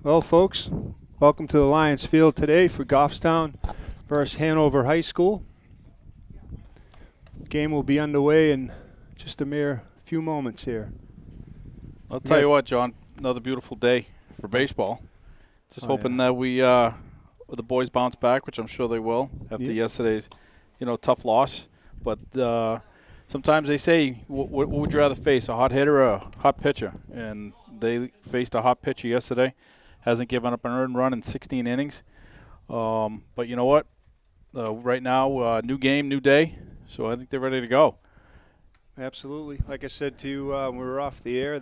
Well, folks, welcome to the Lions Field today for Goffstown versus Hanover High School. Game will be underway in just a mere few moments here. I'll tell you what, John, another beautiful day for baseball. Just hoping that the boys bounce back, which I'm sure they will after yesterday's, tough loss. But sometimes they say, what would you rather face, a hot hitter or a hot pitcher? And they faced a hot pitcher yesterday. Hasn't given up an earned run in 16 innings. But you know what? Right now, new game, new day. So I think they're ready to go. Absolutely. Like I said to you when we were off the air,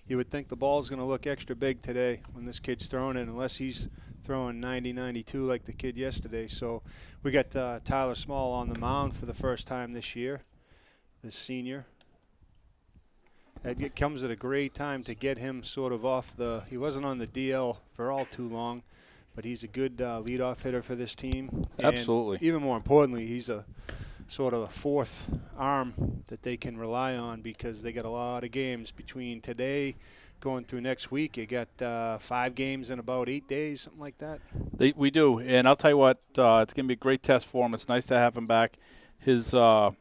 you would think the ball's going to look extra big today when this kid's throwing it, unless he's throwing 90-92 like the kid yesterday. So we got Tyler Small on the mound for the first time this year, this senior. It comes at a great time to get him sort of off he wasn't on the DL for all too long, but he's a good leadoff hitter for this team. Absolutely. And even more importantly, he's a sort of a fourth arm that they can rely on because they got a lot of games between today going through next week. You got 5 games in about 8 days, something like that. We do, and I'll tell you what, it's going to be a great test for him. It's nice to have him back. His arm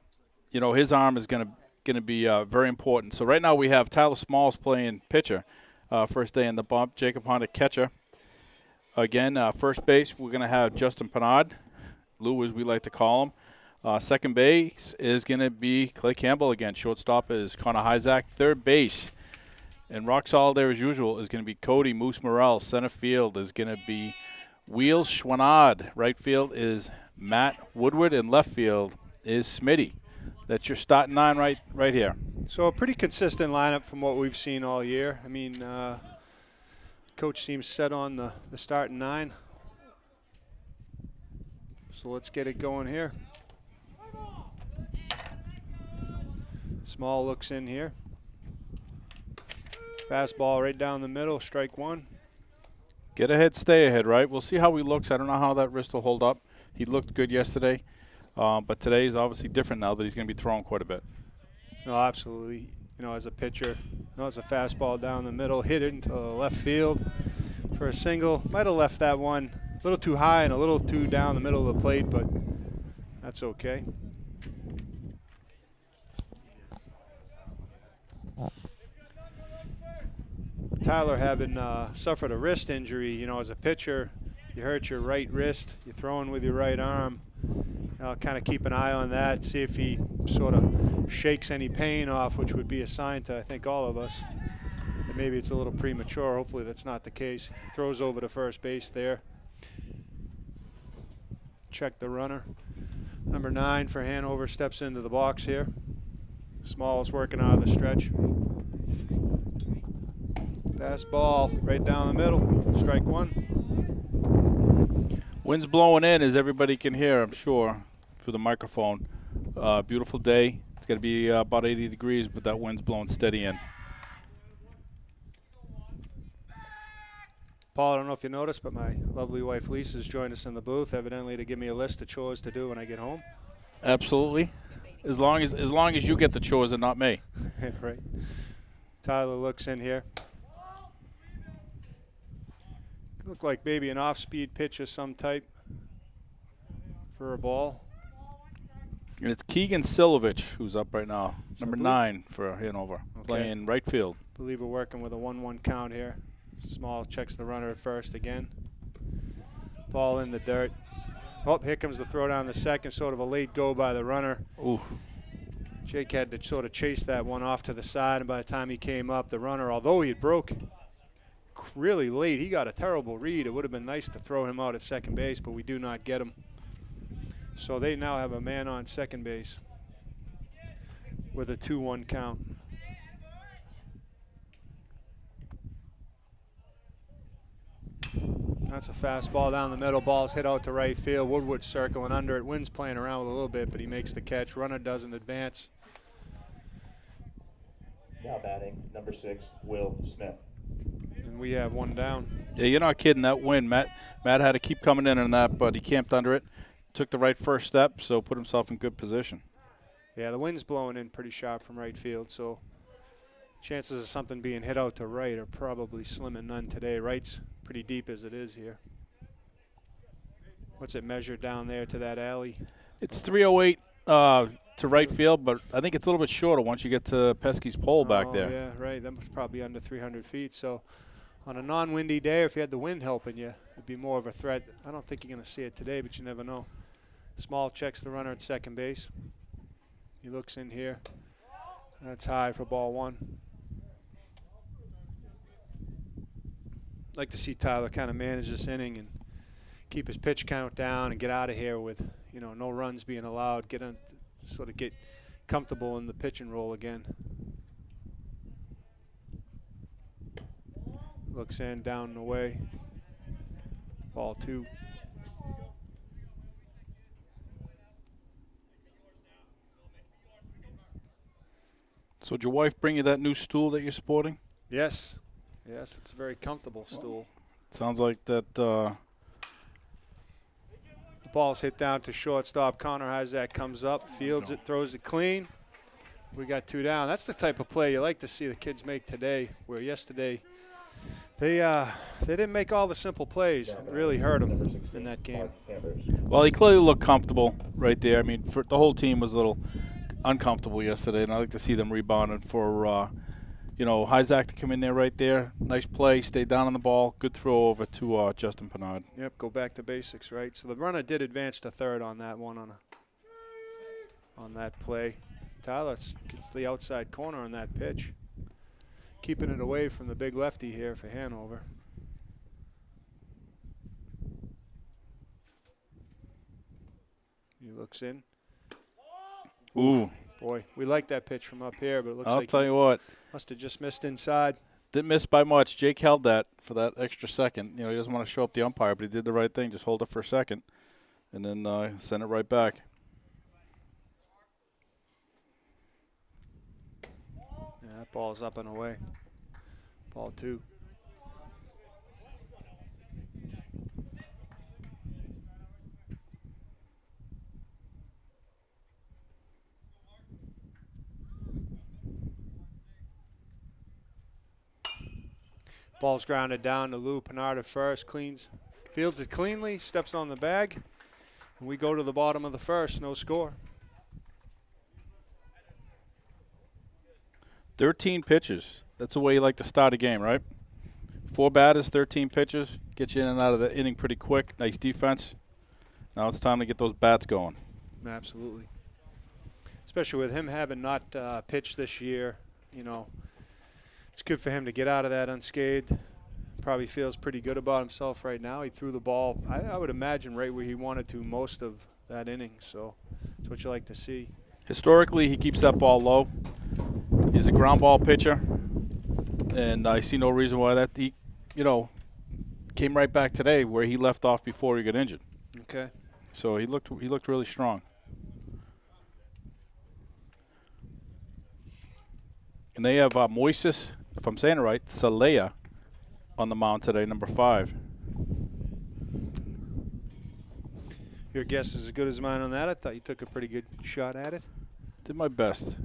is going to be very important. So right now we have Tyler Smalls playing pitcher, first day in the bump. Jacob Honda catcher. Again, first base, we're going to have Justin Pinard, Lou as we like to call him. Second base is going to be Clay Campbell again. Shortstop is Connor Hyzak. Third base, and rock solid there as usual, is going to be Cody Moose Morrell. Center field is going to be Wheels Schwanard. Right field is Matt Woodward, and left field is Smitty. That's your starting 9 right here. So a pretty consistent lineup from what we've seen all year. I mean, coach seems set on the starting 9. So let's get it going here. Small looks in here. Fastball right down the middle, strike 1. Get ahead, stay ahead, right? We'll see how he looks. I don't know how that wrist will hold up. He looked good yesterday. But today is obviously different now that he's going to be throwing quite a bit. No, absolutely. As a pitcher, it's a fastball down the middle, hit it into left field for a single. Might have left that one a little too high and a little too down the middle of the plate, but that's okay. Tyler having suffered a wrist injury, as a pitcher, you hurt your right wrist, you're throwing with your right arm. I'll kind of keep an eye on that, see if he sort of shakes any pain off, which would be a sign to, I think, all of us that maybe it's a little premature. Hopefully that's not the case. Throws over to first base there. Check the runner. Number 9 for Hanover steps into the box here. Small is working out of the stretch. Fastball right down the middle, strike 1. Wind's blowing in, as everybody can hear, I'm sure, through the microphone. Beautiful day. It's going to be about 80 degrees, but that wind's blowing steady in. Paul, I don't know if you noticed, but my lovely wife Lisa has joined us in the booth, evidently to give me a list of chores to do when I get home. Absolutely. As long as you get the chores and not me. Right. Tyler looks in here. Look like maybe an off-speed pitch of some type for a ball. And it's Keegan Silovich who's up right now, number 9 for Hanover, playing right field. I believe we're working with a 1-1 count here. Small checks the runner at first again. Ball in the dirt. Oh, here comes the throw down the second, sort of a late go by the runner. Ooh. Jake had to sort of chase that one off to the side, and by the time he came up, the runner, although he had broke really late, he got a terrible read. It would have been nice to throw him out at second base, but we do not get him. So they now have a man on second base with a 2-1 count. That's a fastball down the middle. Ball's hit out to right field. Woodward circling under it. Wynn's playing around with a little bit, but he makes the catch. Runner doesn't advance. Now batting, number 6, Will Smith. And we have one down. Yeah, you're not kidding. That win, Matt had to keep coming in on that, but he camped under it, took the right first step, so put himself in good position. Yeah, the wind's blowing in pretty sharp from right field, so chances of something being hit out to right are probably slim and none today. Right's pretty deep as it is here. What's it measured down there to that alley? It's 308 to right field, but I think it's a little bit shorter once you get to Pesky's pole back there. Yeah, right. That was probably under 300 feet. So on a non-windy day, if you had the wind helping you, it'd be more of a threat. I don't think you're going to see it today, but you never know. Small checks the runner at second base. He looks in here. That's high for ball one. Like to see Tyler kind of manage this inning and keep his pitch count down and get out of here with, no runs being allowed. Get comfortable in the pitch and roll again. Looks in, down and away. Ball two. So did your wife bring you that new stool that you're sporting? Yes. Yes, it's a very comfortable stool. Sounds like that. The ball's hit down to shortstop. Connor Isaac comes up, fields it, throws it clean. We got 2 down. That's the type of play you like to see the kids make today, where yesterday they didn't make all the simple plays. It really hurt them in that game. Well, he clearly looked comfortable right there. I mean, the whole team was a little uncomfortable yesterday, and I like to see them rebounding for, Isaac to come in there right there. Nice play, stay down on the ball. Good throw over to Justin Pennard. Yep, go back to basics, right? So the runner did advance to third on that one on that play. Tyler gets the outside corner on that pitch, keeping it away from the big lefty here for Hanover. He looks in. Ooh. Boy, we like that pitch from up here, but it looks I'll like tell you what. Must have just missed inside. Didn't miss by much. Jake held that for that extra second. He doesn't want to show up the umpire, but he did the right thing. Just hold it for a second and then send it right back. Yeah, that ball's up and away. Ball two. Ball's grounded down to Lou Pennard at first. Fields it cleanly, steps on the bag, and we go to the bottom of the first. No score. 13 pitches. That's the way you like to start a game, right? 4 batters, 13 pitches. Get you in and out of the inning pretty quick. Nice defense. Now it's time to get those bats going. Absolutely. Especially with him having not pitched this year, it's good for him to get out of that unscathed. Probably feels pretty good about himself right now. He threw the ball, I would imagine, right where he wanted to most of that inning. So that's what you like to see. Historically, he keeps that ball low. He's a ground ball pitcher, and I see no reason why that he, came right back today where he left off before he got injured. Okay. So he looked really strong. And they have Moises, if I'm saying it right, Salea on the mound today, number 5. Your guess is as good as mine on that. I thought you took a pretty good shot at it. Did my best.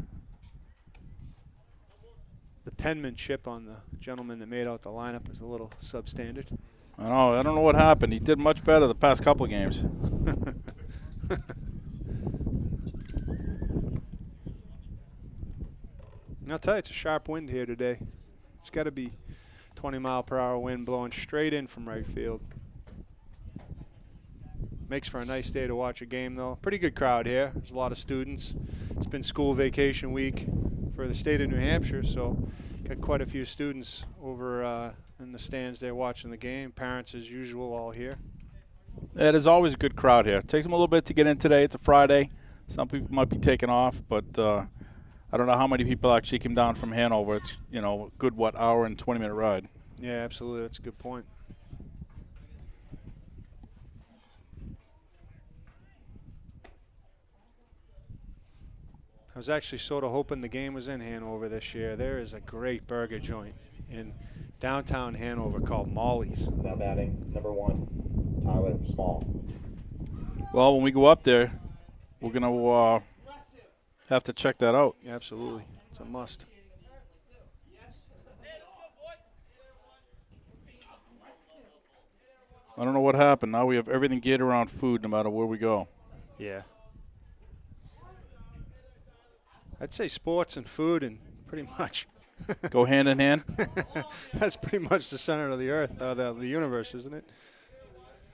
The penmanship on the gentleman that made out the lineup is a little substandard. I don't know what happened. He did much better the past couple of games. I'll tell you, it's a sharp wind here today. It's got to be 20-mile-per-hour wind blowing straight in from right field. Makes for a nice day to watch a game, though. Pretty good crowd here. There's a lot of students. It's been school vacation week for the state of New Hampshire, so got quite a few students over in the stands there watching the game. Parents, as usual, all here. Yeah, there's always a good crowd here. It takes them a little bit to get in today. It's a Friday. Some people might be taking off, but I don't know how many people actually came down from Hanover. It's, a good, hour and 20-minute ride. Yeah, absolutely. That's a good point. I was actually sort of hoping the game was in Hanover this year. There is a great burger joint in downtown Hanover called Molly's. Now batting, number 1, Tyler Small. Well, when we go up there, we're going to have to check that out. Absolutely. It's a must. I don't know what happened. Now we have everything geared around food no matter where we go. Yeah. I'd say sports and food and pretty much. Go hand in hand? That's pretty much the center of the earth, the universe, isn't it?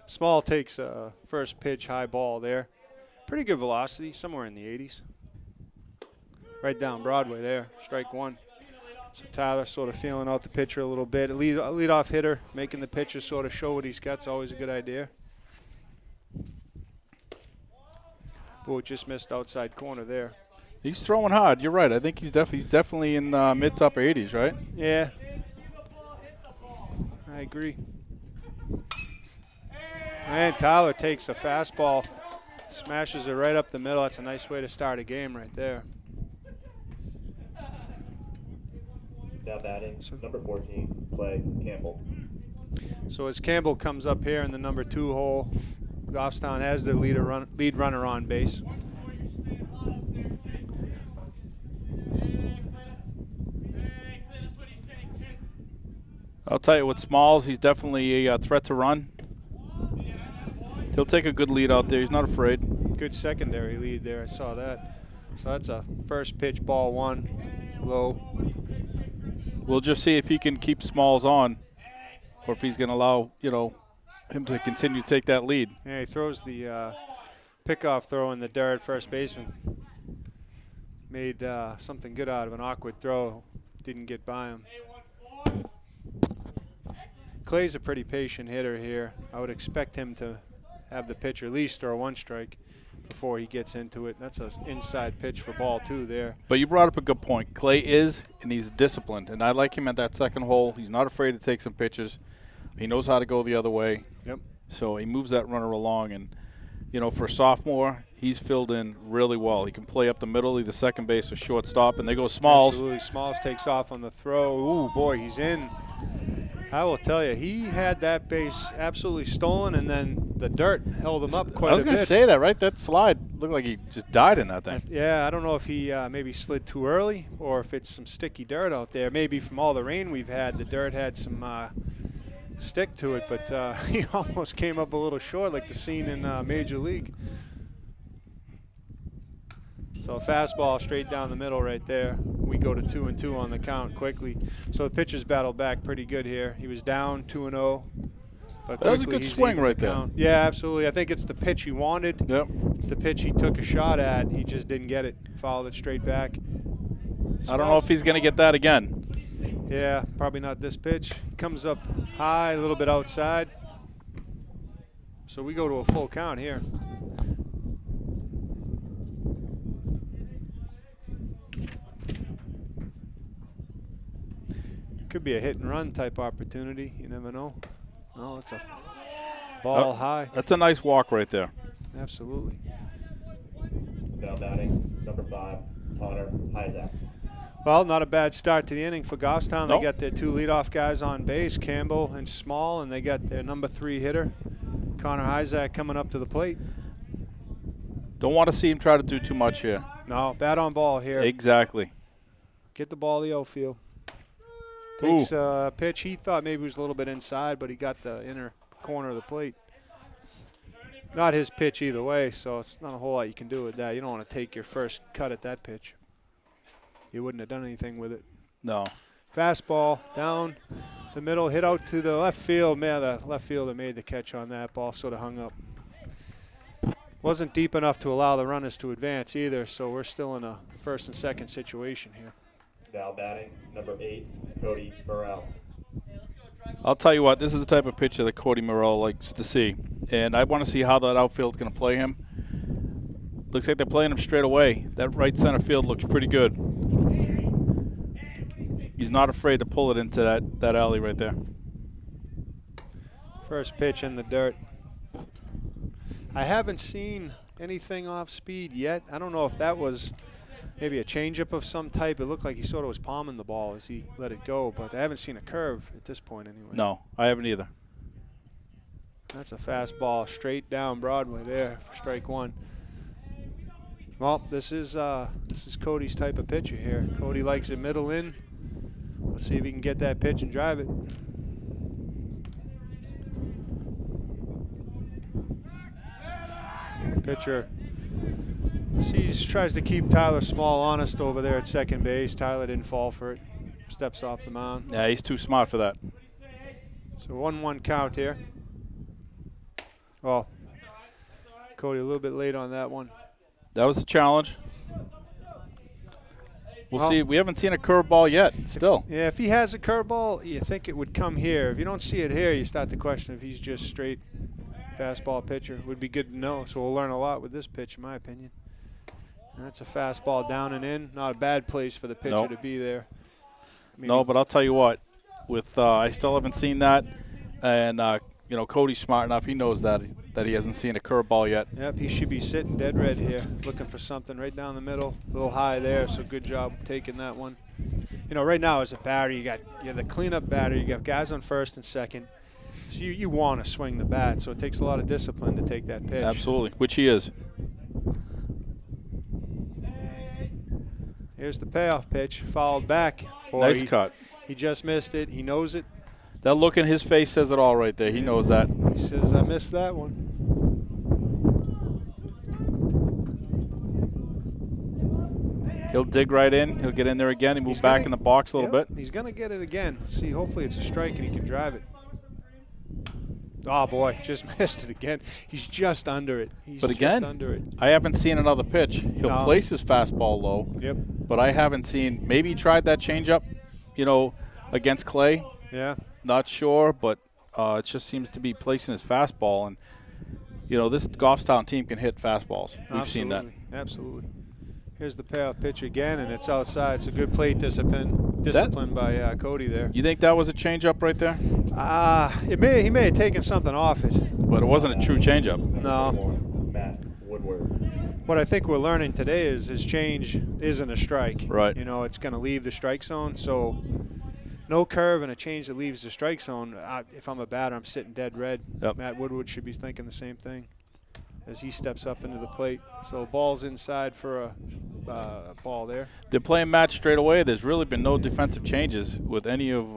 Small takes a first pitch high ball there. Pretty good velocity, somewhere in the 80s. Right down Broadway there, strike one. So Tyler sort of feeling out the pitcher a little bit. A leadoff hitter, making the pitcher sort of show what he's got is always a good idea. Boy, just missed outside corner there. He's throwing hard. You're right. I think he's definitely in mid to upper 80s, right? Yeah, I agree. And Tyler takes a fastball, smashes it right up the middle. That's a nice way to start a game right there. Now batting, number 14, play Campbell. So as Campbell comes up here in the number 2 hole, Goffstown has the lead runner on base. I'll tell you, with Smalls, he's definitely a threat to run. He'll take a good lead out there. He's not afraid. Good secondary lead there. I saw that. So that's a first pitch, ball one, low. We'll just see if he can keep Smalls on, or if he's going to allow, him to continue to take that lead. Yeah, he throws the pickoff throw in the dirt. First baseman made something good out of an awkward throw. Didn't get by him. Clay's a pretty patient hitter here. I would expect him to have the pitch at least throw one strike before he gets into it. That's an inside pitch for ball 2 there. But you brought up a good point. Clay is, and he's disciplined. And I like him at that second hole. He's not afraid to take some pitches. He knows how to go the other way. Yep. So he moves that runner along. And, for a sophomore, he's filled in really well. He can play up the middle, either second base or shortstop. And they go Smalls. Absolutely. Smalls takes off on the throw. Ooh, boy, he's in. I will tell you, he had that base absolutely stolen, and then the dirt held him up quite a bit. I was going to say that, right? That slide looked like he just died in that thing. Yeah, I don't know if he maybe slid too early or if it's some sticky dirt out there. Maybe from all the rain we've had, the dirt had some stick to it, but he almost came up a little short like the scene in Major League. So a fastball straight down the middle right there. We go to 2-2 on the count quickly. So the pitchers battled back pretty good here. He was down 2-0. But that was a good swing right there. Yeah, absolutely. I think it's the pitch he wanted. Yep. It's the pitch he took a shot at. He just didn't get it. Fouled it straight back. I don't know if he's going to get that again. Yeah, probably not this pitch. Comes up high, a little bit outside. So we go to a full count here. Could be a hit and run type opportunity. You never know. No, it's a ball high. That's a nice walk right there. Absolutely. Now batting, number 5, Connor Hyzak. Well, not a bad start to the inning for Goffstown. Nope. They got their 2 leadoff guys on base, Campbell and Small, and they got their number 3 hitter, Connor Hyzak, coming up to the plate. Don't want to see him try to do too much here. No, bat on ball here. Exactly. Get the ball to the outfield. Takes a pitch. He thought maybe it was a little bit inside, but he got the inner corner of the plate. Not his pitch either way, so it's not a whole lot you can do with that. You don't want to take your first cut at that pitch. You wouldn't have done anything with it. No. Fastball down the middle, hit out to the left field. Man, the left fielder made the catch on that. Ball sort of hung up. Wasn't deep enough to allow the runners to advance either, so we're still in a first and second situation here. Now batting, number 8, Cody Burrell. I'll tell you what, this is the type of pitcher that Cody Morrell likes to see. And I want to see how that outfield's going to play him. Looks like they're playing him straight away. That right center field looks pretty good. He's not afraid to pull it into that alley right there. First pitch in the dirt. I haven't seen anything off speed yet. I don't know if that was maybe a changeup of some type. It looked like he sort of was palming the ball as he let it go, but I haven't seen a curve at this point anyway. No, I haven't either. That's a fastball straight down Broadway there for strike one. Well, this is Cody's type of pitcher here. Cody likes it middle in. Let's see if he can get that pitch and drive it. Pitcher tries to keep Tyler Small honest over there at second base. Tyler didn't fall for it. Steps off the mound. Yeah, he's too smart for that. So 1-1 count here. Oh, Cody a little bit late on that one. That was a challenge. We'll see. We haven't seen a curveball yet, still. If he has a curveball, you think it would come here. If you don't see it here, you start to question if he's just straight fastball pitcher. Would be good to know. So we'll learn a lot with this pitch, in my opinion. And that's a fastball down and in. Not a bad place for the pitcher to be there. No, but I'll tell you what. With I still haven't seen that, and you know, Cody's smart enough. He knows that he hasn't seen a curveball yet. Yep, he should be sitting dead red here, looking for something right down the middle. A little high there, so good job taking that one. You know, right now as a batter, you're the cleanup batter. You got guys on first and second. So you want to swing the bat, so it takes a lot of discipline to take that pitch. Absolutely, which he is. Here's the payoff pitch, fouled back. Boy, Nice cut. He just missed it. He knows it. That look in his face says it all right there. He knows that. He says, I missed that one. He'll dig right in. He'll get in there again. He moves back in the box a little bit. He's going to get it again. Let's see, hopefully it's a strike and he can drive it. Oh, boy, just missed it again. He's just under it. But again, I haven't seen another pitch. He'll place his fastball low. Yep. But I haven't seen. Maybe he tried that changeup, you know, against Clay. Yeah. Not sure, but it just seems to be placing his fastball. And, you know, this Goffstown team can hit fastballs. We've seen that. Absolutely. Here's the payoff pitch again, and it's outside. It's a good plate discipline by Cody there. You think that was a changeup right there? He may have taken something off it. But it wasn't a true changeup. No. Matt Woodward. What I think we're learning today is his change isn't a strike. Right. You know, it's going to leave the strike zone. So no curve and a change that leaves the strike zone. If I'm a batter, I'm sitting dead red. Yep. Matt Woodward should be thinking the same thing as he steps up into the plate. So ball's inside for a ball there. They're playing match straight away. There's really been no defensive changes with any of,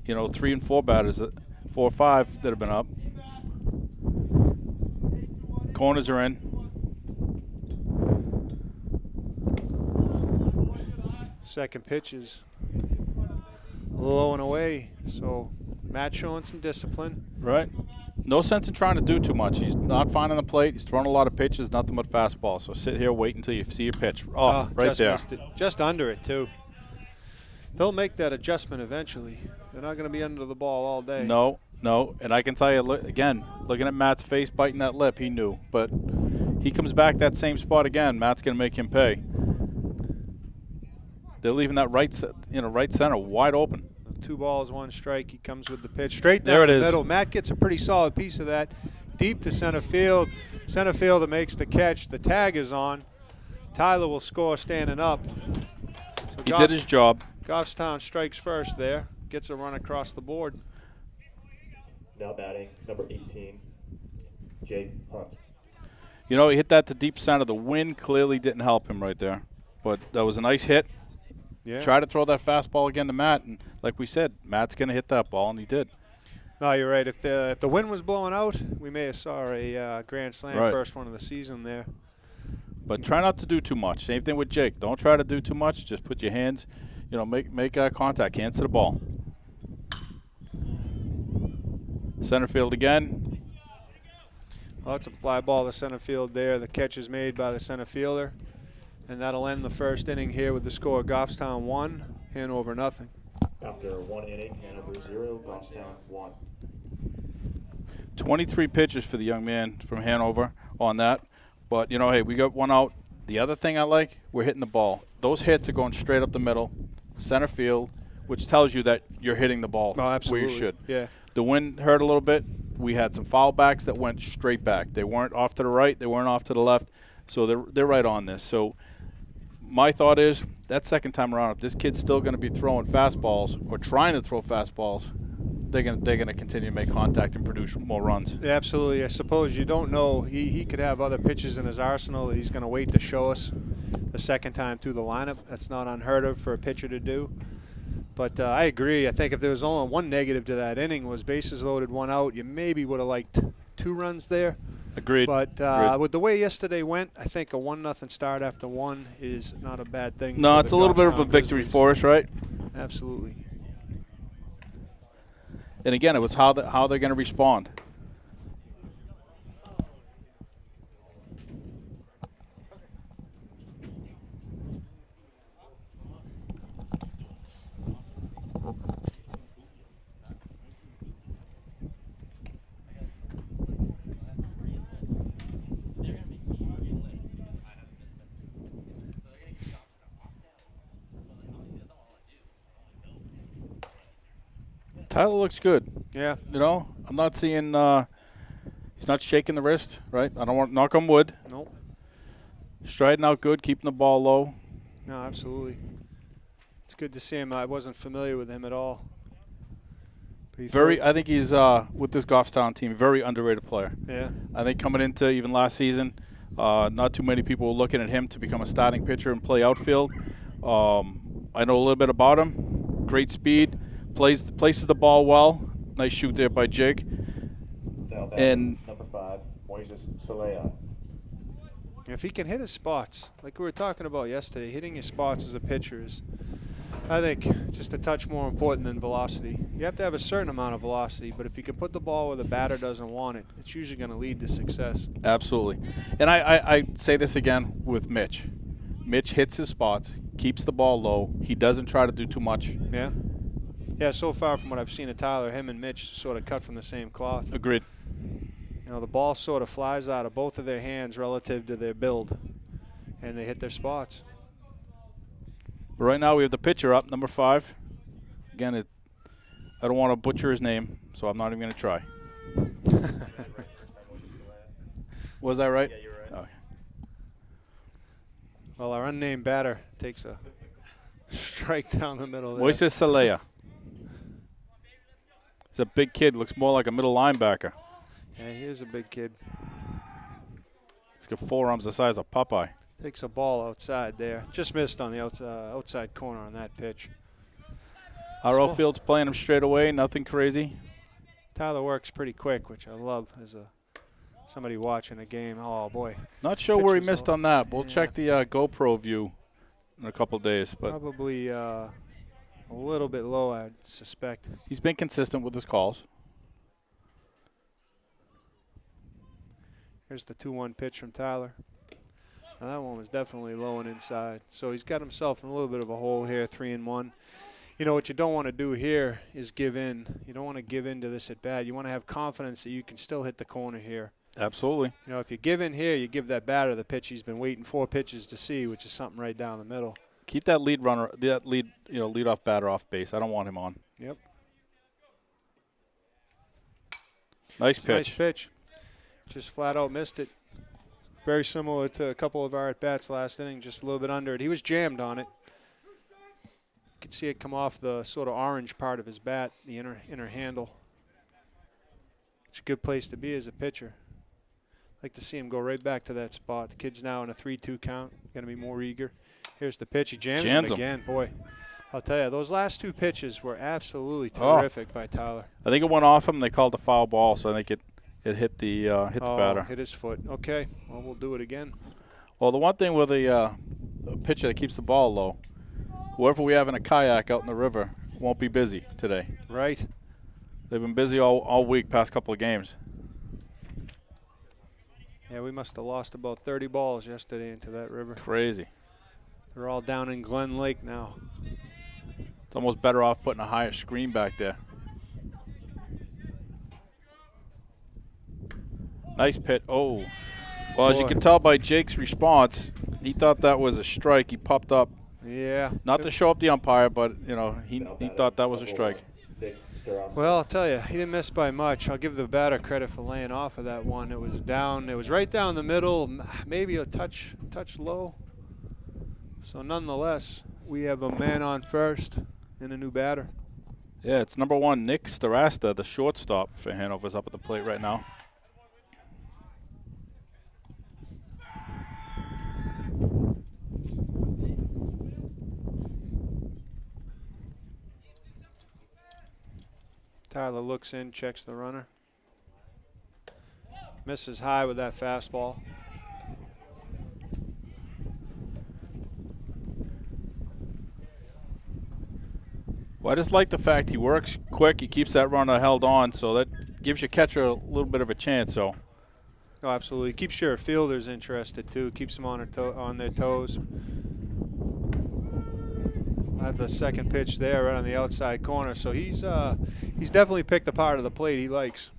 you know, 3 and 4 batters, 4 or 5 that have been up. Corners are in. Second pitch is low and away. So Matt showing some discipline. Right. No sense in trying to do too much. He's not finding the plate. He's throwing a lot of pitches, nothing but fastball. So sit here, wait until you see your pitch. Oh, right just there. Missed it. Just under it, too. They'll make that adjustment eventually. They're not going to be under the ball all day. No. And I can tell you, again, looking at Matt's face, biting that lip, he knew. But he comes back that same spot again. Matt's going to make him pay. They're leaving that right center wide open. 2 balls, 1 strike. He comes with the pitch straight down the middle. Matt gets a pretty solid piece of that. Deep to center field. Center fielder makes the catch. The tag is on. Tyler will score standing up. So he did his job. Goffstown strikes first there. Gets a run across the board. Now batting, number 18, Jake Hunt. You know, he hit that to deep center. The wind clearly didn't help him right there. But that was a nice hit. Yeah. Try to throw that fastball again to Matt, and like we said, Matt's going to hit that ball, and he did. No, you're right. If the wind was blowing out, we may have saw a grand slam, first one of the season there. But try not to do too much. Same thing with Jake. Don't try to do too much. Just put your hands, you know, make contact. Hands to the ball. Center field again. Well, that's a fly ball to center field there. The catch is made by the center fielder. And that'll end the first inning here with the score: Goffstown 1, Hanover 0. After 1 inning, Hanover 0, Goffstown 1. 23 pitches for the young man from Hanover on that. But, you know, hey, we got 1 out. The other thing I like, we're hitting the ball. Those hits are going straight up the middle, center field, which tells you that you're hitting the ball where you should. Yeah. The wind hurt a little bit. We had some foul backs that went straight back. They weren't off to the right. They weren't off to the left. So they're right on this. So my thought is that second time around, if this kid's still going to be throwing fastballs or trying to throw fastballs, they're going to continue to make contact and produce more runs. Yeah, absolutely. I suppose you don't know. He could have other pitches in his arsenal that he's going to wait to show us the second time through the lineup. That's not unheard of for a pitcher to do. But I agree. I think if there was only one negative to that inning was bases loaded, 1 out, you maybe would have liked 2 runs there. Agreed. But Agreed. with the way yesterday went, I think a 1-0 start after 1 is not a bad thing. No, for it's the a little bit of a Goffstown victory Grizzlies. for us, right? Absolutely. And again, it was how they're going to respond. Tyler looks good. Yeah. You know, I'm not seeing he's not shaking the wrist, right? I don't want to knock on wood. Nope. Striding out good, keeping the ball low. No, absolutely. It's good to see him. I wasn't familiar with him at all. I think he's with this Goffstown team, very underrated player. Yeah. I think coming into even last season, not too many people were looking at him to become a starting pitcher and play outfield. I know a little bit about him. Great speed, places the ball well. Nice shoot there by Jake. And number 5, Moises Salea. If he can hit his spots, like we were talking about yesterday, hitting your spots as a pitcher is, I think, just a touch more important than velocity. You have to have a certain amount of velocity, but if you can put the ball where the batter doesn't want it, it's usually going to lead to success. Absolutely. And I say this again with Mitch. Mitch hits his spots, keeps the ball low. He doesn't try to do too much. Yeah. Yeah, so far from what I've seen of Tyler, him and Mitch sort of cut from the same cloth. Agreed. You know, the ball sort of flies out of both of their hands relative to their build, and they hit their spots. But right now we have the pitcher up, number 5. Again, I don't want to butcher his name, so I'm not even going to try. Was I right? Yeah, you're right. Okay. Well, our unnamed batter takes a strike down the middle there. Moises Salea. He's a big kid, looks more like a middle linebacker. Yeah, he is a big kid. He's got forearms the size of Popeye. Takes a ball outside there. Just missed on the outside corner on that pitch. Our outfield's playing him straight away, nothing crazy. Tyler works pretty quick, which I love as somebody watching a game. Oh, boy. Not sure where he Pitcher's missed all- on that. We'll yeah. check the GoPro view in a couple days. But Probably a little bit low, I'd suspect. he's been consistent with his calls. Here's the 2-1 pitch from Tyler. Now that one was definitely low and inside. So he's got himself in a little bit of a hole here, 3-1. You know, what you don't want to do here is give in. You don't want to give in to this at bat. You want to have confidence that you can still hit the corner here. Absolutely. You know, if you give in here, you give that batter the pitch he's been waiting 4 pitches to see, which is something right down the middle. Keep that lead runner, lead off batter off base. I don't want him on. Yep. Nice It's a nice pitch. pitch. Just flat out missed it. Very similar to a couple of our at-bats last inning, just a little bit under it. He was jammed on it. You could see it come off the sort of orange part of his bat, the inner handle. It's a good place to be as a pitcher. Like to see him go right back to that spot. The kid's now in a 3-2 count, going to be more eager. Here's the pitch. He jams him again. Boy, I'll tell you, those last 2 pitches were absolutely terrific by Tyler. I think it went off him. They called the foul ball, so I think it hit the batter. Hit his foot. Okay, well, we'll do it again. Well, the one thing with a pitcher that keeps the ball low, whoever we have in a kayak out in the river won't be busy today. Right. They've been busy all week, past couple of games. Yeah, we must have lost about 30 balls yesterday into that river. Crazy. They're all down in Glen Lake now. It's almost better off putting a higher screen back there. Nice pit. Oh. Well, as you Boy. can tell by Jake's response, he thought that was a strike. He popped up. Yeah. Not to show up the umpire, but, he thought that was a strike. Well, I'll tell you, he didn't miss by much. I'll give the batter credit for laying off of that one. It was down. It was right down the middle, maybe a touch low. So nonetheless, we have a man on first and a new batter. Yeah, it's number 1, Nick Starasta, the shortstop for Hanover's up at the plate right now. Tyler looks in, checks the runner. Misses high with that fastball. Well, I just like the fact he works quick. He keeps that runner held on, so that gives your catcher a little bit of a chance. So. Oh, absolutely. Keeps your fielders interested too. Keeps them on their toes. Have the second pitch there, right on the outside corner. So he's definitely picked the part of the plate he likes.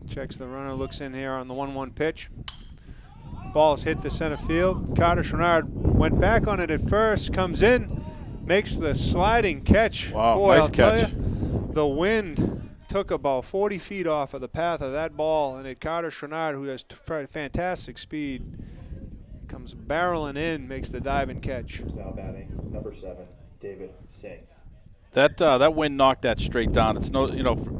Checks the runner, looks in here on the 1-1 pitch. Ball's hit to center field. Carter Chouinard went back on it at first, comes in, makes the sliding catch. Wow, boy, nice I'll tell catch. you, the wind took about 40 feet off of the path of that ball, and Carter Chouinard, who has fantastic speed, comes barreling in, makes the diving catch. Now batting, number 7, David Singh. That wind knocked that straight down. It's no,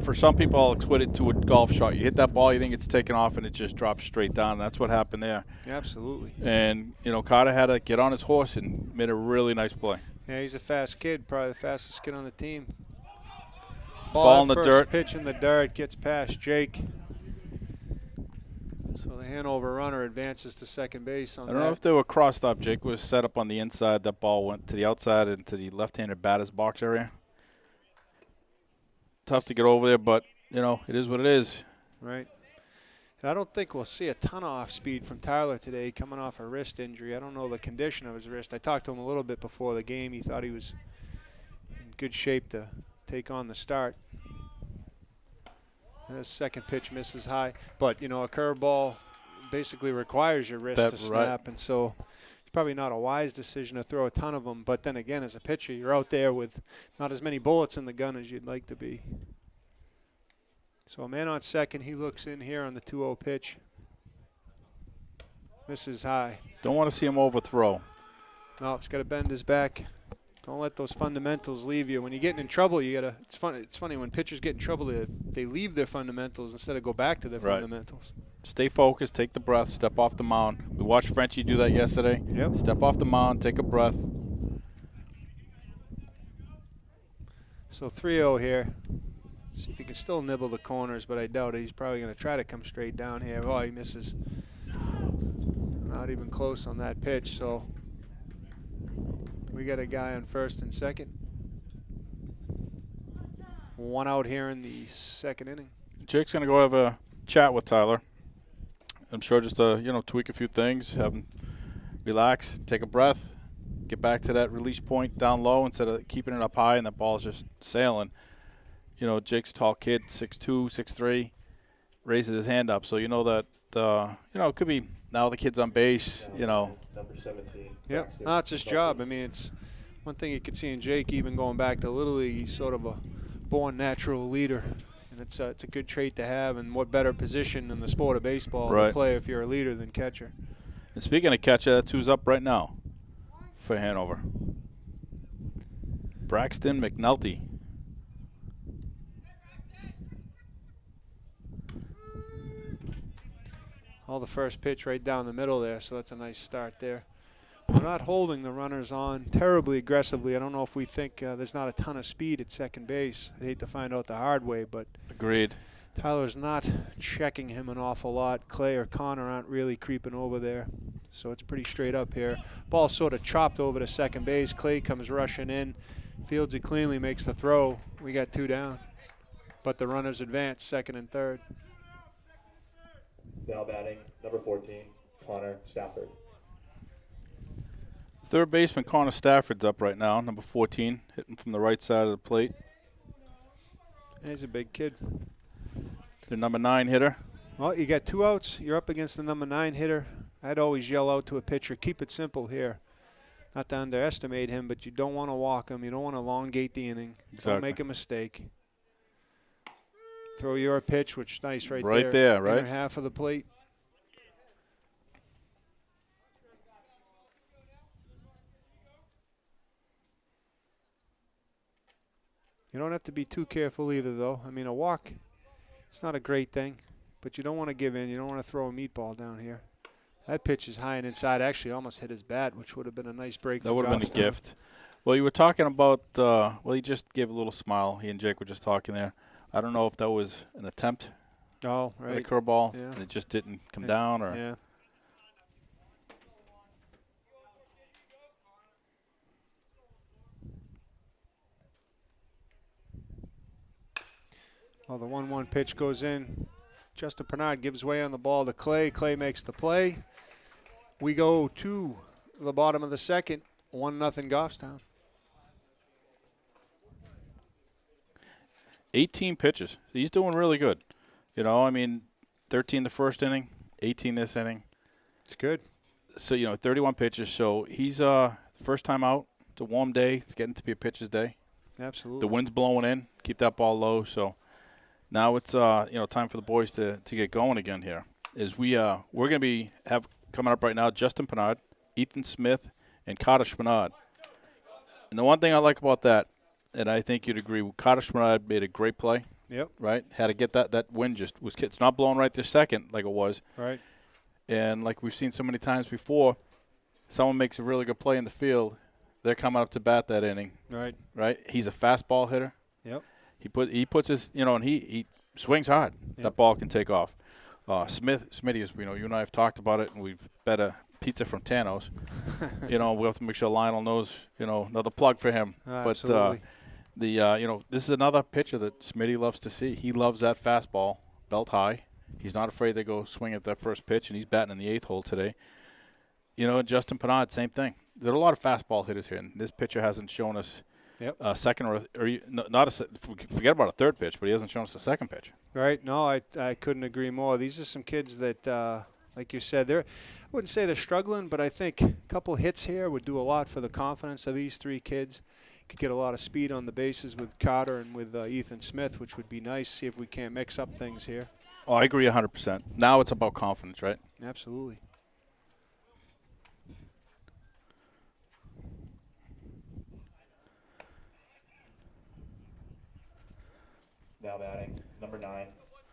for some people, I'll equate it to a golf shot. You hit that ball, you think it's taken off, and it just drops straight down. And that's what happened there. Absolutely. And Carter had to get on his horse and made a really nice play. Yeah, he's a fast kid, probably the fastest kid on the team. Ball in the first dirt. Pitch in the dirt, gets past Jake. So the Hanover runner advances to second base on I don't know if they were crossed up. Jake was set up on the inside. That ball went to the outside into the left-handed batter's box area. Tough to get over there, but, it is what it is. Right. I don't think we'll see a ton of off-speed from Tyler today coming off a wrist injury. I don't know the condition of his wrist. I talked to him a little bit before the game. He thought he was in good shape to take on the start. And the second pitch misses high. But, a curveball basically requires your wrist to snap. Right. And so it's probably not a wise decision to throw a ton of them. But then again, as a pitcher, you're out there with not as many bullets in the gun as you'd like to be. So a man on second, he looks in here on the 2-0 pitch. Misses high. Don't want to see him overthrow. No, he's got to bend his back. Don't let those fundamentals leave you. When you're getting in trouble, you gotta. It's funny when pitchers get in trouble, they leave their fundamentals instead of go back to their fundamentals. Stay focused, take the breath, step off the mound. We watched Frenchie do that yesterday. Yep. Step off the mound, take a breath. So 3-0 here. See if he can still nibble the corners, but I doubt it. He's probably going to try to come straight down here. Oh, he misses. Not even close on that pitch, so we got a guy on first and second. One out here in the second inning. Jake's going to go have a chat with Tyler. I'm sure just to, tweak a few things, have him relax, take a breath, get back to that release point down low instead of keeping it up high and the ball's just sailing. Jake's a tall kid, 6'2", 6'3", raises his hand up. So that, it could be now the kid's on base, Number 17. Yep. No, it's his job. I mean, it's one thing you could see in Jake, even going back to Little League, he's sort of a born natural leader. And it's a good trait to have, and what better position in the sport of baseball to play if you're a leader than catcher. And speaking of catcher, that's who's up right now for Hanover. Braxton McNulty. All the first pitch right down the middle there, so that's a nice start there. We're not holding the runners on terribly aggressively. I don't know if we think there's not a ton of speed at second base. I'd hate to find out the hard way, but Agreed. Tyler's not checking him an awful lot. Clay or Connor aren't really creeping over there, so it's pretty straight up here. Ball sort of chopped over to second base. Clay comes rushing in, fields it cleanly, makes the throw. We got 2 down, but the runners advance second and third. Now batting, number 14, Connor Stafford. Third baseman Connor Stafford's up right now, number 14, hitting from the right side of the plate. He's a big kid. The number 9 hitter. Well, you got 2 outs. You're up against the number 9 hitter. I'd always yell out to a pitcher, keep it simple here. Not to underestimate him, but you don't want to walk him. You don't want to elongate the inning. Exactly. Don't make a mistake. Throw your pitch, which nice right there. Right there, right? Inner half of the plate. You don't have to be too careful either, though. I mean, a walk, it's not a great thing, but you don't want to give in. You don't want to throw a meatball down here. That pitch is high and inside. Actually, almost hit his bat, which would have been a nice break. That would have been a gift. Well, you were talking about, well, he just gave a little smile. He and Jake were just talking there. I don't know if that was an attempt Oh, right. at a curveball, Yeah. and it just didn't come down, or Yeah. Well, the 1-1 pitch goes in. Justin Pernard gives way on the ball to Clay. Clay makes the play. We go to the bottom of the second, 1-0 Goffstown. 18 pitches. He's doing really good. You know, I mean, 13 the first inning, 18 this inning. It's good. So, 31 pitches. So he's first time out. It's a warm day. It's getting to be a pitcher's day. Absolutely. The wind's blowing in. Keep that ball low. So now it's time for the boys to get going again here. We're going to be coming up right now Justin Pernard, Ethan Smith, and Carter Schminard. And the one thing I like about that, and I think you'd agree, Carter Schminard made a great play. Yep. Right? Had to get that wind it's not blowing right this second like it was. Right. And like we've seen so many times before, someone makes a really good play in the field, they're coming up to bat that inning. Right. Right? He's a fastball hitter. Yep. He puts his, and he swings hard. Yep. That ball can take off. Smitty, as we know, you and I have talked about it, and we've bet a pizza from Tano's. We'll have to make sure Lionel knows, another plug for him. Absolutely. But this is another pitcher that Smitty loves to see. He loves that fastball, belt high. He's not afraid to go swing at that first pitch, and he's batting in the 8th hole today. Justin Pernard, same thing. There are a lot of fastball hitters here, and this pitcher hasn't shown us a second or forget about a third pitch, but he hasn't shown us a second pitch. Right. No, I couldn't agree more. These are some kids that, like you said, I wouldn't say they're struggling, but I think a couple hits here would do a lot for the confidence of these three kids. Could get a lot of speed on the bases with Carter and with Ethan Smith, which would be nice. See if we can't mix up things here. Oh, I agree 100%. Now it's about confidence, right? Absolutely. Now batting, number 9,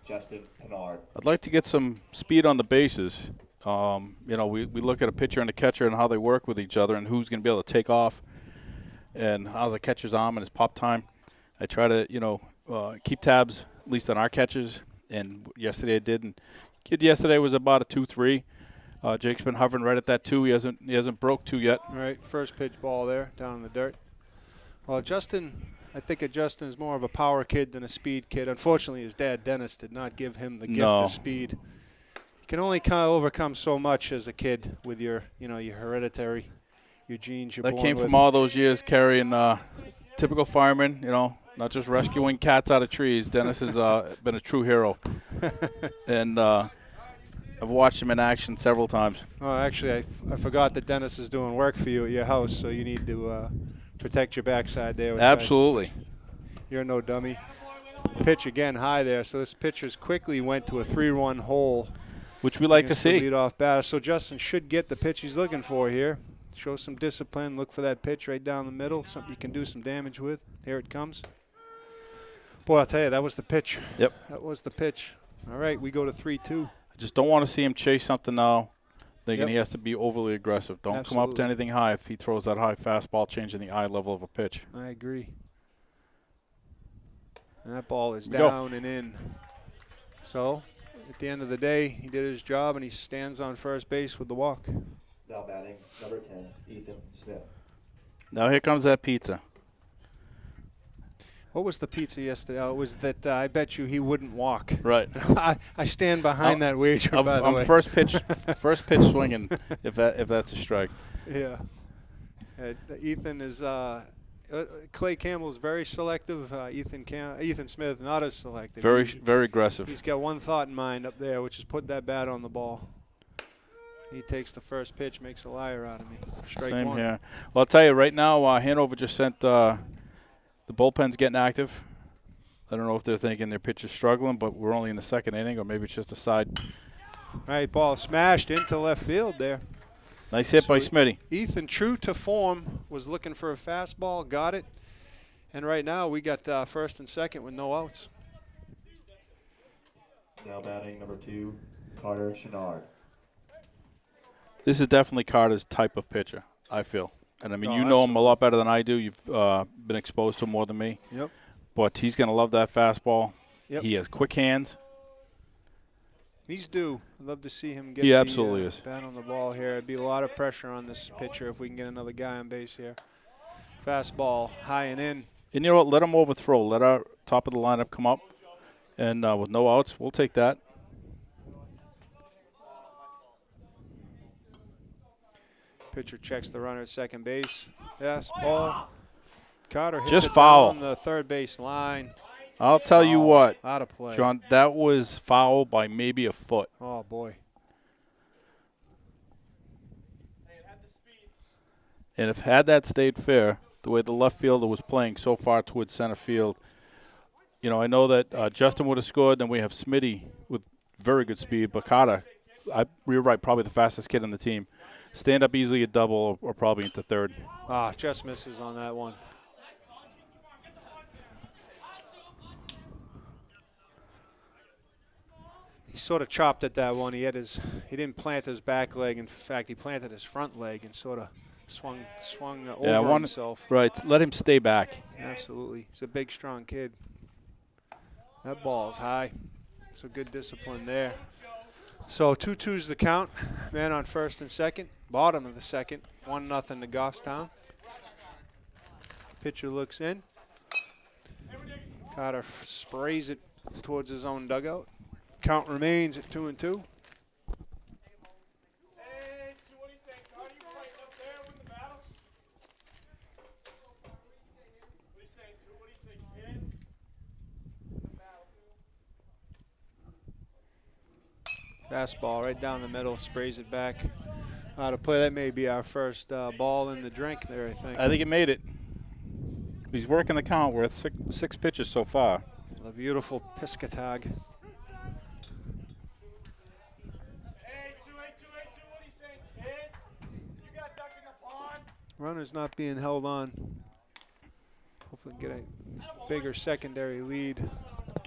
Justin Pernard. I'd like to get some speed on the bases. We look at a pitcher and a catcher and how they work with each other and who's going to be able to take off and how's a catcher's arm and his pop time. I try to, keep tabs, at least on our catches, and yesterday I did. And kid yesterday was about a 2-3. Jake's been hovering right at that 2. He hasn't broke 2 yet. All right, first pitch ball there, down in the dirt. Well, I think Justin is more of a power kid than a speed kid. Unfortunately, his dad, Dennis, did not give him the gift of speed. You can only kind of overcome so much as a kid with your hereditary, your genes you're born with. That came from all those years carrying typical fireman, not just rescuing cats out of trees. Dennis has been a true hero. And I've watched him in action several times. Oh, actually, I forgot that Dennis is doing work for you at your house, so you need to protect your backside there. Absolutely. You're no dummy. Pitch again high there. So this pitcher's quickly went to a 3-run hole. Which we like to see. Lead off batter. So Justin should get the pitch he's looking for here. Show some discipline. Look for that pitch right down the middle. Something you can do some damage with. Here it comes. Boy, I'll tell you, that was the pitch. Yep. That was the pitch. All right, we go to 3-2. I just don't want to see him chase something now. Thinking he has to be overly aggressive. Don't come up to anything high if he throws that high fastball, changing the eye level of a pitch. I agree. And that ball is down and in. So, at the end of the day, he did his job, and he stands on first base with the walk. Now batting, number 10, Ethan Smith. Now here comes that pizza. What was the pizza yesterday? Oh, it was that I bet you he wouldn't walk. Right. I stand behind that wager, by the way. First pitch swinging, if that's a strike. Yeah. Ethan is Clay Campbell's very selective. Ethan Smith not as selective. Very aggressive. He's got one thought in mind up there, which is put that bat on the ball. He takes the first pitch, makes a liar out of me. Strike Same one. here. Well, I'll tell you right now, Hanover just sent the bullpen's getting active. I don't know if they're thinking their pitcher's struggling, but we're only in the second inning, or maybe it's just a side. All right, ball smashed into left field there. Nice hit by Smitty. Ethan, true to form, was looking for a fastball, got it. And right now we got first and second with no outs. Now batting, number 2, Carter Chenard. This is definitely Carter's type of pitcher, I feel. And, I mean, Oh, you know him a absolutely. lot better than I do. You've been exposed to him more than me. Yep. But he's going to love that fastball. Yep. He has quick hands. He's due. I'd love to see him get He the absolutely is. bat on the ball here. It'd be a lot of pressure on this pitcher if we can get another guy on base here. Fastball high and in. And you know what? Let him overthrow. Let our top of the lineup come up. And with no outs, we'll take that. Pitcher checks the runner at second base. Yes, ball. Carter hits Just it foul. down the third base line. I'll tell you what, Out of play. John, that was foul by maybe a foot. Oh, boy. And if had that stayed fair, the way the left fielder was playing so far towards center field, you know, I know that Justin would have scored. Then we have Smitty with very good speed. But Carter, you're right, probably the fastest kid on the team. Stand up easily at double or probably into third. Ah, just misses on that one. He sort of chopped at that one. He didn't plant his back leg. In fact, he planted his front leg and sort of swung over himself. Right, let him stay back. Absolutely. He's a big, strong kid. That ball is high. So good discipline there. So 2-2's the count. Man on first and second. Bottom of the second. 1-0 to Goffstown. Pitcher looks in. Carter sprays it towards his own dugout. Count remains at 2-2. Fastball right down the middle, sprays it back. Out of play. That may be our first ball in the drink there, I think. I think it made it. He's working the count. We're at six pitches so far. The beautiful Piscatag. Runner's not being held on. Hopefully get a bigger secondary lead.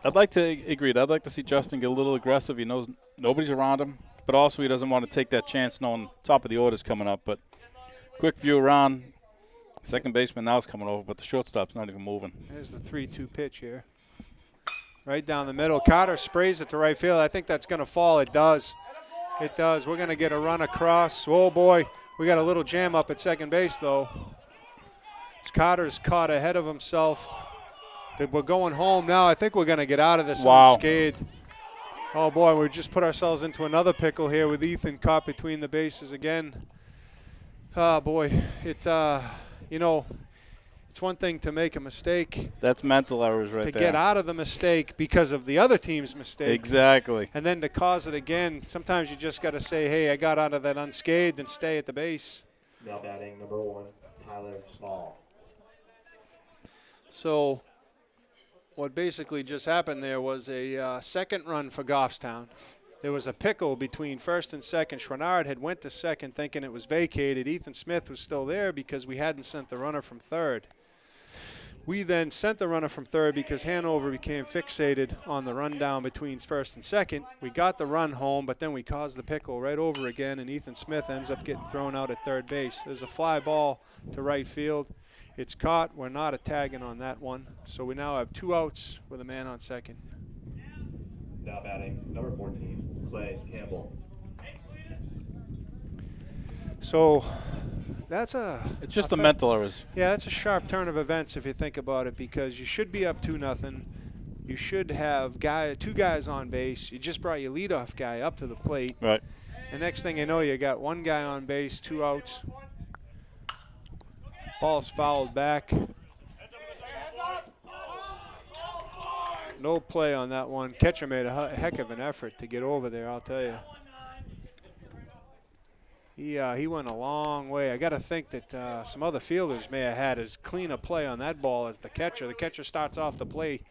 I'd like to agree. I'd like to see Justin get a little aggressive. He knows nobody's around him, but also he doesn't want to take that chance knowing top of the order's coming up. But quick view around. Second baseman now is coming over, but the shortstop's not even moving. There's the 3-2 pitch here. Right down the middle. Carter sprays it to right field. I think that's going to fall. It does. It does. We're going to get a run across. Oh, boy. We got a little jam up at second base, though. Carter's caught ahead of himself. We're going home now. I think we're going to get out of this unscathed. Oh, boy, we just put ourselves into another pickle here with Ethan caught between the bases again. Oh, boy. It's, you know, it's one thing to make a mistake. That's mental errors right there. To get out of the mistake because of the other team's mistake. Exactly. And then to cause it again, sometimes you just got to say, hey, I got out of that unscathed and stay at the base. Now batting number 1, Tyler Small. So what basically just happened there was a second run for Goffstown. There was a pickle between first and second. Schwanard had went to second thinking it was vacated. Ethan Smith was still there because we hadn't sent the runner from third. We then sent the runner from third because Hanover became fixated on the run down between first and second. We got the run home, but then we caused the pickle right over again, and Ethan Smith ends up getting thrown out at third base. There's a fly ball to right field. It's caught. We're not a tagging on that one. So we now have 2 outs with a man on second. Now batting number 14, Clay Campbell. So it's just the mental errors. Yeah, that's a sharp turn of events if you think about it, because you should be up 2-0. You should have 2 guys on base. You just brought your leadoff guy up to the plate. Right. And next thing you know, you got 1 guy on base, 2 outs. Ball's fouled back. No play on that one. Catcher made a heck of an effort to get over there, I'll tell you. He went a long way. I got to think that some other fielders may have had as clean a play on that ball as the catcher. The catcher starts off the play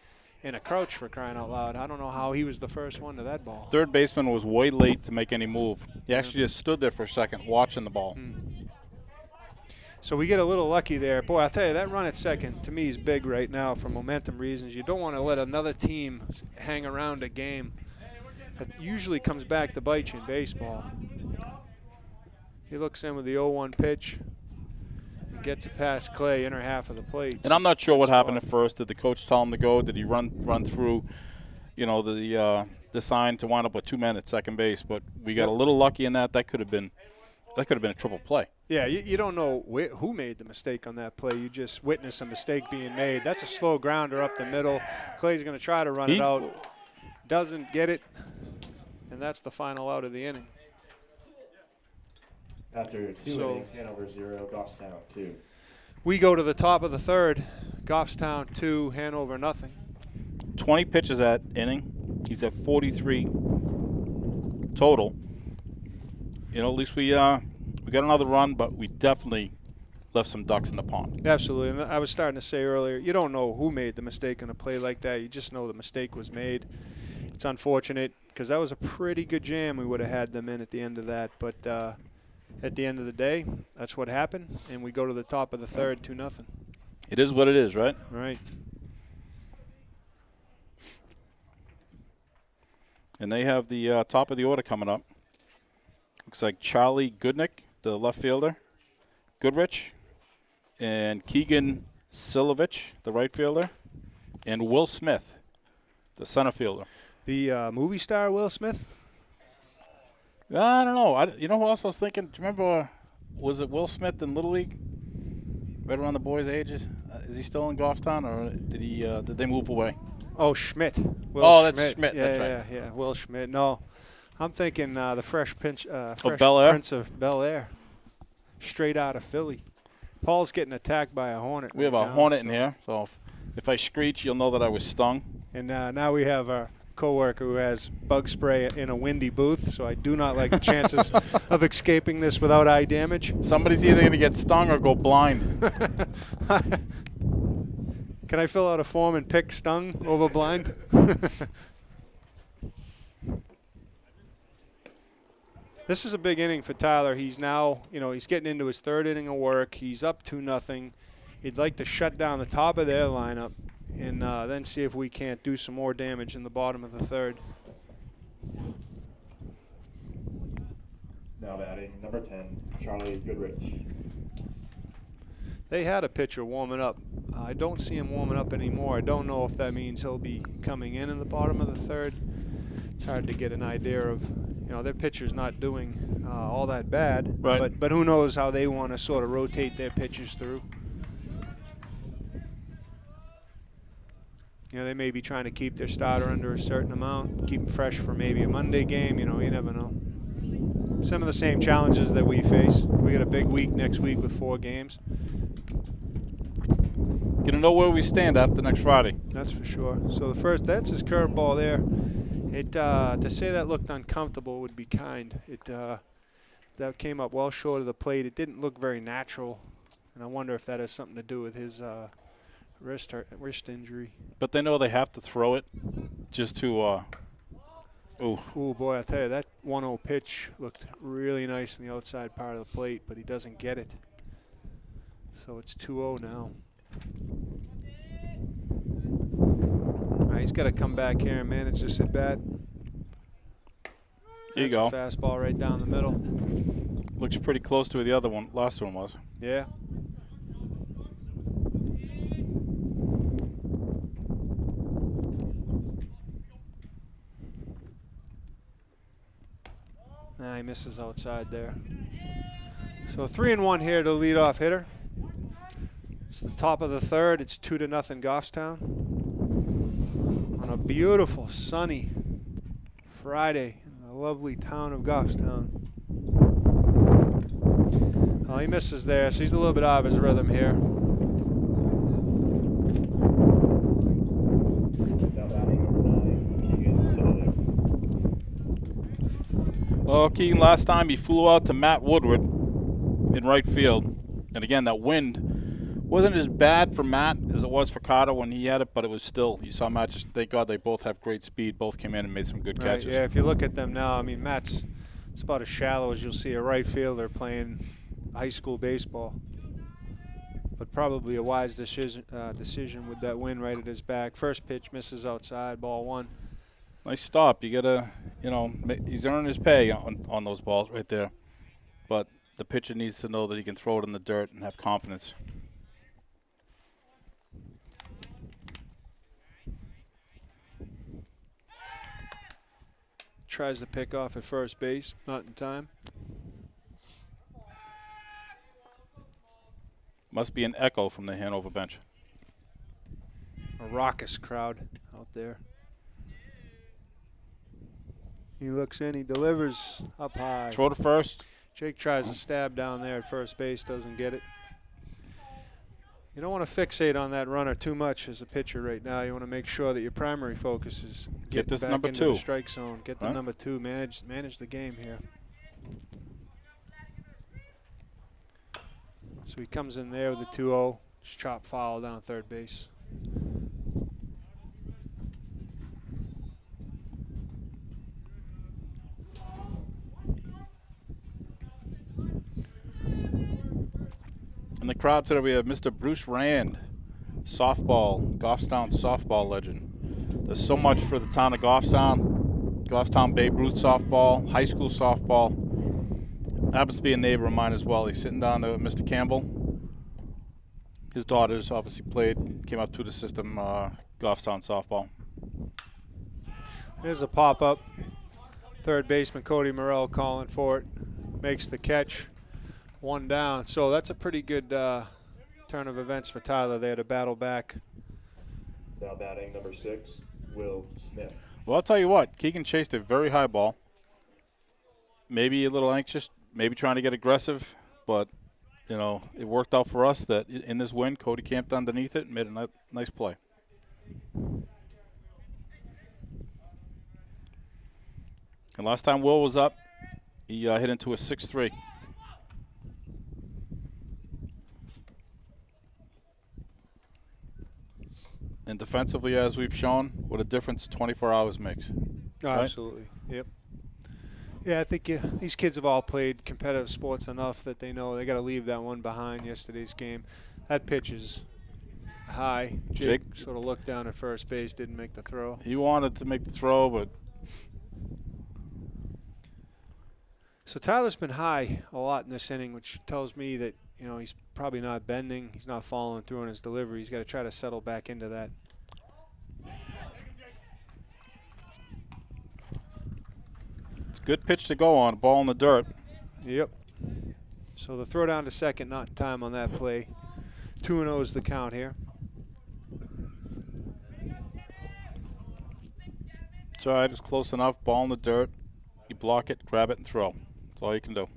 in a crouch, for crying out loud. I don't know how he was the first one to that ball. Third baseman was way late to make any move. He actually just stood there for a second watching the ball. So we get a little lucky there. Boy, I'll tell you, that run at second to me is big right now for momentum reasons. You don't want to let another team hang around a game. That usually comes back to bite you in baseball. He looks in with the 0-1 pitch and gets it past Clay, inner half of the plate. And I'm not sure what happened at first. Did the coach tell him to go? Did he run through, the sign to wind up with 2 men at second base? But we got a little lucky in that. That could have been a triple play. Yeah, you don't know who made the mistake on that play. You just witness a mistake being made. That's a slow grounder up the middle. Clay's going to try to run it out. Doesn't get it, and that's the final out of the inning. After two innings, Hanover 0, Goffstown 2. We go to the top of the third. Goffstown 2, Hanover nothing. 20 pitches that inning. He's at 43 total. At least we got another run, but we definitely left some ducks in the pond. Absolutely. And I was starting to say earlier, you don't know who made the mistake on a play like that. You just know the mistake was made. It's unfortunate because that was a pretty good jam. We would have had them in at the end of that. But at the end of the day, that's what happened, and we go to the top of the third, 2-0. It is what it is, right? Right. And they have the top of the order coming up. Looks like Charlie Goodnick, the left fielder, Goodrich, and Keegan Silovich, the right fielder, and Will Smith, the center fielder. The movie star Will Smith? I don't know. You know who else I was thinking? Do you remember, was it Will Smith in Little League? Right around the boys' ages? Is he still in Goffstown, or did they move away? Oh, Schmidt. Will Schmidt. That's Schmidt. Yeah, that's right. Yeah, Will Schmidt. No, I'm thinking the Fresh Prince of Bel Air, straight out of Philly. Paul's getting attacked by a hornet. We have a hornet in here, so if I screech, you'll know that I was stung. And now we have our coworker who has bug spray in a windy booth, so I do not like the chances of escaping this without eye damage. Somebody's either going to get stung or go blind. Can I fill out a form and pick stung over blind? This is a big inning for Tyler. He's now, he's getting into his third inning of work. He's up 2-0. He'd like to shut down the top of their lineup and then see if we can't do some more damage in the bottom of the third. Now batting, number 10, Charlie Goodrich. They had a pitcher warming up. I don't see him warming up anymore. I don't know if that means he'll be coming in the bottom of the third. It's hard to get an idea of, their pitcher's not doing all that bad. Right. But who knows how they want to sort of rotate their pitchers through. They may be trying to keep their starter under a certain amount, keep him fresh for maybe a Monday game. You never know. Some of the same challenges that we face. We got a big week next week with 4 games. Gonna know where we stand after next Friday. That's for sure. So that's his curveball there. To say that looked uncomfortable would be kind. That came up well short of the plate. It didn't look very natural, and I wonder if that has something to do with his wrist injury. But they know they have to throw it just to. Ooh, boy, I tell you, that 1-0 pitch looked really nice in the outside part of the plate, but he doesn't get it. So it's 2-0 now. All right, he's got to come back here and manage this at bat. Here you go. A fastball right down the middle. Looks pretty close to where the other one, last one was. Yeah. He misses outside there. So 3-1 here to the leadoff hitter. It's the top of the third. It's 2-0 Goffstown. On a beautiful, sunny Friday in the lovely town of Goffstown. Oh, he misses there, so he's a little bit out of his rhythm here. Now batting, number 9, Keegan Silovich. Well, Keegan, last time he flew out to Matt Woodward in right field. And again, that wind wasn't as bad for Matt as it was for Carter when he had it, but it was still, you saw Matt, just thank God they both have great speed. Both came in and made some good catches. Yeah, if you look at them now, Matt's, it's about as shallow as you'll see a right fielder playing high school baseball. But probably a wise decision with that wind right at his back. First pitch misses outside, ball 1. Nice stop. You got to, he's earning his pay on those balls right there. But the pitcher needs to know that he can throw it in the dirt and have confidence. Tries to pick off at first base, not in time. Must be an echo from the Hanover bench. A raucous crowd out there. He looks in, he delivers up high. Throw to first. Jake tries to stab down there at first base, doesn't get it. You don't want to fixate on that runner too much as a pitcher right now. You want to make sure that your primary focus is Get this back number into 2. the strike zone. Get the Right. number 2. Manage the game here. So he comes in there with the 2-0. Just chop foul down third base. In the crowd today, we have Mr. Bruce Rand, softball, Goffstown softball legend. There's so much for the town of Goffstown. Goffstown Babe Ruth softball, high school softball. Happens to be a neighbor of mine as well. He's sitting down there with Mr. Campbell. His daughters obviously came up through the system, Goffstown softball. There's a pop-up. Third baseman Cody Morrell calling for it. Makes the catch. 1 down. So that's a pretty good turn of events for Tyler there to battle back. Now batting number 6, Will Smith. Well, I'll tell you what. Keegan chased a very high ball. Maybe a little anxious, maybe trying to get aggressive, but, you know, it worked out for us that in this win, Cody camped underneath it and made a nice play. And last time Will was up, he hit into a 6-3. And defensively, as we've shown, what a difference 24 hours makes. Oh, Right? absolutely. Yep. Yeah, I think these kids have all played competitive sports enough that they know they got to leave that one behind yesterday's game. That pitch is high. Jake sort of looked down at first base, didn't make the throw. He wanted to make the throw, but So Tyler's been high a lot in this inning, which tells me that, you know, he's probably not bending. He's not following through on his delivery. He's got to try to settle back into that. it's a good pitch to go on. Ball in the dirt. Yep. So the throw down to second, not in time on that play. 2-0 is the count here. It's all right. It's close enough. Ball in the dirt. You block it, grab it, and throw. That's all you can do.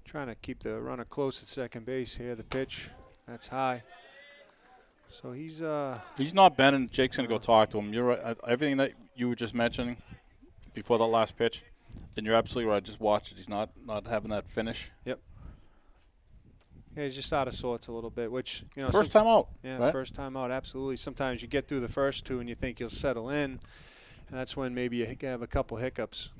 Trying to keep the runner close at second base here. The pitch, that's high. So he's not bending. Jake's going to go talk to him. You're right. Everything that you were just mentioning before that last pitch, then you're absolutely right. Just watch it. He's not having that finish. Yep. Yeah, he's just out of sorts a little bit, which, you know. First time out. Yeah, right? first time out, absolutely. Sometimes you get through the first 2 and you think you'll settle in, and that's when maybe you have a couple hiccups.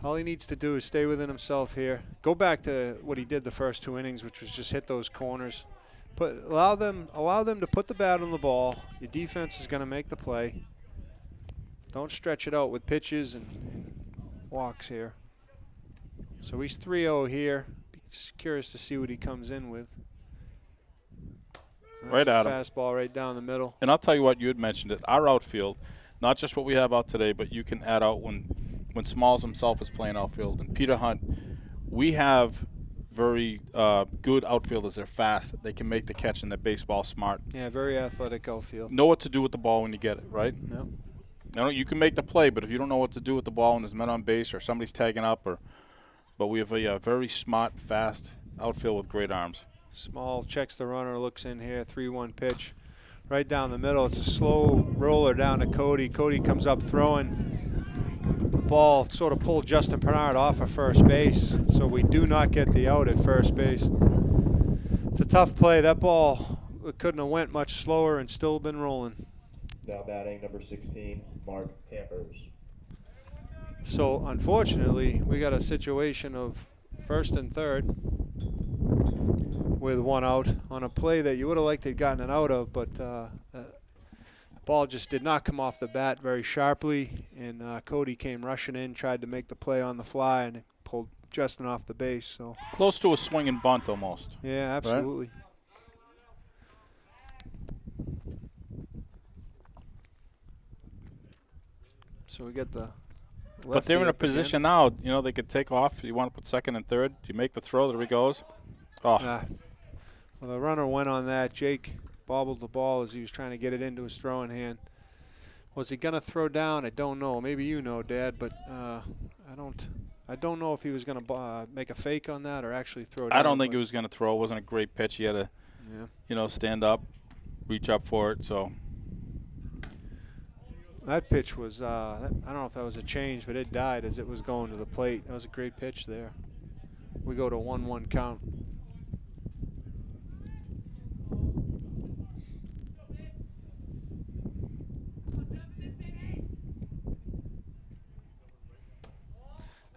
All he needs to do is stay within himself here. Go back to what he did the first 2 innings, which was just hit those corners. Allow them to put the bat on the ball. Your defense is going to make the play. Don't stretch it out with pitches and walks here. So he's 3-0 here. Curious to see what he comes in with. That's Right at him. Fastball right down the middle. And I'll tell you what, you had mentioned it. Our outfield, not just what we have out today, but you can add out when Smalls himself is playing outfield. And Peter Hunt, we have very good outfielders. They're fast. They can make the catch and they're baseball smart. Yeah, very athletic outfield. Know what to do with the ball when you get it, right? Yeah. Now, you can make the play, but if you don't know what to do with the ball and there's men on base or somebody's tagging up, but we have a very smart, fast outfield with great arms. Small checks the runner, looks in here, 3-1 pitch. Right down the middle. It's a slow roller down to Cody. Cody comes up throwing. The ball sort of pulled Justin Bernard off of first base, so we do not get the out at first base. It's a tough play. That ball couldn't have went much slower and still been rolling. Now batting number 16, Mark Pampers. So unfortunately, we got a situation of first and third with 1 out on a play that you would have liked to have gotten it out of, but Ball just did not come off the bat very sharply, and Cody came rushing in, tried to make the play on the fly, and it pulled Justin off the base. So Close to a swing and bunt almost. yeah, absolutely. So we get the. But they're in a lefty up again. position now, you know, they could take off. You want to put second and third. Do you make the throw? There he goes. Oh, Well, the runner went on that. Jake bobbled the ball as he was trying to get it into his throwing hand. Was he going to throw down? I don't know. Maybe you know, Dad, but I don't know if he was going to make a fake on that or actually throw down. I don't think he was going to throw. It wasn't a great pitch. He had to, you know, stand up, reach up for it. So that pitch was, I don't know if that was a change, but it died as it was going to the plate. That was a great pitch there. We go to 1-1 count.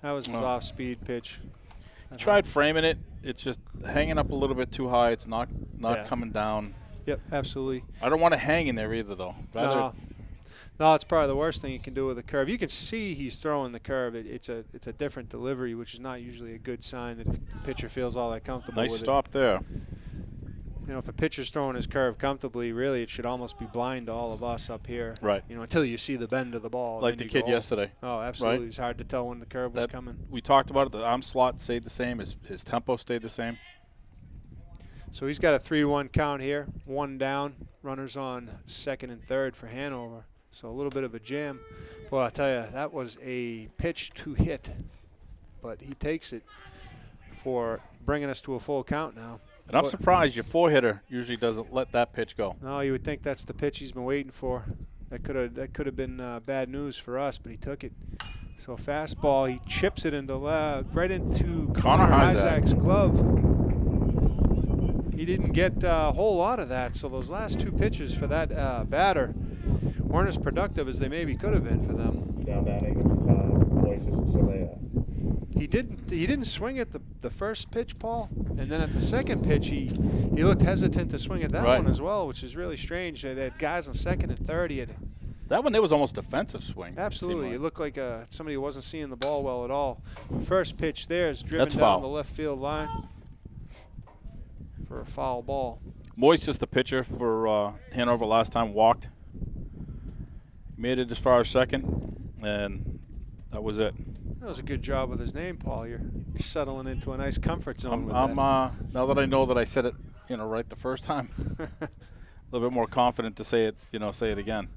That was his off-speed pitch. Tried framing it. It's just hanging up a little bit too high. It's not coming down. Yep, absolutely. I don't want to hang in there either, though. No, it's probably the worst thing you can do with a curve. You can see he's throwing the curve. It's a different delivery, which is not usually a good sign that the pitcher feels all that comfortable with Nice stop there. You know, if a pitcher's throwing his curve comfortably, really it should almost be blind to all of us up here. Right. You know, until you see the bend of the ball. Like the kid yesterday. Oh, absolutely. Right? It was hard to tell when the curve was coming. We talked about it. The arm slot stayed the same. His tempo stayed the same. So he's got a 3-1 count here. One down. Runners on second and third for Hanover. So a little bit of a jam. Well, I tell you, that was a pitch to hit. But he takes it for bringing us to a full count now. And I'm surprised your four-hitter usually doesn't let that pitch go. No, you would think that's the pitch he's been waiting for. That could have been bad news for us, but he took it. So fastball, he chips it into right into Connor Isaac's glove. He didn't get a whole lot of that, so those last two pitches for that batter weren't as productive as they maybe could have been for them. Now batting, Moises Solea. He didn't swing at the first pitch, Paul, and then at the second pitch he looked hesitant to swing at that one as well, which is really strange. They had guys on second and third. That one there was almost defensive swing. Absolutely, it looked like somebody who wasn't seeing the ball well at all. First pitch there is driven That's down foul. the left field line for a foul ball. Moises, the pitcher for Hanover last time, walked. Made it as far as second, and that was it. That was a good job with his name, Paul. You're settling into a nice comfort zone with I'm that. now that I know that I said it, right the first time, a little bit more confident to say it again.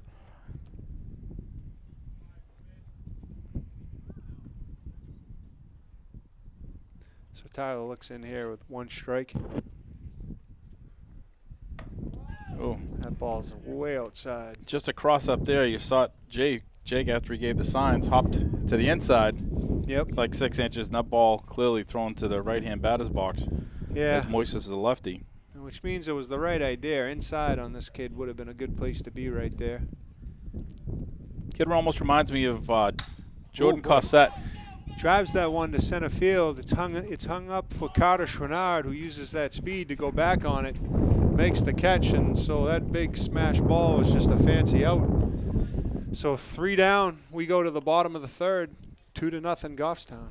So Tyler looks in here with one strike. Oh, that ball's way outside. Just across up there, you saw it, Jake, after he gave the signs, hopped to the inside. Yep. Like 6 inches, and that ball clearly thrown to the right-hand batter's box. Yeah. As Moises is a lefty. Which means it was the right idea. Inside on this kid would have been a good place to be right there. Kid almost reminds me of Jordan Cossette. Drives that one to center field. It's hung up for Carter Schwannard, who uses that speed to go back on it. Makes the catch, and so that big smash ball was just a fancy out. So 3 down. We go to the bottom of the third. 2-0 Goffstown.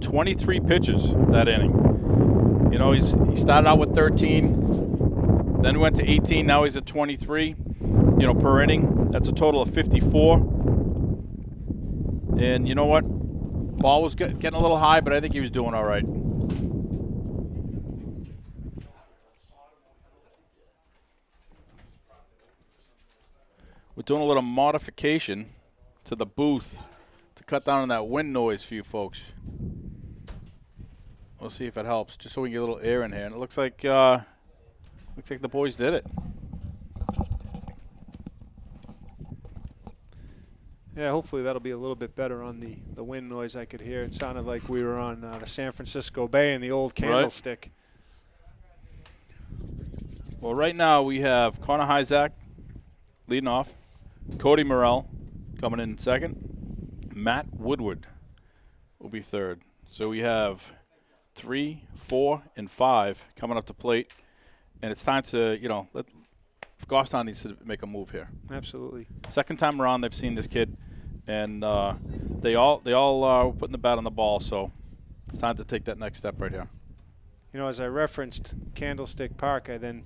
23 pitches that inning. You know, he started out with 13, then went to 18. Now he's at 23. Per inning. That's a total of 54. And you know what? Ball was getting a little high, but I think he was doing all right. We're doing a little modification to the booth to cut down on that wind noise for you folks. We'll see if it helps, just so we can get a little air in here. And it looks like the boys did it. Yeah, hopefully that'll be a little bit better on the wind noise I could hear. It sounded like we were on the San Francisco Bay in the old Candlestick. Right. Well, right now we have Connor Isaac leading off, Cody Morrell coming in second, Matt Woodward will be third. So we have 3, 4, and 5 coming up to plate, and it's time to Goffstown needs to make a move here. Absolutely. Second time around, they've seen this kid, and they all are putting the bat on the ball. So it's time to take that next step right here. You know, as I referenced Candlestick Park, I then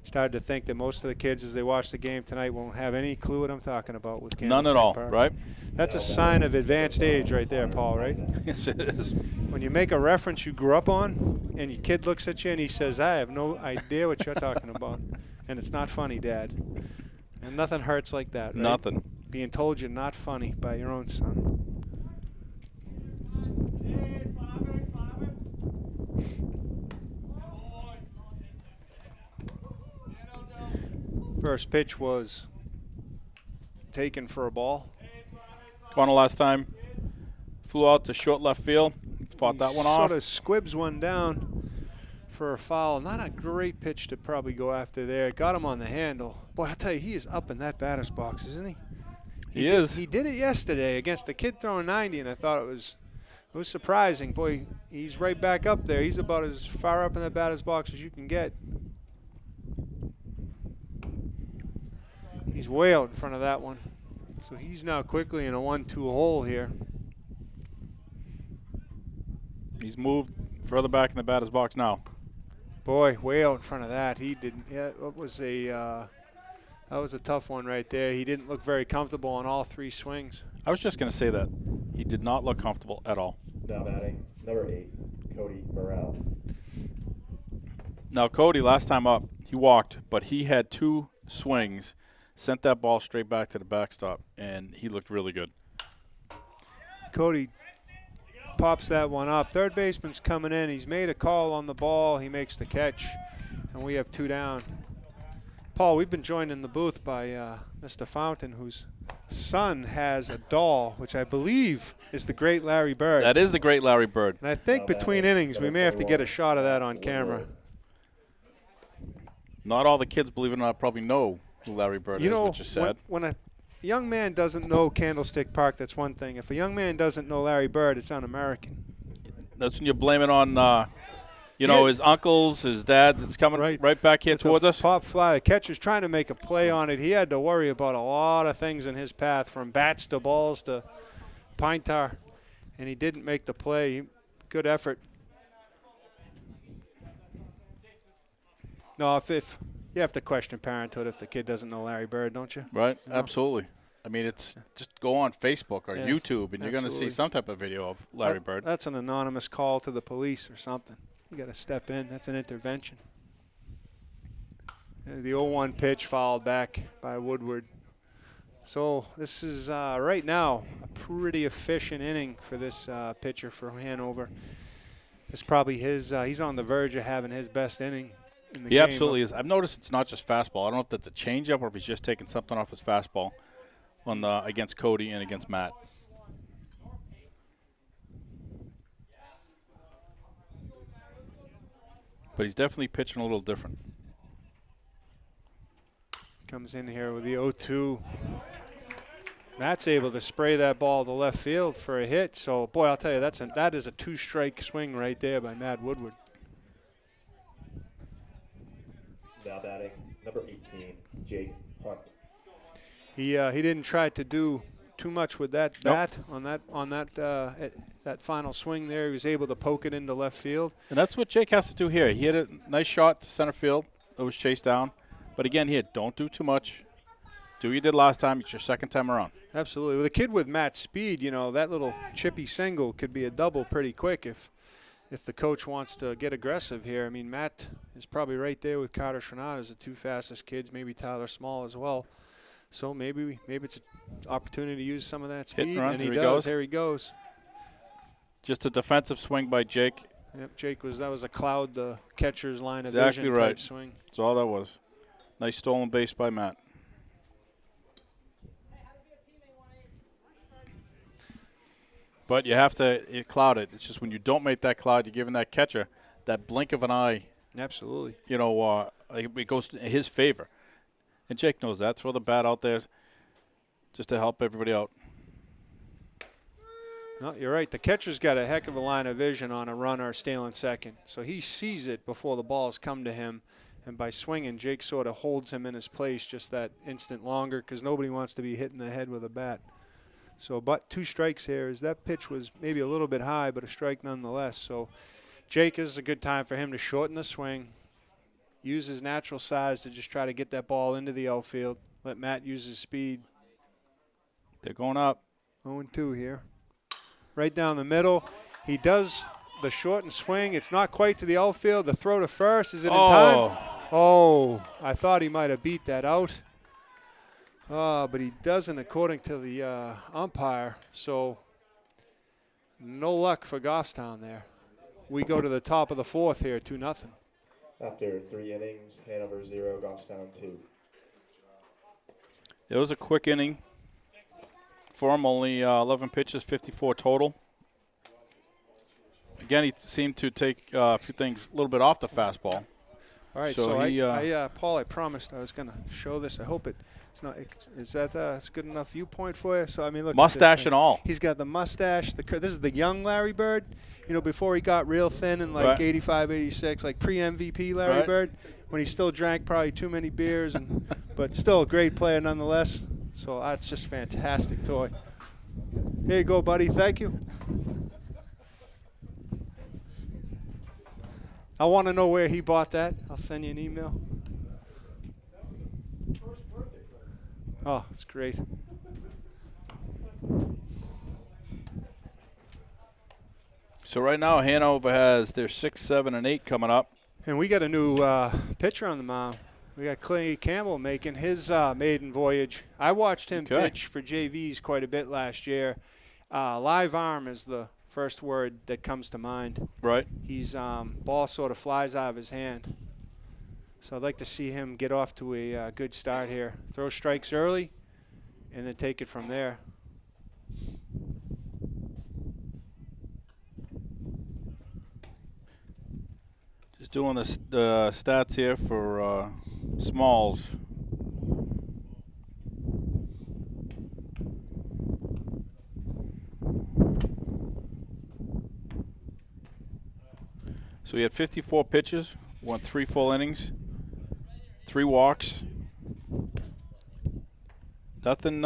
started to think that most of the kids, as they watch the game tonight, won't have any clue what I'm talking about with Candlestick None at all, Park. right? That's a sign of advanced age right there, Paul, right? Yes, it is. When you make a reference you grew up on, and your kid looks at you and he says, I have no idea what you're talking about. And it's not funny, Dad. And nothing hurts like that, right? Nothing. Being told you're not funny by your own son. First pitch was taken for a ball. Corner last time. Flew out to short left field. Fought that one off. Sort of squibs one down for a foul. Not a great pitch to probably go after there. Got him on the handle. Boy, I'll tell you, he is up in that batter's box, isn't he? He is. He did it yesterday against a kid throwing 90, and I thought it was surprising. Boy, he's right back up there. He's about as far up in that batter's box as you can get. He's way out in front of that one. So he's now quickly in a 1-2 hole here. He's moved further back in the batter's box now. Boy, way out in front of that. He didn't. Yeah, it was that was a tough one right there. He didn't look very comfortable on all three swings. I was just going to say that. He did not look comfortable at all. Now batting, number 8, Cody Morrell. Now, Cody, last time up, he walked, but he had 2 swings, sent that ball straight back to the backstop, and he looked really good. Cody pops that one up. Third baseman's coming in. He's made a call on the ball. He makes the catch, and we have 2 down. Paul, we've been joined in the booth by Mr. Fountain, whose son has a doll, which I believe is the great Larry Bird. That is the great Larry Bird. And I think between innings, we may have to get a shot of that on camera. Not all the kids, believe it or not, probably know who Larry Bird is, which is sad. When a young man doesn't know Candlestick Park, that's one thing. If a young man doesn't know Larry Bird, it's un-American. That's when you blame it on, his uncles, his dads. It's coming right back here towards us. Pop fly. The catcher's trying to make a play on it. He had to worry about a lot of things in his path, from bats to balls to pine tar, and he didn't make the play. Good effort. No, if you have to question parenthood if the kid doesn't know Larry Bird, don't you? Right, You know? absolutely. I mean, it's just go on Facebook or YouTube, and you're going to see absolutely. some type of video of Larry Bird. That's an anonymous call to the police or something. You got to step in. That's an intervention. The 0-1 pitch fouled back by Woodward. So this is right now a pretty efficient inning for this pitcher for Hanover. It's probably his. He's on the verge of having his best inning in the game. He absolutely is. I've noticed it's not just fastball. I don't know if that's a changeup or if he's just taking something off his fastball on against Cody and against Matt. But he's definitely pitching a little different. Comes in here with the 0-2. Matt's able to spray that ball to left field for a hit. So, boy, I'll tell you, that is a 2-strike swing right there by Matt Woodward. Now batting, number 18, Jake Hunt. He didn't try to do too much with that bat on that final swing there. He was able to poke it into left field. And that's what Jake has to do here. He had a nice shot to center field that was chased down. But again, here, don't do too much. Do what you did last time. It's your second time around. Absolutely. With a kid with Matt's speed, that little chippy single could be a double pretty quick if the coach wants to get aggressive here. I mean, Matt is probably right there with Carter Shranat as the 2 fastest kids, maybe Tyler Small as well. So maybe it's an opportunity to use some of that speed, and he does. Here he goes. Just a defensive swing by Jake. Yep, that was a cloud the catcher's line of Exactly vision right. type swing. That's all that was. Nice stolen base by Matt. But you have to cloud it. It's just when you don't make that cloud, you're giving that catcher that blink of an eye. Absolutely. It goes in his favor. And Jake knows that. Throw the bat out there just to help everybody out. No, you're right. The catcher's got a heck of a line of vision on a runner stealing second. So he sees it before the balls come to him, And by swinging, Jake sort of holds him in his place just that instant longer because nobody wants to be hitting the head with a bat. So, but 2 strikes here. As that pitch was maybe a little bit high, but a strike nonetheless. So, Jake, is a good time for him to shorten the swing, use his natural size to just try to get that ball into the outfield. Let Matt use his speed. They're going up. 0-2 here. Right down the middle. He does the shortened swing. It's not quite to the outfield. The throw to first. Is it in time? Oh, I thought he might have beat that out. But he doesn't according to the umpire. So no luck for Goffstown there. We go to the top of the 4th here, 2-0. After 3 innings, Hanover 0, Goffstown 2. It was a quick inning for him, only 11 pitches, 54 total. Again, he seemed to take a few things a little bit off the fastball. All right, So he, Paul, I promised I was going to show this. I hope it's not. Is that that's a good enough viewpoint for you? So I mean, look. Mustache and all. He's got the mustache. This is the young Larry Bird. You know, before he got real thin in like Right. 85, 86, like pre-MVP Larry Right. Bird, when he still drank probably too many beers, but still a great player nonetheless. So that's just fantastic toy. Here you go, buddy. Thank you. I want to know where he bought that. I'll send you an email. Oh, it's great. So right now, Hanover has their 6, 7, and 8 coming up. And we got a new pitcher on the mound. We got Clay Campbell making his maiden voyage. I watched him pitch for JVs quite a bit last year. Live arm is the first word that comes to mind. Right. He's ball sort of flies out of his hand. So I'd like to see him get off to a good start here. Throw strikes early and then take it from there. Just doing the stats here for Smalls. So he had 54 pitches, won 3 full innings, 3 walks. Nothing.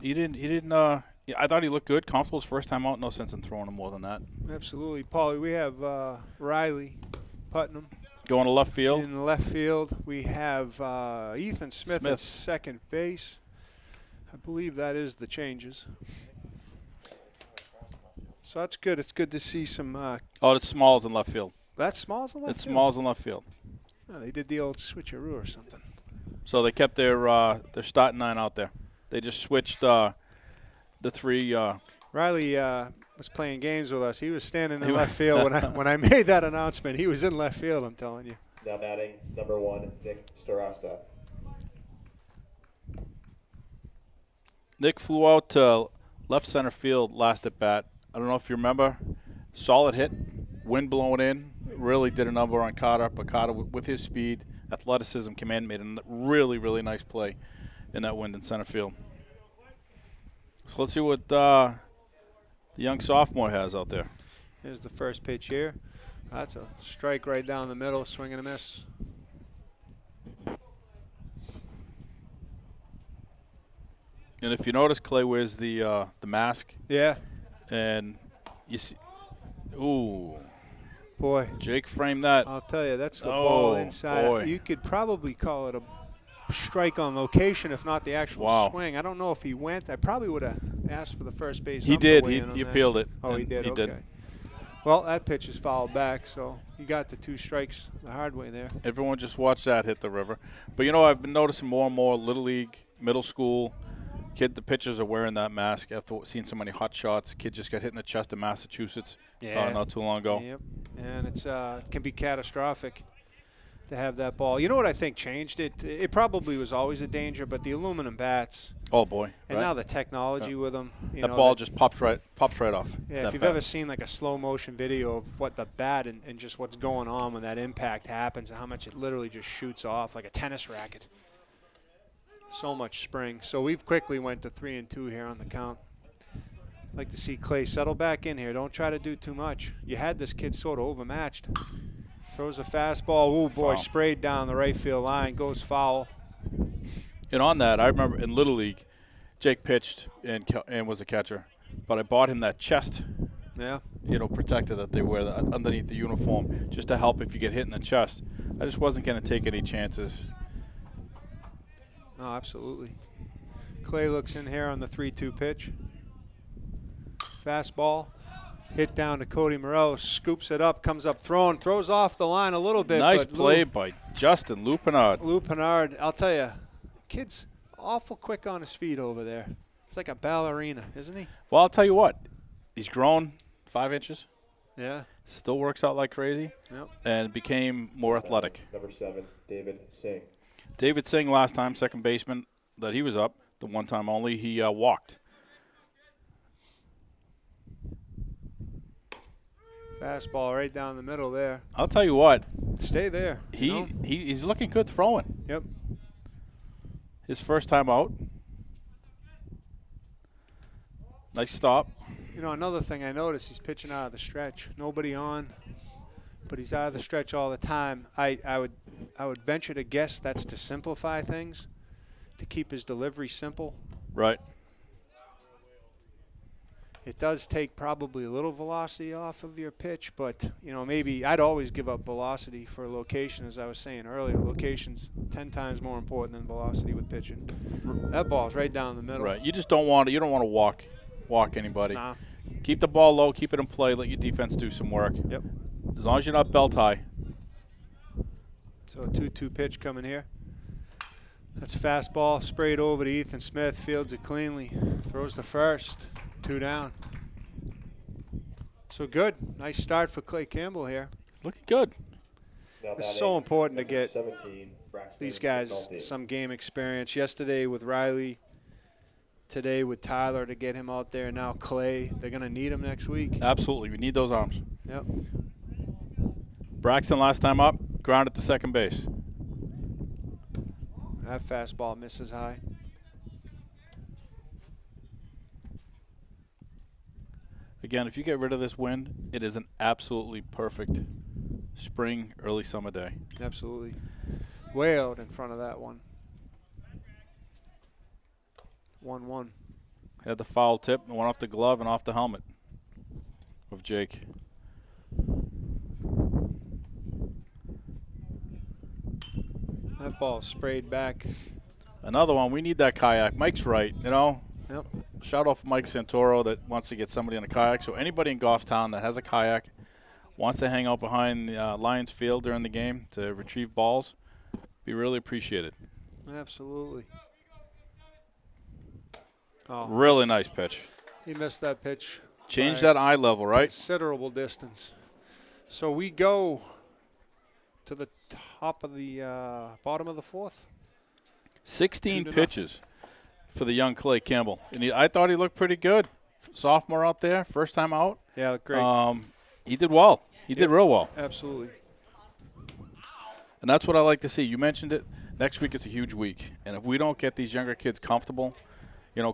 He didn't. I thought he looked good, comfortable his first time out. No sense in throwing him more than that. Absolutely, Paulie. We have Riley Putnam Going to left field. in left field. We have Ethan Smith at second base. I believe that is the changes. So that's good. It's good to see some. Oh, it's Smalls in left field. That's Smalls in left It's field? Smalls in left field. Oh, they did the old switcheroo or something. So they kept their starting 9 out there. They just switched the 3. Riley was playing games with us. He was standing in left field when I made that announcement. He was in left field, I'm telling you. Now batting number 1, Nick Starasta. Nick flew out to left center field last at bat. I don't know if you remember. Solid hit, wind blowing in. Really did a number on Carter. But Carter, with his speed, athleticism, command, made a really, really nice play in that wind in center field. So let's see what the young sophomore has out there. Here's the first pitch here. That's a strike right down the middle, swing and a miss. And if you notice, Clay wears the mask. Yeah. And you see, ooh, boy, Jake framed that. I'll tell you, that's a ball inside. Boy. You could probably call it a strike on location, if not the actual swing. I don't know if he went. I probably would have asked for the first base. He did. He appealed it. Oh, he did. He okay. did. Well, that pitch is fouled back, so you got the 2 strikes the hard way there. Everyone just watched that hit the river. But, you know, I've been noticing more and more Little League, middle school, the pitchers are wearing that mask after seeing so many hot shots. Kid just got hit in the chest in Massachusetts not too long ago. Yep, and it can be catastrophic to have that ball. You know what I think changed it? It probably was always a danger, but the aluminum bats. Oh, boy. And now the technology with them. That ball just pops right off. Yeah, if you've ever seen like a slow motion video of what the bat and just what's going on when that impact happens and how much it literally just shoots off like a tennis racket. So much spring. So we've quickly went to 3-2 here on the count. I'd like to see Clay settle back in here. Don't try to do too much. You had this kid sort of overmatched. Throws a fastball. Oh, boy, Foul. sprayed down the right field line. Goes foul. And on that, I remember in Little League, Jake pitched and was a catcher. But I bought him that chest, Yeah. protector that they wear underneath the uniform just to help if you get hit in the chest. I just wasn't going to take any chances. No, absolutely. Clay looks in here on the 3-2 pitch. Fastball. Hit down to Cody Moreau. Scoops it up. Comes up throwing. Throws off the line a little bit. Nice but play by Justin Lupinard. Lou Pinard, I'll tell you, kid's awful quick on his feet over there. He's like a ballerina, isn't he? Well, I'll tell you what. He's grown 5 inches. Yeah. Still works out like crazy. Yep. And became more athletic. Number 7, David Singh. David Singh last time, second baseman that he was up, the one time only, he walked. Fastball right down the middle there. I'll tell you what. Stay there. He's looking good throwing. Yep. His first time out. Nice stop. Another thing I noticed, he's pitching out of the stretch. Nobody on, but he's out of the stretch all the time. I would venture to guess that's to simplify things, to keep his delivery simple. Right. It does take probably a little velocity off of your pitch, but, maybe I'd always give up velocity for location, as I was saying earlier. Location's 10 times more important than velocity with pitching. That ball's right down the middle. Right. You just don't want to walk anybody. Nah. Keep the ball low, keep it in play, let your defense do some work. Yep. As long as you're not belt high. So a 2-2 pitch coming here. That's fastball sprayed over to Ethan Smith. Fields it cleanly. Throws to first. 2 down. So good. Nice start for Clay Campbell here. Looking good. It's so important to get 17, these guys some game experience. Yesterday with Riley, today with Tyler to get him out there. Now Clay, they're going to need him next week. Absolutely. We need those arms. Yep. Braxton last time up, grounded to second base. That fastball misses high. Again, if you get rid of this wind, it is an absolutely perfect spring, early summer day. Absolutely. Way out in front of that one. 1-1. Had the foul tip and went off the glove and off the helmet of Jake. That ball sprayed back. Another one. We need that kayak. Mike's right, Yep. Shout out for Mike Santoro that wants to get somebody on a kayak. So anybody in Goffstown that has a kayak, wants to hang out behind the Lions field during the game to retrieve balls, be really appreciated. Absolutely. Oh, Really nice pitch. he missed that pitch. Change by that eye level, right? Considerable distance. So we go to the top of the bottom of the 4th. 16 2-0. pitches for the young Clay Campbell. And I thought he looked pretty good. Sophomore out there, first time out. Yeah, great. He did well. He did real well. Absolutely. And that's what I like to see. You mentioned it. Next week is a huge week. And if we don't get these younger kids comfortable,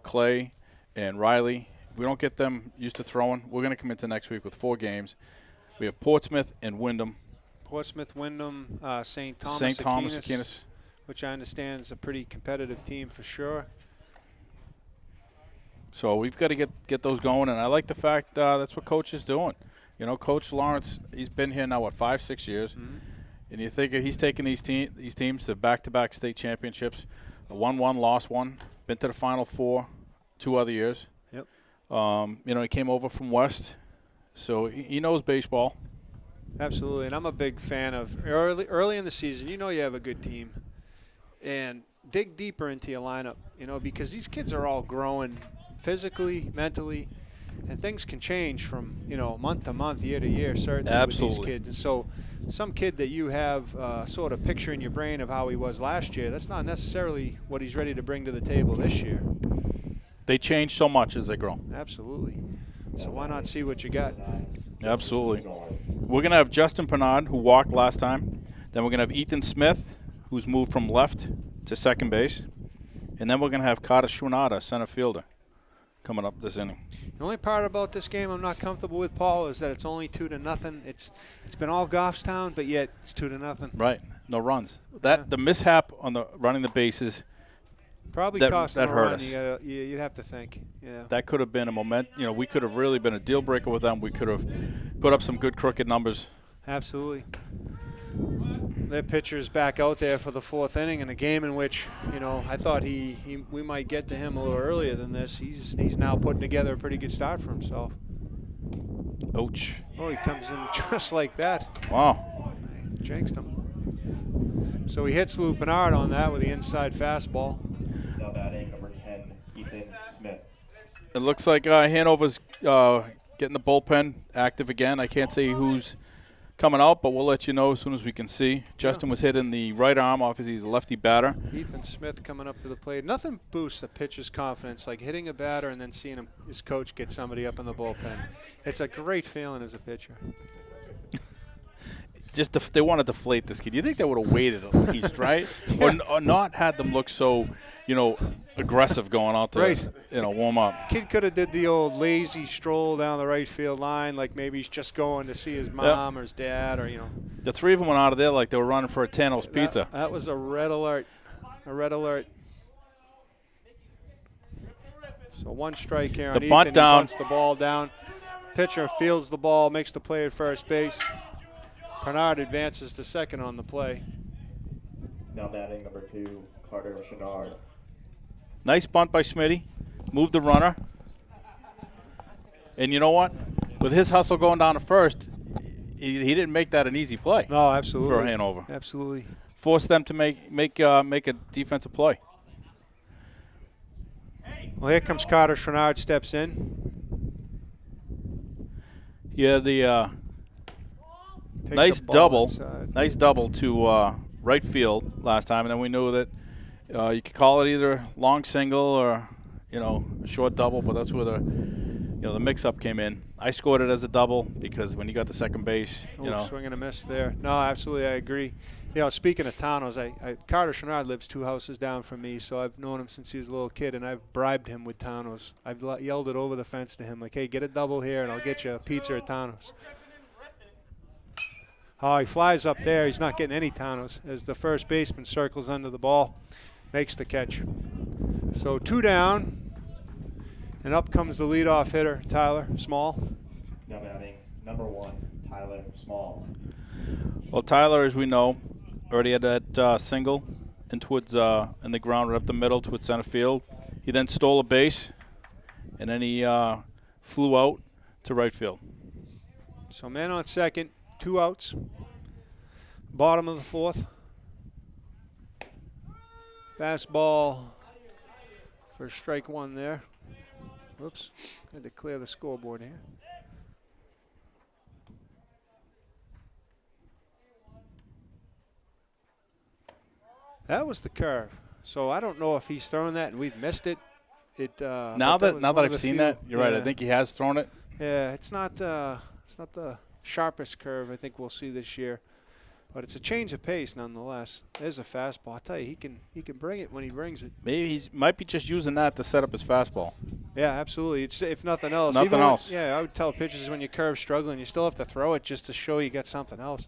Clay and Riley, if we don't get them used to throwing, we're going to come into next week with 4 games. We have Portsmouth and Wyndham. Portsmouth, Wyndham, St. Thomas, St. Thomas, Aquinas, Aquinas. which I understand is a pretty competitive team for sure. So we've got to get those going. And I like the fact that's what Coach is doing. Coach Lawrence, he's been here now, 5-6 years. Mm-hmm. And you think he's taking these teams to back-to-back state championships, a 1-1, lost 1, been to the Final Four 2 other years. Yep. He came over from West, so he knows baseball. Absolutely, and I'm a big fan of early in the season. You have a good team, and dig deeper into your lineup. Because these kids are all growing physically, mentally, and things can change from month to month, year to year. Certainly Absolutely. with these kids, and so some kid that you have sort of picture in your brain of how he was last year, that's not necessarily what he's ready to bring to the table this year. They change so much as they grow. Absolutely. So why not see what you got? Absolutely. We're going to have Justin Pernod, who walked last time. Then we're going to have Ethan Smith, who's moved from left to second base. And then we're going to have Carter Schwanada, center fielder. coming up this inning. The only part about this game I'm not comfortable with, Paul, is that it's only 2-0. It's been all Goffstown, but yet it's 2-0. Right. No runs. The mishap on the running the bases probably that, cost that them a hurt run. us. You'd have to think. Yeah. That could have been a moment. We could have really been a deal breaker with them. We could have put up some good crooked numbers. Absolutely. Their pitcher's back out there for the 4th inning in a game in which, I thought we might get to him a little earlier than this. He's now putting together a pretty good start for himself. Ouch. Oh, he comes in just like that. Wow. Jinxed him. So he hits Lou Pinard on that with the inside fastball. Now batting number 10, Ethan Smith. It looks like Hanover's getting the bullpen active again. I can't say who's coming out, but we'll let you know as soon as we can see. Justin was hitting the right arm, obviously he's a lefty batter. Ethan Smith coming up to the plate. Nothing boosts a pitcher's confidence like hitting a batter and then seeing his coach get somebody up in the bullpen. It's a great feeling as a pitcher. They want to deflate this kid. You think they would have waited at least, right? Yeah. Or not had them look so, aggressive going out to, warm up. Kid could have did the old lazy stroll down the right field line, like maybe he's just going to see his mom or his dad or, The three of them went out of there like they were running for a Tano's pizza. That was a red alert. A red alert. So 1 strike here on The Ethan. bunt down. He bunts the ball down. Pitcher fields the ball, makes the play at first base. Bernard advances to second on the play. Now batting number 2, Carter Chenard. Nice bunt by Smitty. Moved the runner. And you know what? With his hustle going down to first, he didn't make that an easy play. No, absolutely. For Hanover. Absolutely. Forced them to make a defensive play. Well, here comes Carter Chenard, steps in. He had the Takes nice a ball double. inside. Nice double to right field last time, and then we knew that you could call it either long single or a short double, but that's where the mix-up came in. I scored it as a double because when you got to second base, Swing and a miss there. No, absolutely, I agree. Speaking of Tanos, Carter Chenard lives 2 houses down from me, so I've known him since he was a little kid, and I've bribed him with Tanos. I've yelled it over the fence to him, like, hey, get a double here, and I'll get you a pizza at Tanos. Oh, he flies up there. He's not getting any Tanos as the first baseman circles under the ball, makes the catch. So 2 down, and up comes the leadoff hitter, Tyler Small. Now batting number 1, Tyler Small. Well, Tyler, as we know, already had that single in the ground right up the middle towards center field. He then stole a base, and then he flew out to right field. So man on second, 2 outs. Bottom of the 4th. Fastball for strike 1 there. Whoops, had to clear the scoreboard here. That was the curve. So I don't know if he's thrown that and we've missed it. Now that I've seen that, you're right. I think he has thrown it. Yeah, it's not the sharpest curve I think we'll see this year, but it's a change of pace nonetheless. There's a fastball. I tell you, he can bring it when he brings it. Maybe he might be just using that to set up his fastball. Yeah, absolutely. It's if nothing else. Nothing else. Yeah, I would tell pitchers when your curve's struggling, you still have to throw it just to show you got something else.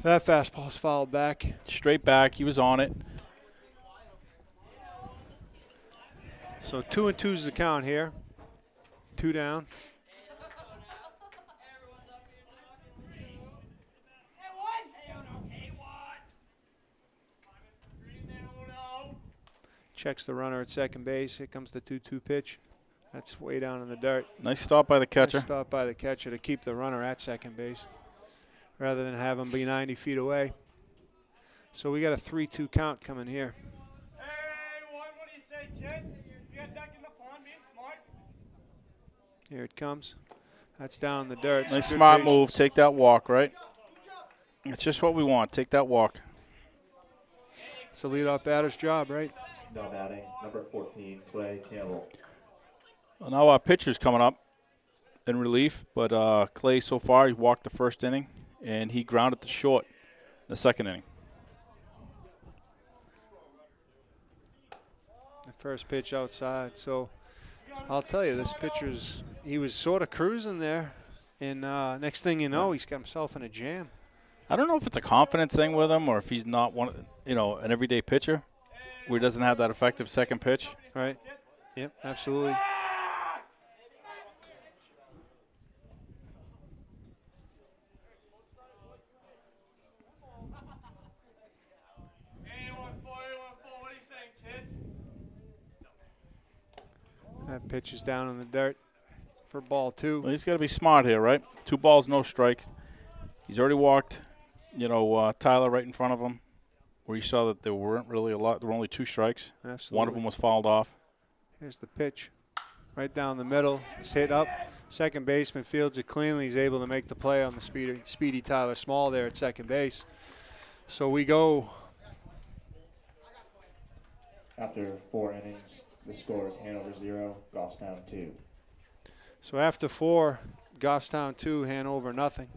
That fastball's fouled back. Straight back. He was on it. So 2-2's the count here. 2 down. Checks the runner at second base. Here comes the 2-2 pitch. That's way down in the dirt. Nice stop by the catcher. Nice stop by the catcher to keep the runner at second base rather than have him be 90 feet away. So we got a 3-2 count coming here. Hey, what do you say, kid? You got duck in the pond being smart? Here it comes. That's down in the dirt. Nice Good smart patience. move. Take that walk, right? It's just what we want. Take that walk. It's a leadoff batter's job, right? Now batting number 14, Clay Campbell. Well, now our pitcher's coming up in relief, but Clay so far, he walked the first inning, and he grounded to short in the second inning. The first pitch outside. So I'll tell you, this pitcher's, he was sort of cruising there. And next thing you know, he's got himself in a jam. I don't know if it's a confidence thing with him or if he's not an everyday pitcher where he doesn't have that effective second pitch. Right. Yep, absolutely. What are you saying, kid? That pitch is down in the dirt for ball 2. Well, he's got to be smart here, right? 2 balls, no strike. He's already walked, Tyler right in front of him, where you saw that there weren't really a lot. There were only 2 strikes. Absolutely. One of them was fouled off. Here's the pitch. Right down the middle. It's hit up. Second baseman fields it cleanly. He's able to make the play on the speedy Tyler Small there at second base. So we go. After 4 innings, the score is Hanover 0, Goffstown 2. So after 4, Goffstown 2, Hanover nothing.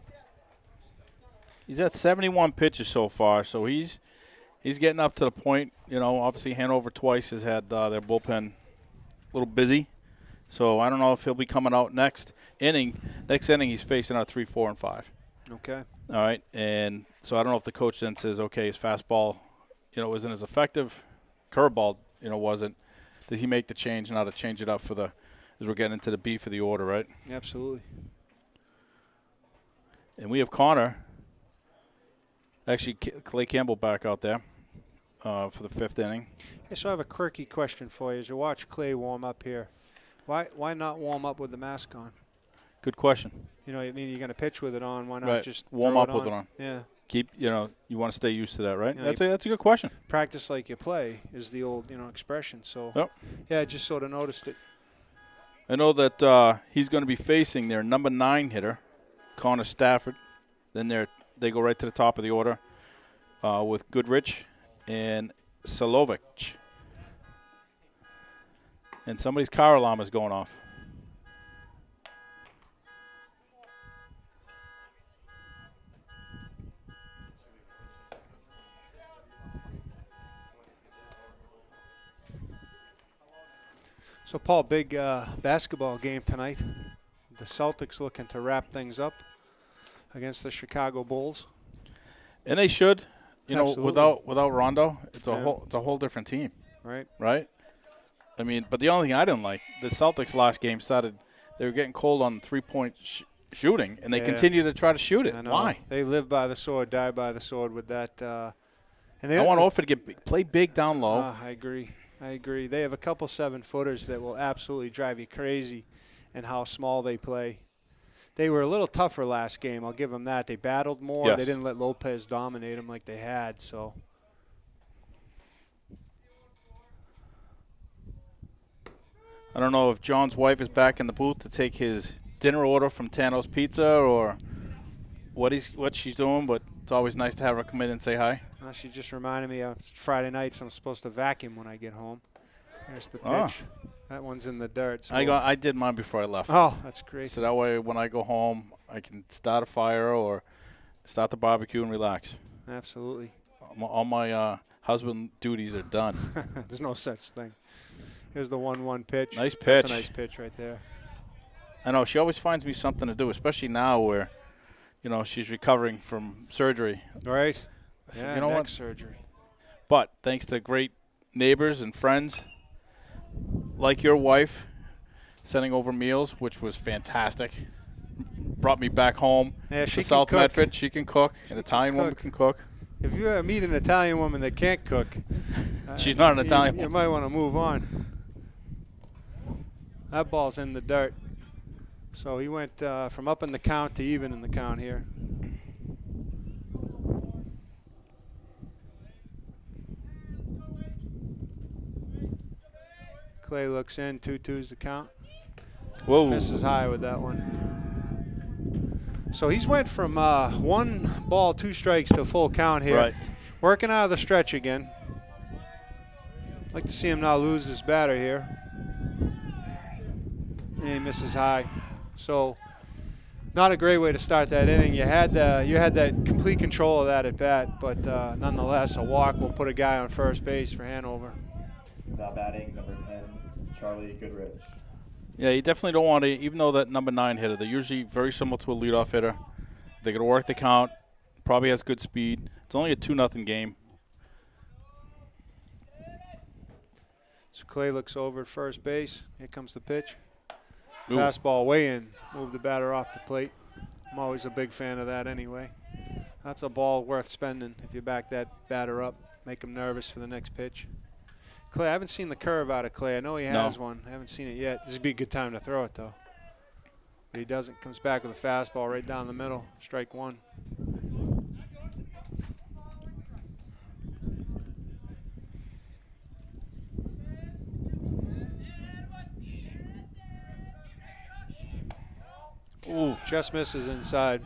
He's at 71 pitches so far, so he's getting up to the point. Obviously Hanover twice has had their bullpen a little busy. So I don't know if he'll be coming out next inning. Next inning, he's facing out 3, 4, and 5. Okay. All right, and so I don't know if the coach then says, okay, his fastball, isn't as effective. Curveball, wasn't. Does he make the change now to change it up as we're getting into the B for the order, right? Absolutely. And we have Connor. Actually, Clay Campbell back out there for the 5th inning. Hey, so I have a quirky question for you. As you watch Clay warm up here, why not warm up with the mask on? Good question. You're going to pitch with it on. Why not Right. just warm throw up with it on? Yeah. Keep, you want to stay used to that, right? Yeah, That's a good question. Practice like you play is the old, expression. So, Yep. yeah, I just sort of noticed it. I know that he's going to be facing their number 9 hitter, Connor Stafford. Then they go right to the top of the order with Goodrich and Solovic. And somebody's car alarm is going off. So, Paul, big basketball game tonight. The Celtics looking to wrap things up against the Chicago Bulls. And they should. Absolutely. Without Rondo, it's a whole different team. Right. Right? I mean, but the only thing I didn't like, the Celtics last game started, they were getting cold on 3-point shooting, and they continue to try to shoot it. I know. Why? They live by the sword, die by the sword with that. And they I want Orford to play big down low. I agree. They have a couple 7-footers that will absolutely drive you crazy and how small they play. They were a little tougher last game. I'll give them that. They battled more. Yes. They didn't let Lopez dominate them like they had. So. I don't know if John's wife is back in the booth to take his dinner order from Tano's Pizza or what she's doing, but it's always nice to have her come in and say hi. She just reminded me it's Friday night, so I'm supposed to vacuum when I get home. There's the pitch. Oh. That one's in the dirt. So I did mine before I left. Oh, that's great. So that way when I go home, I can start a fire or start the barbecue and relax. Absolutely. All my husband duties are done. There's no such thing. Here's the 1-1 pitch. Nice pitch. That's a nice pitch right there. I know. She always finds me something to do, especially now where, she's recovering from surgery. Right. I said, Yeah, you know neck what? surgery. But thanks to great neighbors and friends like your wife sending over meals, which was fantastic. Brought me back home Yeah, she to can South cook. Medford. She can cook. An Italian woman cook. can cook. If you ever meet an Italian woman that can't cook, She's not an Italian you woman. might want to move on. That ball's in the dirt. So he went from up in the count to even in the count here. Clay looks in, 2-2's the count. Whoa. Misses high with that one. So he's went from 1 ball, 2 strikes to full count here. Right. Working out of the stretch again. Like to see him not lose his batter here. And he misses high. So not a great way to start that inning. You had that complete control of that at bat, but nonetheless, a walk will put a guy on first base for Hanover. Now batting number 10, Charlie Goodrich. Yeah, you definitely don't want to, even though that number 9 hitter, they're usually very similar to a leadoff hitter. They're going to work the count, probably has good speed. It's only a 2-0 game. So Clay looks over at first base. Here comes the pitch. Ooh. Fastball way in. Move the batter off the plate. I'm always a big fan of that anyway. That's a ball worth spending if you back that batter up. Make him nervous for the next pitch. Clay, I haven't seen the curve out of Clay. I know he has one. I haven't seen it yet. This would be a good time to throw it, though. But he doesn't. Comes back with a fastball right down the middle. Strike one. Ooh, just misses inside.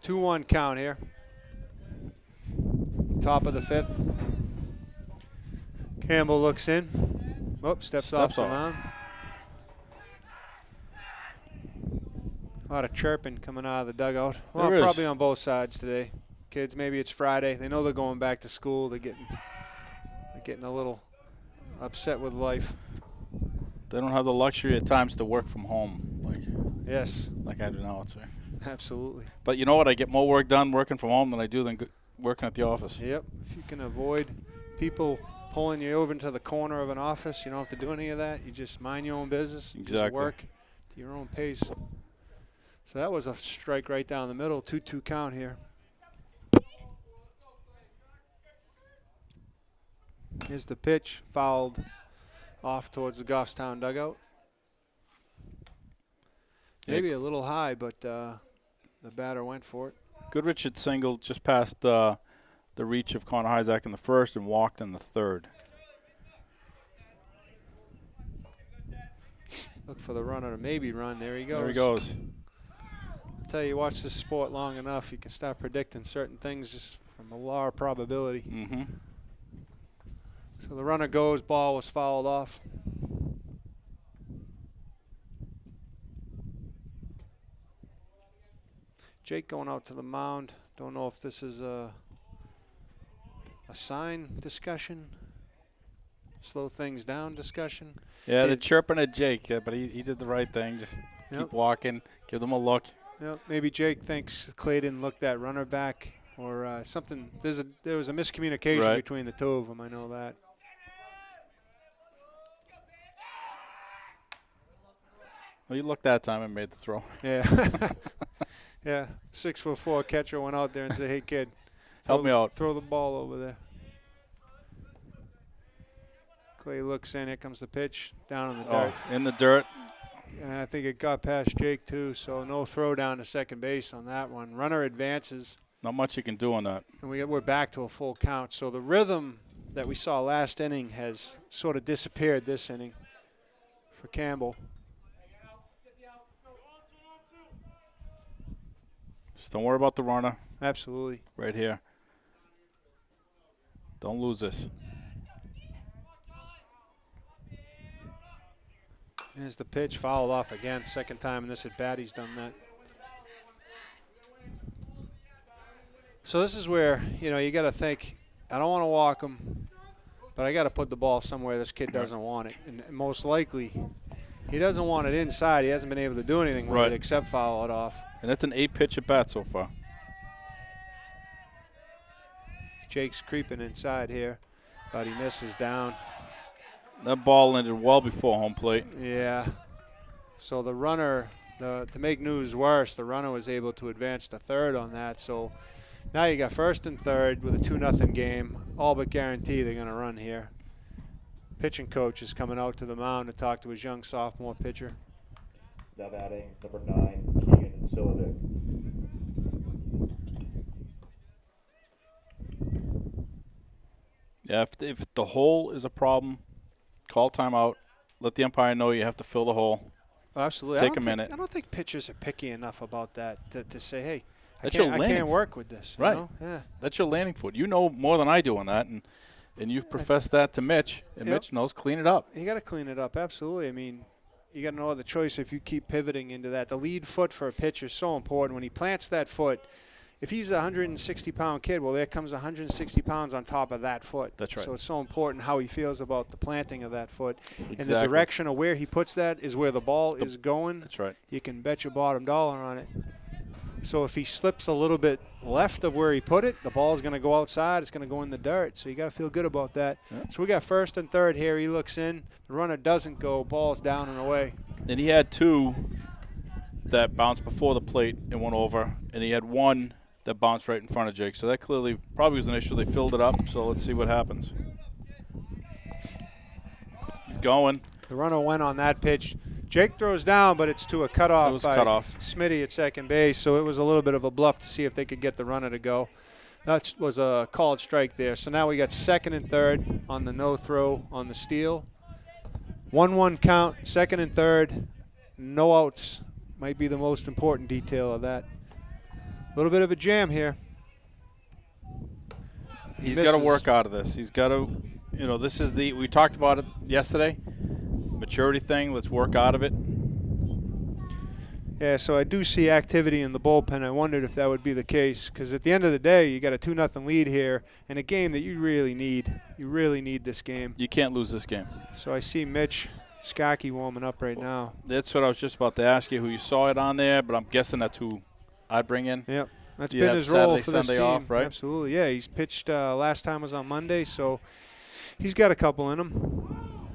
2-1 count here. Top of the 5th. Campbell looks in. Oh, steps off the mound. A lot of chirping coming out of the dugout. Well, probably on both sides today. Kids, maybe it's Friday. They know they're going back to school. They're getting a little upset with life. They don't have the luxury at times to work from home like I do now, I'd say. Absolutely. But you know what? I get more work done working from home than I do working at the office. Yep. If you can avoid people pulling you over into the corner of an office, you don't have to do any of that. You just mind your own business. You just work at your own pace. So that was a strike right down the middle. 2-2 count here. Here's the pitch. Fouled off towards the Goffstown dugout. Maybe a little high, but the batter went for it. Goodrich had singled just past the reach of Connor Hyzak in the first and walked in the third. Look for the runner to maybe run. There he goes. There he goes. I tell you, watch this sport long enough, you can start predicting certain things just from a law of probability. Mm-hmm. So the runner goes, ball was fouled off. Jake going out to the mound. Don't know if this is a sign discussion, slow things down discussion. Yeah, they're chirping at Jake, but he did the right thing. Just keep walking, give them a look. Yep. Maybe Jake thinks Clay didn't look that runner back or something. There was a miscommunication between the two of them. I know that. Well, you looked that time and made the throw. Yeah. Yeah. 6'4" catcher went out there and said, "Hey, kid, help me out. Throw the ball over there." Clay looks in. Here comes the pitch down in the dirt. In the dirt. And I think it got past Jake, too, so no throw down to second base on that one. Runner advances. Not much you can do on that. And we're back to a full count. So the rhythm that we saw last inning has sort of disappeared this inning for Campbell. Just don't worry about the runner. Absolutely. Right here. Don't lose this. Here's the pitch, fouled off again. Second time in this at bat he's done that. So this is where, you got to think, I don't want to walk him, but I got to put the ball somewhere this kid doesn't want it. And most likely he doesn't want it inside. He hasn't been able to do anything with it except foul it off. And that's an 8-pitch at bat so far. Jake's creeping inside here, but he misses down. That ball landed well before home plate. Yeah. So the runner, to make news worse, the runner was able to advance to third on that. So now you got first and third with a 2-0 game. All but guarantee they're going to run here. Pitching coach is coming out to the mound to talk to his young sophomore pitcher. Now batting, number 9, Keegan Silovic. Yeah, if the hole is a problem, call timeout. Let the umpire know you have to fill the hole. Absolutely. Take a minute. I don't think pitchers are picky enough about that to say, hey, I That's can't work with this. Right. You know? Yeah. That's your landing foot. You know more than I do on that, and you've professed that to Mitch, and Mitch knows clean it up. You got to clean it up. Absolutely. I mean, you got no other choice if you keep pivoting into that. The lead foot for a pitcher is so important. When he plants that foot, if he's a 160-pound kid, well, there comes 160 pounds on top of that foot. That's right. So it's so important how he feels about the planting of that foot. Exactly. And the direction of where he puts that is where the ball is going. That's right. You can bet your bottom dollar on it. So if he slips a little bit left of where he put it, the ball's going to go outside. It's going to go in the dirt. So you got to feel good about that. Yeah. So we got first and third here. He looks in. The runner doesn't go. Ball's down and away. And he had 2 that bounced before the plate and went over, and he had 1 that bounced right in front of Jake. So that clearly probably was an issue. They filled it up, so let's see what happens. He's going. The runner went on that pitch. Jake throws down, but it's to a cutoff It was by cut off. Smitty at second base, so it was a little bit of a bluff to see if they could get the runner to go. That was a called strike there. So now we got second and third on the no-throw on the steal. 1-1 count, second and third, no outs. Might be the most important detail of that. A little bit of a jam here. He's got to work out of this. He's got to, this is we talked about it yesterday, maturity thing. Let's work out of it. Yeah, so I do see activity in the bullpen. I wondered if that would be the case because at the end of the day, you got a 2-0 lead here in a game that you really need. You really need this game. You can't lose this game. So I see Mitch Skokie warming up right now. That's what I was just about to ask you, who you saw it on there, but I'm guessing that's who I'd bring in. Yep, that's You been have his role Saturday, for this Sunday team. off, right? Absolutely, yeah. He's pitched last time was on Monday, so he's got a couple in him.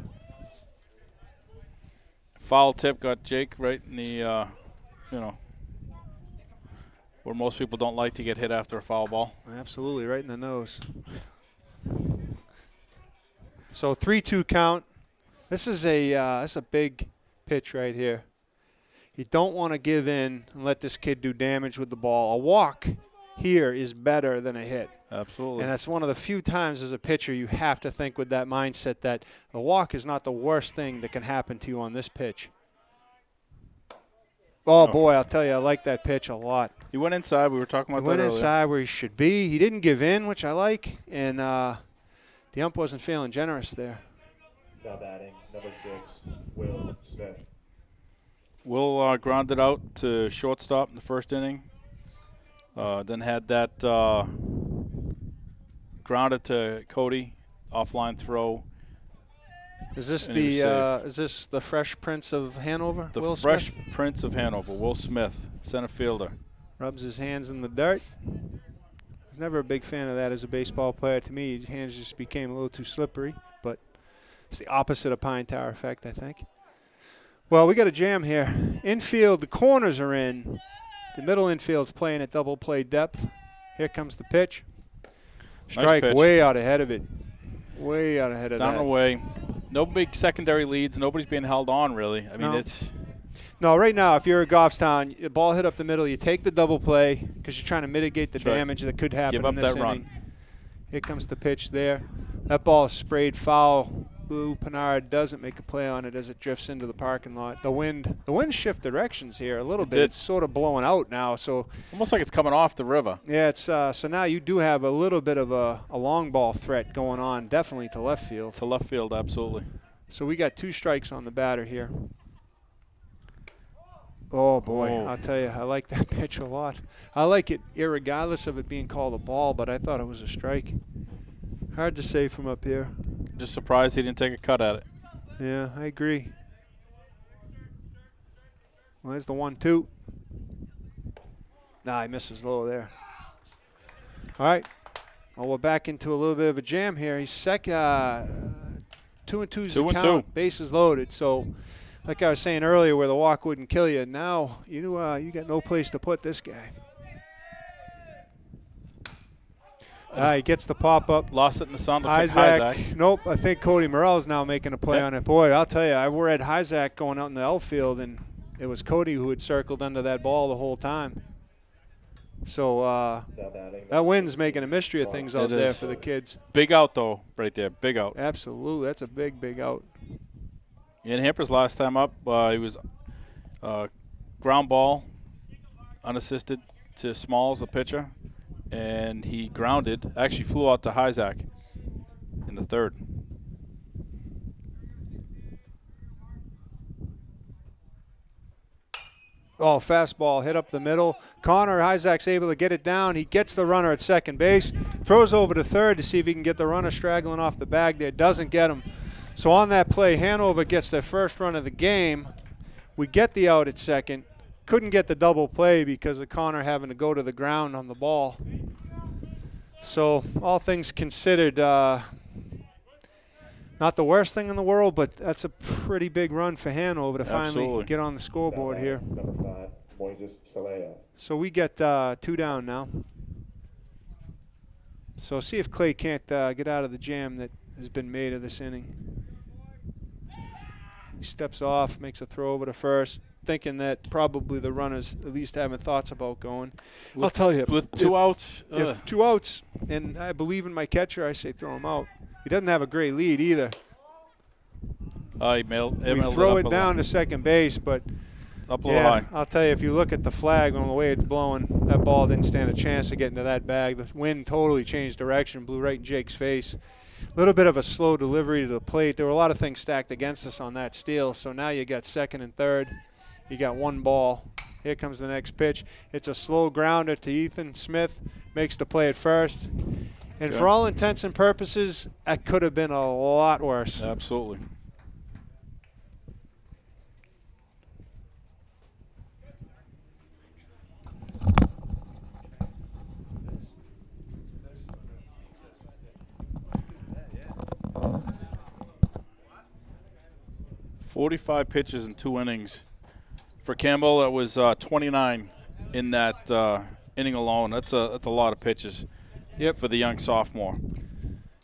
Foul tip got Jake right in the, where most people don't like to get hit after a foul ball. Absolutely, right in the nose. So 3-2 count. This is a big pitch right here. You don't want to give in and let this kid do damage with the ball. A walk here is better than a hit. Absolutely. And that's one of the few times as a pitcher you have to think with that mindset that the walk is not the worst thing that can happen to you on this pitch. Oh, boy, I'll tell you, I like that pitch a lot. He went inside. We were talking about that earlier. He went inside where he should be. He didn't give in, which I like. And the ump wasn't feeling generous there. Now batting, number 6, Will Smith. Will grounded out to shortstop in the first inning. Then had that grounded to Cody, offline throw. Is this And he was safe. is this the Fresh Prince of Hanover? The Will Fresh Smith? Prince of Hanover, Will Smith, center fielder. Rubs his hands in the dirt. I was never a big fan of that as a baseball player. To me, his hands just became a little too slippery. But it's the opposite of Pine Tower effect, I think. Well, we got a jam here. Infield, the corners are in. The middle infield's playing at double play depth. Here comes the pitch. Strike pitch. way out ahead of it. Way out ahead of Down that. and away. No big secondary leads. Nobody's being held on, really. I mean, No. it's No, right now, if you're at Goffstown, the ball hit up the middle, you take the double play because you're trying to mitigate the That's right. damage that could happen Give up in this that run. inning. Here comes the pitch there. That ball is sprayed foul. Lou Pinard doesn't make a play on it as it drifts into the parking lot. The wind shift directions here a little It bit. did. It's sort of blowing out now. So almost like it's coming off the river. yeah, it's so now you do have a little bit of a long ball threat going on, definitely to left field. To left field, absolutely. So we got 2 strikes on the batter here. Oh, boy, Oh. I'll tell you, I like that pitch a lot. I like it irregardless of it being called a ball, but I thought it was a strike. Hard to say from up here. Just surprised he didn't take a cut at it. Yeah, I agree. Well, there's the 1-2. Nah, he misses low there. All right. Well, we're back into a little bit of a jam here. He's 2-2's the 2-2. count. Bases loaded. So, like I was saying earlier, where the walk wouldn't kill you, now you got no place to put this guy. He gets the pop up. Lost it in the sun. Looks like Isaac. Nope, I think Cody Morell's now making a play on it. Boy, I'll tell you, I read Isaac going out in the outfield, and it was Cody who had circled under that ball the whole time. So Now batting, that wind's making a mystery of things out It there is. for the kids. Big out, though, right there. Big out. Absolutely, that's a big, big out. In Hampers last time up, he was ground ball, unassisted to Smalls, the pitcher, and he grounded. Actually flew out to Isaac in the third. Oh, fastball hit up the middle. Connor Isaac's able to get it down. He gets the runner at second base, throws over to third to see if he can get the runner straggling off the bag there. Doesn't get him. So on that play, Hanover gets their first run of the game. We get the out at second. Couldn't get the double play because of Connor having to go to the ground on the ball. So all things considered, not the worst thing in the world, but that's a pretty big run for Hanover to finally get on the scoreboard here. Number 5, Moises Saleo. So we get 2 down now. So see if Clay can't get out of the jam that has been made of this inning. He steps off, makes a throw over to first, thinking that probably the runners at least having thoughts about going. I'll tell you. With 2 outs? If 2 outs, and I believe in my catcher, I say throw him out. He doesn't have a great lead either. We We throw it down to second base, but it's up a little high. I'll tell you, if you look at the flag on the way it's blowing, that ball didn't stand a chance of getting to that bag. The wind totally changed direction, blew right in Jake's face. A little bit of a slow delivery to the plate. There were a lot of things stacked against us on that steal, so now you got second and third. You got 1 ball. Here comes the next pitch. It's a slow grounder to Ethan Smith, makes the play at first. And for all intents and purposes, that could have been a lot worse. Absolutely. "45 pitches in 2 innings. For Campbell, that was 29 in that inning alone. That's a lot of pitches. Yep. For the young sophomore.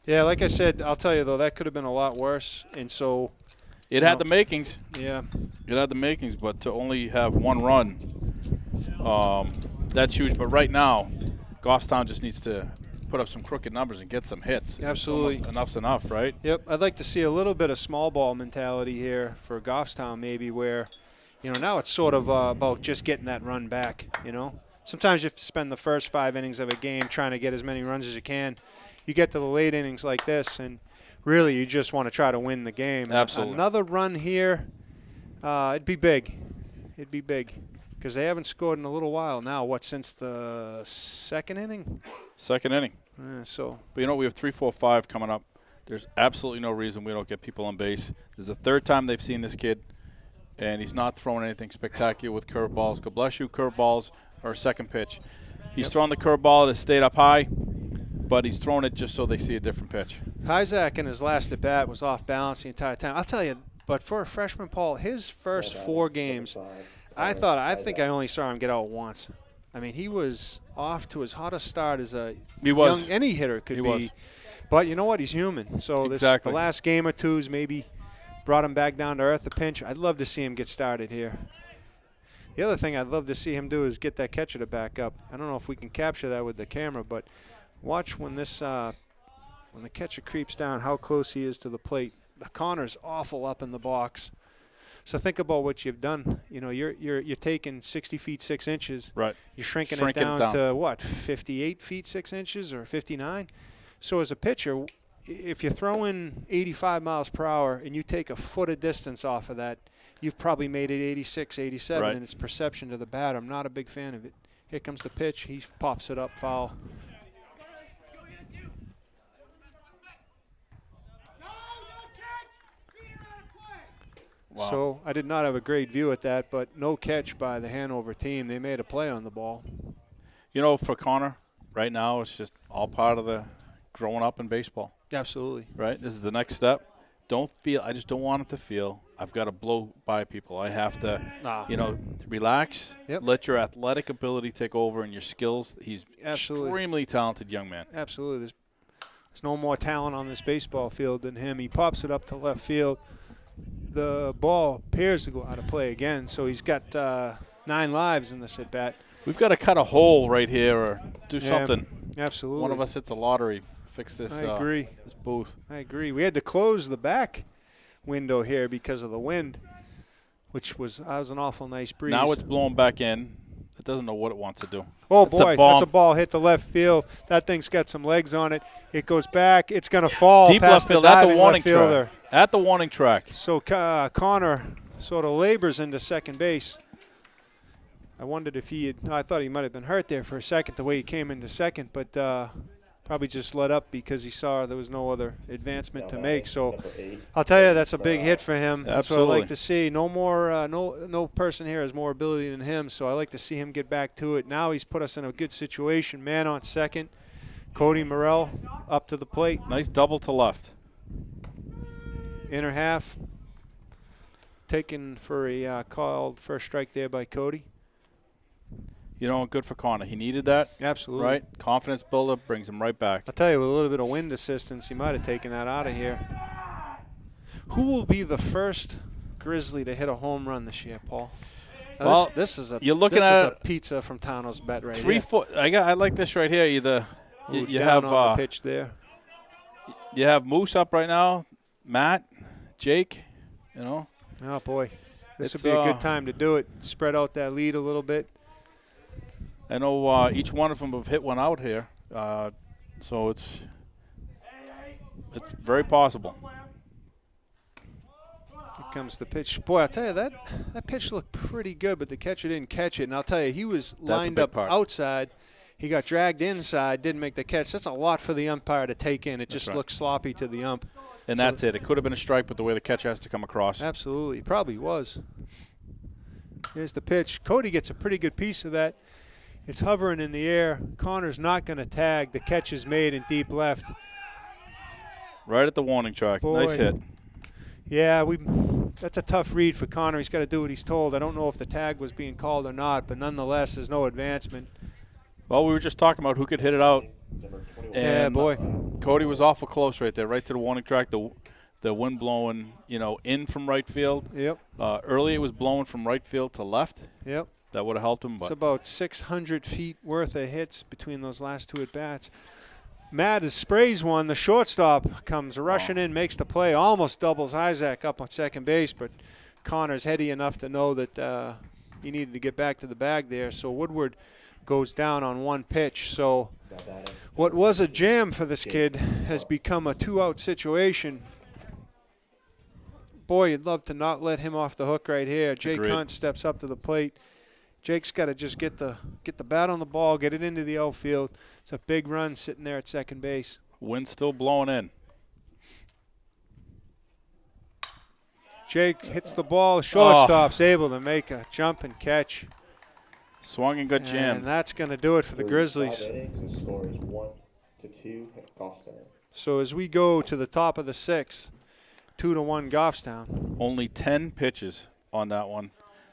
Yeah, like I said, I'll tell you, though, that could have been a lot worse. And so it had the makings. Yeah. It had the makings, but to only have 1 run, that's huge. But right now, Goffstown just needs to put up some crooked numbers and get some hits. Absolutely. Enough's enough, right? Yep. I'd like to see a little bit of small ball mentality here for Goffstown maybe where, now it's sort of about just getting that run back, Sometimes you have to spend the first 5 innings of a game trying to get as many runs as you can. You get to the late innings like this, and really you just want to try to win the game. Absolutely. Another run here, it'd be big. It'd be big because they haven't scored in a little while now. Since the second inning? Second inning. But we have 3, 4, 5 coming up. There's absolutely no reason we don't get people on base. This is the 3rd time they've seen this kid, and he's not throwing anything spectacular with curveballs. God bless you, curveballs. Or second pitch. He's thrown the curveball. It has stayed up high, but he's thrown it just so they see a different pitch. Isaac in his last at-bat was off balance the entire time. I'll tell you, but for a freshman, Paul, his first 4 games, I think I only saw him get out once. I mean, he was off to his hottest start as a young any hitter could be. But you know what? He's human. So the last game or two's maybe brought him back down to earth a pinch. I'd love to see him get started here. The other thing I'd love to see him do is get that catcher to back up. I don't know if we can capture that with the camera, but watch when this when the catcher creeps down, how close he is to the plate. The Connor's awful up in the box. So think about what you've done. You're taking 60 feet 6 inches. Right. You're shrinking it down to what, 58 feet 6 inches or 59? So as a pitcher, if you're throwing 85 miles per hour and you take a foot of distance off of that, you've probably made it 86, 87 in its perception to the bat. I'm not a big fan of it. Here comes the pitch. He pops it up, foul. Wow. So I did not have a great view at that, but no catch by the Hanover team. They made a play on the ball. For Connor, right now, it's just all part of the growing up in baseball. Absolutely. Right? This is the next step. I just don't want him to feel I've got to blow by people. I have to, relax, let your athletic ability take over and your skills. He's extremely talented young man. Absolutely. There's no more talent on this baseball field than him. He pops it up to left field. The ball appears to go out of play again, so he's got 9 lives in this at-bat. We've got to cut a hole right here or do something. Absolutely. One of us hits a lottery. Fix this. I agree. This booth. I agree. We had to close the back window here because of the wind, which was an awful nice breeze. Now it's blowing back in. It doesn't know what it wants to do. Oh, boy, that's a ball hit the left field. That thing's got some legs on it. It goes back. It's going to fall deep past left field the at the warning track. At the warning track. So Connor sort of labors into second base. I wondered if he had. No, I thought he might have been hurt there for a second, the way he came into second, but probably just let up because he saw there was no other advancement to make. So I'll tell you, that's a big hit for him. That's what I like to see. No more, no person here has more ability than him. So I like to see him get back to it. Now he's put us in a good situation. Man on second. Cody Morrell up to the plate. Nice double to left. Inner half. Taken for a called first strike there by Cody. You know, good for Connor. He needed that. Absolutely. Right? Confidence builder brings him right back. I'll tell you, with a little bit of wind assistance, he might have taken that out of here. Who will be the first Grizzly to hit a home run this year, Paul? Now Well, this is a you're looking this at is a pizza from Tano's bet right 3 here. foot. I like this right here. Either Ooh, you down have on the pitch there. you have Moose up right now, Matt, Jake. You know, Oh boy, this would It's, be a good time to do it. Spread out that lead a little bit. I know each one of them have hit one out here, so it's very possible. Here comes the pitch. Boy, I'll tell you, that pitch looked pretty good, but the catcher didn't catch it. And I'll tell you, he was lined big up part. outside. He got dragged inside, didn't make the catch. That's a lot for the umpire to take in. It just right. looked sloppy to the ump. And So- that's it. It could have been a strike, but the way the catcher has to come across. Absolutely. It probably was. Here's the pitch. Cody gets a pretty good piece of that. It's hovering in the air. Connor's not going to tag. The catch is made in deep left. Right at the warning track. Boy. Nice hit. Yeah, that's a tough read for Connor. He's got to do what he's told. I don't know if the tag was being called or not, but nonetheless, there's no advancement. Well, we were just talking about who could hit it out. Yeah, And boy. Cody was awful close right there, right to the warning track. The wind blowing, in from right field. Yep, Early it was blowing from right field to left. yep. That would have helped him. It's But about 600 feet worth of hits between those last two at-bats. Matt sprays one. The shortstop comes rushing in, makes the play, almost doubles Isaac up on second base, but Connor's heady enough to know that he needed to get back to the bag there. So Woodward goes down on one pitch. So what was a jam for this kid has become a two-out situation. Boy, you'd love to not let him off the hook right here. Jake Agreed. Hunt steps up to the plate. Jake's got to just get the bat on the ball, get it into the outfield. It's a big run sitting there at second base. wind's still blowing in. Jake hits the ball. Shortstop's able to make a jump and catch. Swung and got And jammed. that's going to do it for the Grizzlies. The score is 1-2 Goffstown. So as we go to the top of the sixth, 2-1 Goffstown. Only 10 pitches on that one.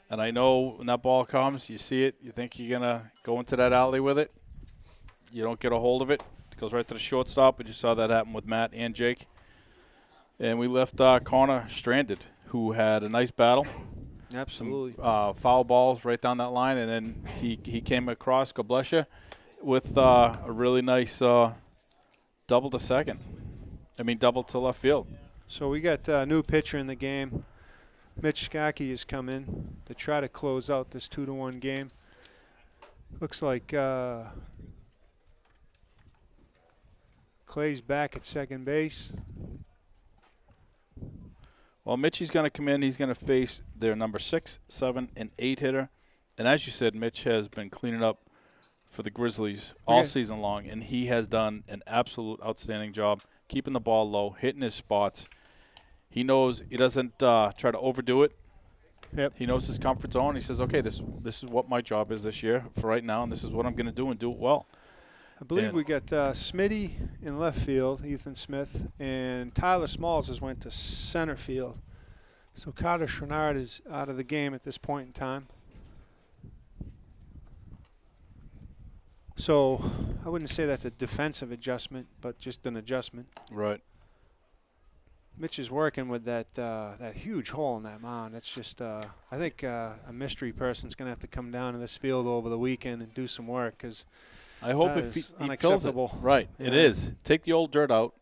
And I know when that ball comes, you see it, you think you're going to go into that alley with it. You don't get a hold of it. It goes right to the shortstop. We just saw that happen with Matt and Jake. And we left Connor stranded, who had a nice battle. Absolutely. Foul balls right down that line. And then he came across, God bless you, with a really nice double to second. Double to left field. So we got a new pitcher in the game. Mitch Skaki has come in to try to close out this 2-1 game. Looks like Clay's back at second base. Well, Mitchie's going to come in. He's going to face their number 6, 7, and 8 hitter. And as you said, Mitch has been cleaning up for the Grizzlies all season long, and he has done an absolute outstanding job keeping the ball low, hitting his spots. He knows he doesn't try to overdo it. Yep. He knows his comfort zone. He says, okay, this is what my job is this year for right now, and this is what I'm going to do and do it well. I believe And we got Smitty in left field, Ethan Smith, and Tyler Smalls has went to center field. So Carter Chouinard is out of the game at this point in time. So I wouldn't say that's a defensive adjustment, but just an adjustment. Right. Mitch is working with that huge hole in that mound. It's just, I think a mystery person's going to have to come down to this field over the weekend and do some work because I hope that if he is fills it. unacceptable. Right. It Yeah. is. Take the old dirt out.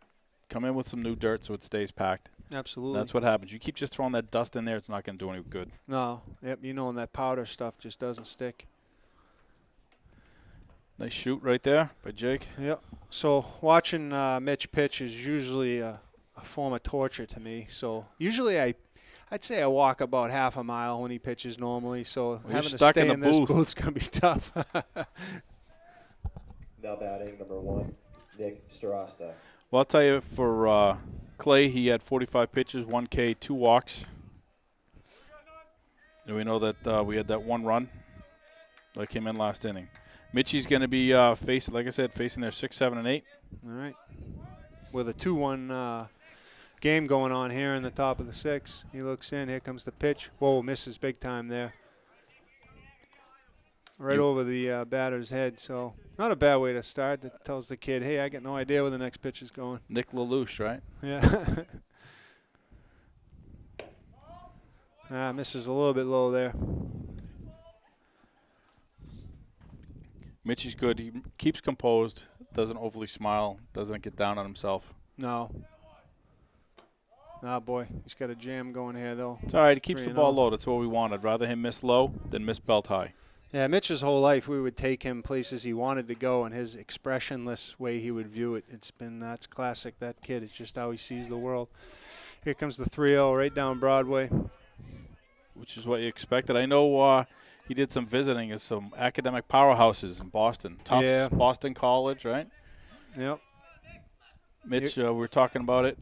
Come in with some new dirt so it stays packed. Absolutely. That's what happens. You keep just throwing that dust in there, it's not going to do any good. No. Yep. You know, and that powder stuff just doesn't stick. Nice shoot right there by Jake. Yep. So watching Mitch pitch is usually a form of torture to me. So usually I I'd say I walk about half a mile when he pitches normally, so you're having to stuck stay in the in this booth. booth's going to be tough. Now batting number 1, Nick Starasta. Well, I'll tell you, for Clay, he had 45 pitches, 1 K, 2 walks. And we know that we had that 1 run that came in last inning. Mitchie's going to be facing, like I said, facing their 6, 7, and 8. All right. With a 2-1 game going on here in the top of the 6th. He looks in. Here comes the pitch. Whoa, misses big time there. Right over the batter's head. So not a bad way to start. That tells the kid, hey, I got no idea where the next pitch is going. Nick Lelouch, right? Yeah. Misses a little bit low there. Mitchie's good. He keeps composed, doesn't overly smile, doesn't get down on himself. No. Ah, boy. He's got a jam going here, though. It's all right. He keeps the 3-0. ball low. That's what we want. I'd rather him miss low than miss belt high. Yeah, Mitch's whole life, we would take him places he wanted to go, and his expressionless way he would view it. It's been, that's classic, that kid. It's just how he sees the world. Here comes the 3-0 right down Broadway. Which is what you expected. I know he did some visiting at some academic powerhouses in Boston. Tufts, Yeah. Boston College, right? Yep. Mitch, we were talking about it.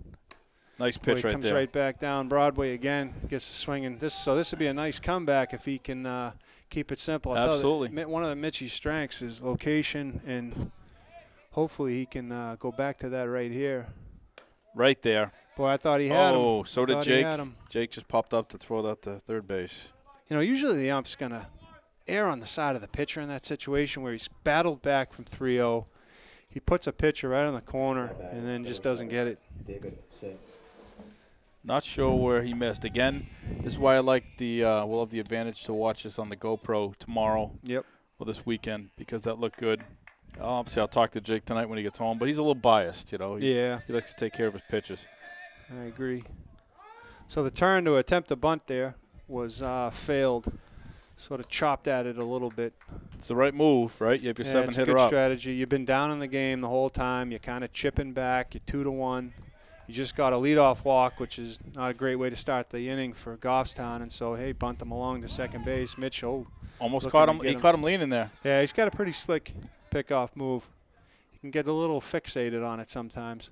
Nice pitch Boy, right comes there. right back down Broadway again. Gets the swinging. So this would be a nice comeback if he can keep it simple. I'll tell you, Absolutely. one of the Mitchie's strengths is location, and hopefully he can go back to that right here. Right there. Boy, I thought he had him. Oh, so did Thought he Jake. had him. Jake just popped up to throw that to third base. You know, usually the ump's going to err on the side of the pitcher in that situation where he's battled back from 3-0. He puts a pitcher right on the corner and then just doesn't get it. David Singh. Not sure where he missed. Again, this is why I like the we'll have the advantage to watch this on the GoPro tomorrow. Yep. Or this weekend because that looked good. Obviously, I'll talk to Jake tonight when he gets home, but he's a little biased, you know. He likes to take care of his pitches. I agree. So the turn to attempt a bunt there was failed. Sort of chopped at it a little bit. It's the right move, right? You have your It's a seven-hitter good up. strategy. You've been down in the game the whole time. You're kind of chipping back. You're 2-1. You just got a leadoff walk, which is not a great way to start the inning for Goffstown. And so, hey, bunt him along to second base. Mitchell. Almost looking caught to him. get He him. caught him leaning there. Yeah, he's got a pretty slick pickoff move. He can get a little fixated on it sometimes.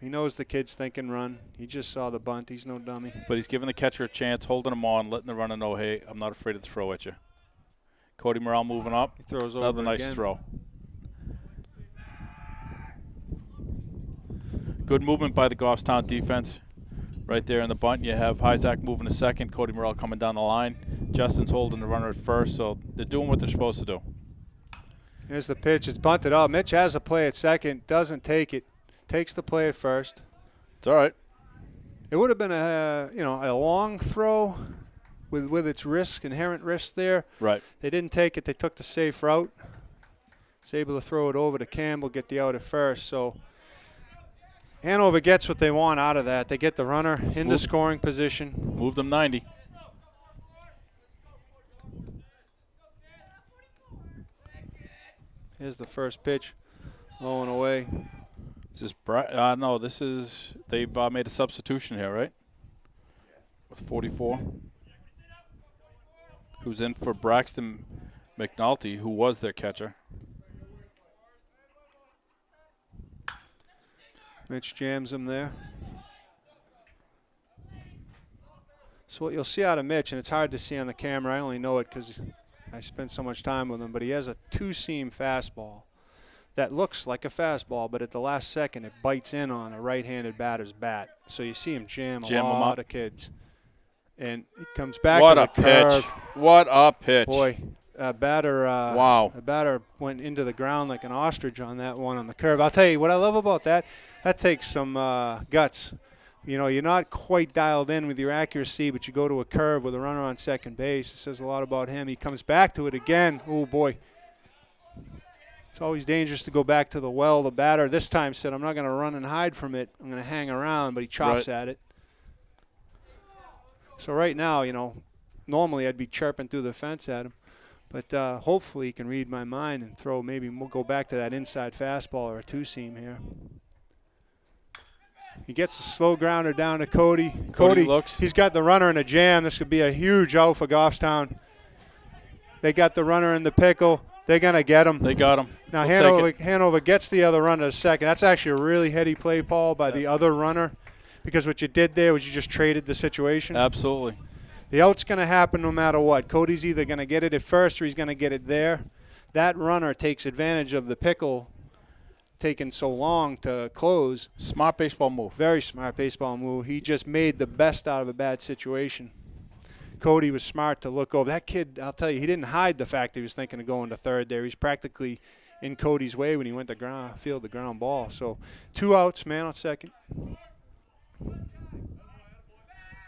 He knows the kid's thinking run. He just saw the bunt. He's no dummy. But he's giving the catcher a chance, holding him on, letting the runner know, hey, I'm not afraid to throw at you. Cody Morrell moving up. He throws over Another nice again. throw. Good movement by the Goffstown defense. Right there in the bunt, you have Isaac moving to second, Cody Morrell coming down the line. Justin's holding the runner at first, so they're doing what they're supposed to do. Here's the pitch. It's bunted out. Mitch has a play at second. Doesn't take it. Takes the play at first. It's all right. It would have been a long throw with its risk, inherent risk there. Right. They didn't take it. They took the safe route. Was able to throw it over to Campbell, get the out at first. So Hanover gets what they want out of that. They get the runner into scoring position. Moved them 90. Here's the first pitch, low and away. Is this no, this is they've made a substitution here, right? With 44. Who's in for Braxton McNulty, who was their catcher. Mitch jams him there. So what you'll see out of Mitch, and it's hard to see on the camera, I only know it because I spent so much time with him, but he has a two-seam fastball that looks like a fastball, but at the last second it bites in on a right-handed batter's bat. So you see him jam a lot of kids. And he comes back What to a the curve. pitch. What a pitch. Boy, a batter wow. A batter went into the ground like an ostrich on that one on the curve. I'll tell you what I love about that. That takes some guts. You know, you're not quite dialed in with your accuracy, but you go to a curve with a runner on second base. It says a lot about him. He comes back to it again. Oh, boy. It's always dangerous to go back to the well. The batter this time said, I'm not going to run and hide from it. I'm going to hang around, but he chops at it. So right now, you know, normally I'd be chirping through the fence at him. But hopefully he can read my mind and throw, maybe we'll go back to that inside fastball or a two-seam here. He gets the slow grounder down to Cody. Cody looks. He's got the runner in a jam. This could be a huge out for Goffstown. They got the runner in the pickle. They're going to get him. They got him. Now, We'll Hanover gets the other runner to second. That's actually a really heady play, Paul, by the other runner, because what you did there was you just traded the situation. Absolutely. The out's going to happen no matter what. Cody's either going to get it at first or he's going to get it there. That runner takes advantage of the pickle taking so long to close. Smart baseball move. Very smart baseball move. He just made the best out of a bad situation. Cody was smart to look over. That kid, I'll tell you, he didn't hide the fact that he was thinking of going to third there. He's practically in Cody's way when he went to field the ground ball. So 2 outs, man on second.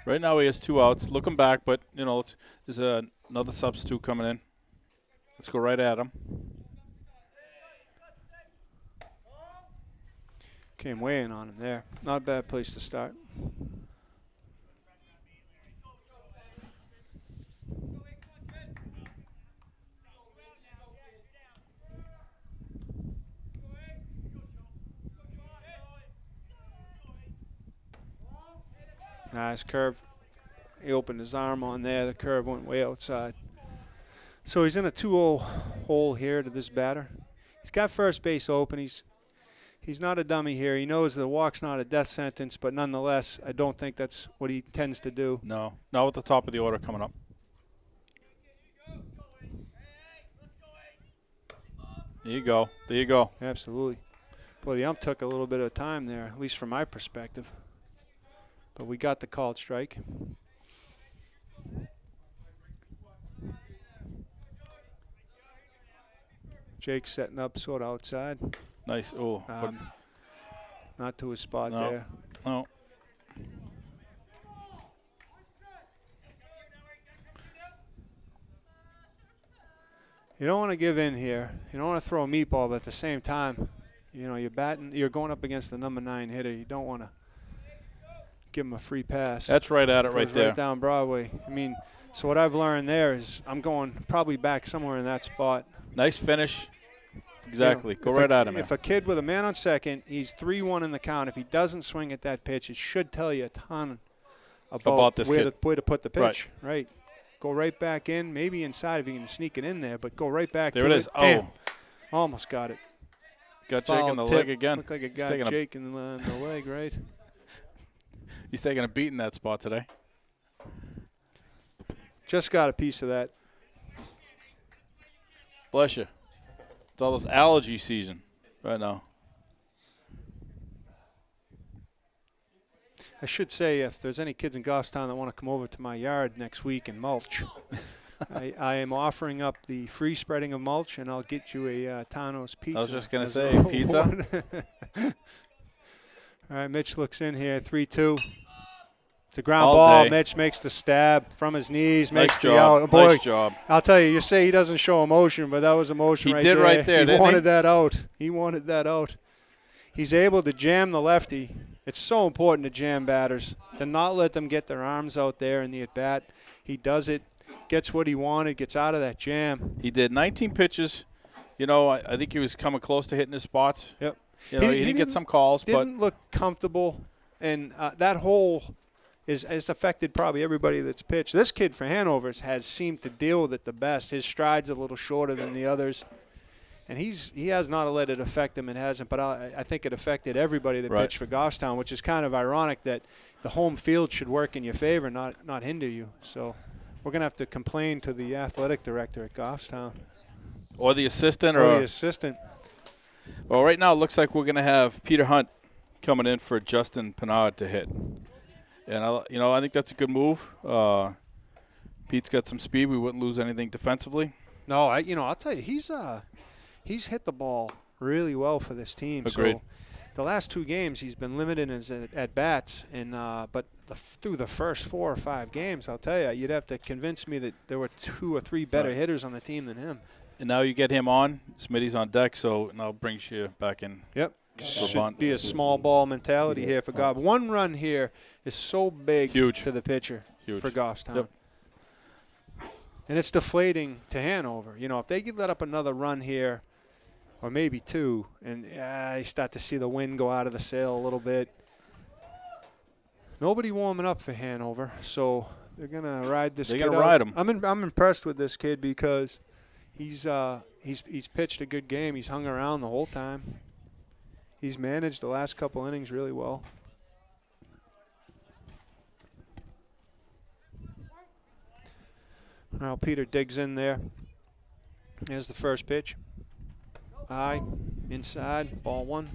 Right now he has 2 outs. Looking back, but, there's another substitute coming in. Let's go right at him. Came way in on him there. Not a bad place to start. Nice curve. He opened his arm on there. The curve went way outside. So he's in a 2-0 hole here to this batter. He's got first base open. He's not a dummy here. He knows the walk's not a death sentence, but nonetheless, I don't think that's what he tends to do. No, not with the top of the order coming up. There you go. There you go. Absolutely. Boy, the ump took a little bit of time there, at least from my perspective. But we got the called strike. Jake's setting up sort of outside. Nice. Oh, not to his spot no, there. No. You don't want to give in here. You don't want to throw a meatball, but at the same time, you're going up against the number 9 hitter. You don't want to give him a free pass. That's right at it right there. Right down Broadway. I mean, so what I've learned there is I'm going probably back somewhere in that spot. Nice finish. Exactly. Go right at him. If a kid with a man on second, he's 3-1 in the count. If he doesn't swing at that pitch, it should tell you a ton about this where kid. to put the pitch. Right. Go right back in, maybe inside if you can sneak it in there, but go right back there to it is. Damn. Almost got it. Got Jake in the leg again. Looked like it got Jake in the leg, right? He's taking a beat in that spot today. Just got a piece of that. Bless you. It's all this allergy season right now. I should say, if there's any kids in Goffstown that want to come over to my yard next week and mulch, I am offering up the free spreading of mulch, and I'll get you a Tano's pizza. I was just going to say, pizza. All right, Mitch looks in here, 3-2. It's a ground All ball. day. Mitch makes the stab from his knees, makes Nice the job. out. Boy, Nice job. I'll tell you, you say he doesn't show emotion, but that was emotion right there. He did right there, He didn't wanted he? that out. He wanted that out. He's able to jam the lefty. It's so important to jam batters, to not let them get their arms out there in the at-bat. He does it, gets what he wanted, gets out of that jam. He did 19 pitches. I think he was coming close to hitting his spots. Yep. He didn't get some calls, but didn't look comfortable, and that hole has affected probably everybody that's pitched. This kid for Hanover has seemed to deal with it the best. His stride's a little shorter than the others. And he has not let it affect him. It hasn't, but I think it affected everybody that pitched for Goffstown, which is kind of ironic that the home field should work in your favor, not hinder you. So we're going to have to complain to the athletic director at Goffstown. Or the assistant. Or the assistant. Well, right now it looks like we're going to have Peter Hunt coming in for Justin Pinard to hit. And, I think that's a good move. Pete's got some speed. We wouldn't lose anything defensively. No, I'll tell you, he's hit the ball really well for this team. Agreed. So the last 2 games he's been limited in his at-bats, but through the first 4 or 5 games, I'll tell you, you'd have to convince me that there were 2 or 3 better hitters on the team than him. And now you get him on. Smitty's on deck, so now brings you back in. Yep. Should be a small ball mentality here for God. 1 run here is so big to the pitcher for Goffstown. Yep. And it's deflating to Hanover. If they could let up another run here, or maybe 2, and you start to see the wind go out of the sail a little bit, Nobody warming up for Hanover, so they're gonna ride this. They're kid gonna out. ride him. I'm impressed with this kid because he's pitched a good game. He's hung around the whole time. He's managed the last couple innings really well. Now Peter digs in there. There's the first pitch. High, inside, ball one.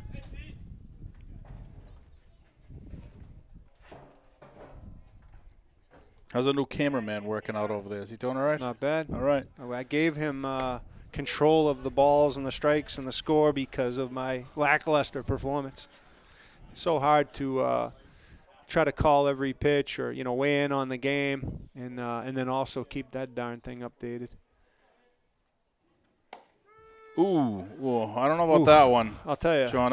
How's the new cameraman working out over there? Is he doing all right? Not bad. All right. I gave him control of the balls and the strikes and the score because of my lackluster performance. It's so hard to try to call every pitch or weigh in on the game and then also keep that darn thing updated. Ooh, I don't know about that one, I'll tell you, John.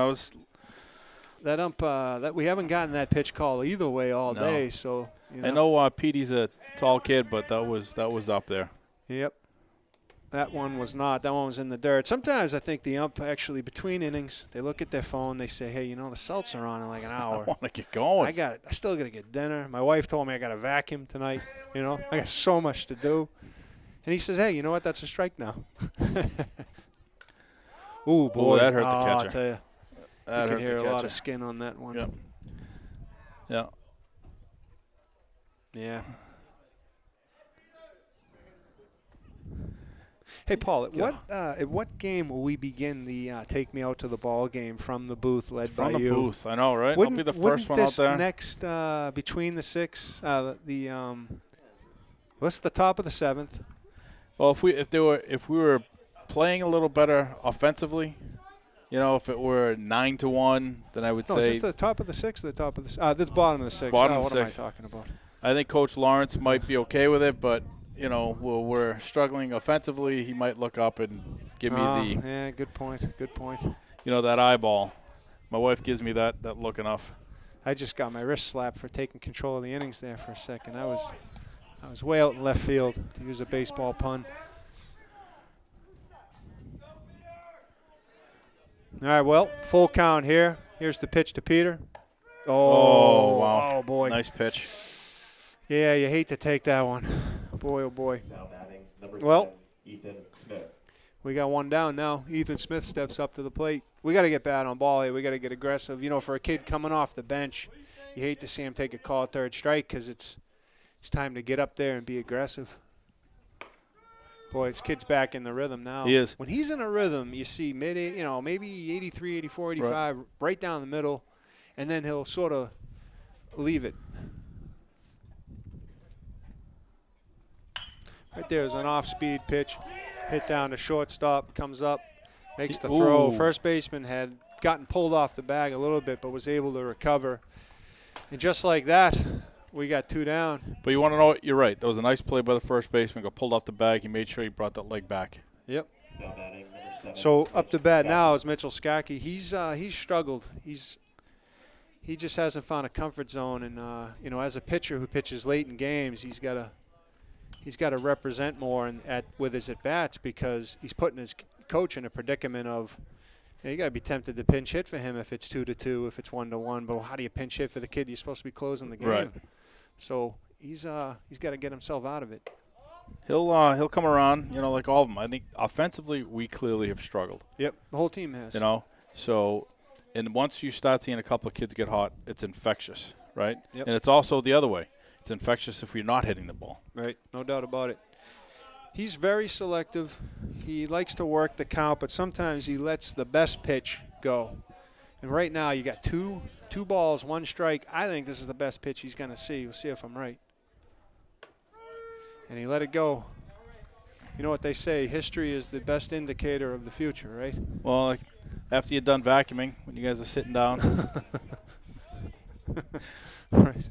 that we haven't gotten that pitch call either way all day. So I know Petey's a tall kid, but that was up there. Yep. That one was not. That one was in the dirt. Sometimes I think the ump actually between innings, they look at their phone, they say, hey, the Celts are on in like an hour. I want to get going. I still got to get dinner. My wife told me I got to vacuum tonight. I got so much to do. And he says, hey, you know what? That's a strike now. Ooh, boy. Ooh, that hurt the catcher. I'll tell you. That You hurt can hear the a lot catcher. of skin on that one. Yep. Yeah. Yeah. Hey, Paul, at what game will we begin the take me out to the ball game from the booth led by you? From the booth, I know, right? I'll be the first one out there. Next between the six, what's the top of the seventh? Well, if we were playing a little better offensively, if it were 9-1, then I would No, say. is this the top of the sixth or the top of the this bottom of the sixth? Bottom of the what am I sixth. talking about? I think Coach Lawrence might be okay with it, but we're struggling offensively. He might look up and give me yeah, good point. Good point. that eyeball. My wife gives me that look enough. I just got my wrist slapped for taking control of the innings there for a second. I was way out in left field, to use a baseball pun. All right, well, full count here. Here's the pitch to Peter. Oh, wow. Oh, boy. Nice pitch. Yeah, you hate to take that one. Boy, oh, boy. Now batting number Well. 10, Ethan Smith. We got one down now. Ethan Smith steps up to the plate. We got to get bad on ball here. We got to get aggressive. For a kid coming off the bench, you hate to see him take a call at third strike because it's time to get up there and be aggressive. Boy, this kid's back in the rhythm now. He is. When he's in a rhythm, you see maybe 83, 84, 85, right down the middle, and then he'll sort of leave it. Right there's an off-speed pitch, hit down to shortstop, comes up, makes the throw. Ooh. First baseman had gotten pulled off the bag a little bit, but was able to recover. And just like that, we got two down. But you want to know what? You're right. That was a nice play by the first baseman. Got pulled off the bag. He made sure he brought that leg back. Yep. Now batting number 7. So up to bat Scott. now is Mitchell Skaki. He's struggled. He just hasn't found a comfort zone, and as a pitcher who pitches late in games, he's got to represent more with his at bats because he's putting his coach in a predicament of. You got to be tempted to pinch hit for him if it's 2-2, if it's 1-1. But how do you pinch hit for the kid? You're supposed to be closing the game. Right. So he's got to get himself out of it. He'll come around, like all of them. I think offensively we clearly have struggled. Yep, the whole team has. So, and once you start seeing a couple of kids get hot, it's infectious, right? Yep. And it's also the other way. It's infectious if you're not hitting the ball. Right, no doubt about it. He's very selective. He likes to work the count, but sometimes he lets the best pitch go. And right now you got two balls, one strike. I think this is the best pitch he's going to see. We'll see if I'm right. And he let it go. You know what they say, history is the best indicator of the future, right? Well, after you're done vacuuming, when you guys are sitting down. Right.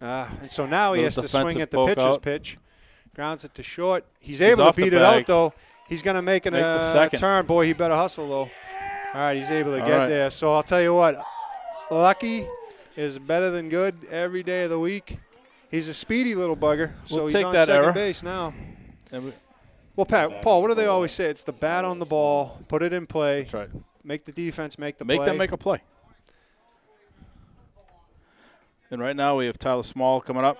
And so now he has to swing at the pitcher's pitch. Grounds it to short. He's able to beat it out, though. He's going to make it a turn. Boy, he better hustle, though. All right, he's able to get there. So I'll tell you what, lucky is better than good every day of the week. He's a speedy little bugger, so he's on second base now. Well, Paul, what do they always say? It's the bat on the ball, put it in play. That's right. Make the defense make the play. Make them make a play. And right now we have Tyler Small coming up.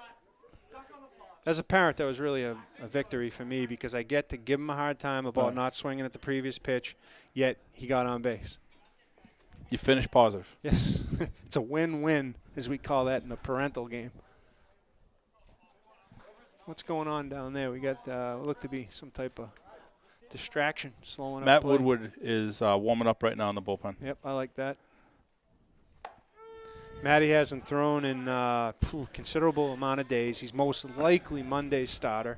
As a parent, that was really a victory for me because I get to give him a hard time about not swinging at the previous pitch, yet he got on base. You finished positive. Yes. It's a win-win, as we call that in the parental game. What's going on down there? We got look to be some type of distraction slowing up. Matt play. Woodward is warming up right now in the bullpen. Yep, I like that. Matty hasn't thrown in considerable amount of days. He's most likely Monday's starter.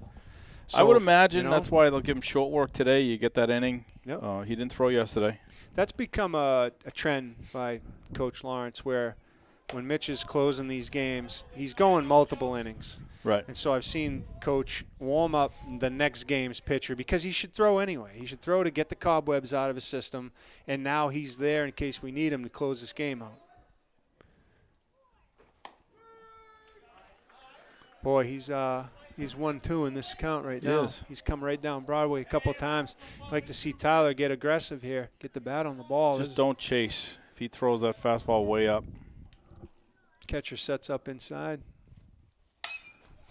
So I would imagine that's why they'll give him short work today. You get that inning. Yep. He didn't throw yesterday. That's become a trend by Coach Lawrence where when Mitch is closing these games, he's going multiple innings. Right. And so I've seen Coach warm up the next game's pitcher because he should throw anyway. He should throw to get the cobwebs out of his system, and now he's there in case we need him to close this game out. Boy, he's 1-2 in this account right now. He's come right down Broadway a couple times. I'd like to see Tyler get aggressive here, get the bat on the ball. Just don't chase. If he throws that fastball way up. Catcher sets up inside.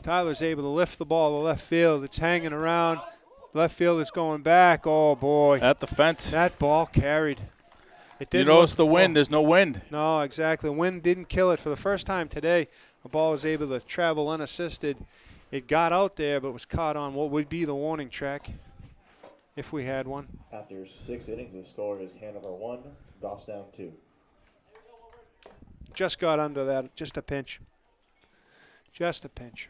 Tyler's able to lift the ball to left field. It's hanging around. Left field is going back. Oh, boy. At the fence. That ball carried. It didn't you notice the wind. There's no wind. No, exactly. The wind didn't kill it. For the first time today, the ball was able to travel unassisted. It got out there but was caught on what would be the warning track if we had one. After 6 innings, the score is Hanover 1, Goffstown 2. Just got under that. Just a pinch. Just a pinch.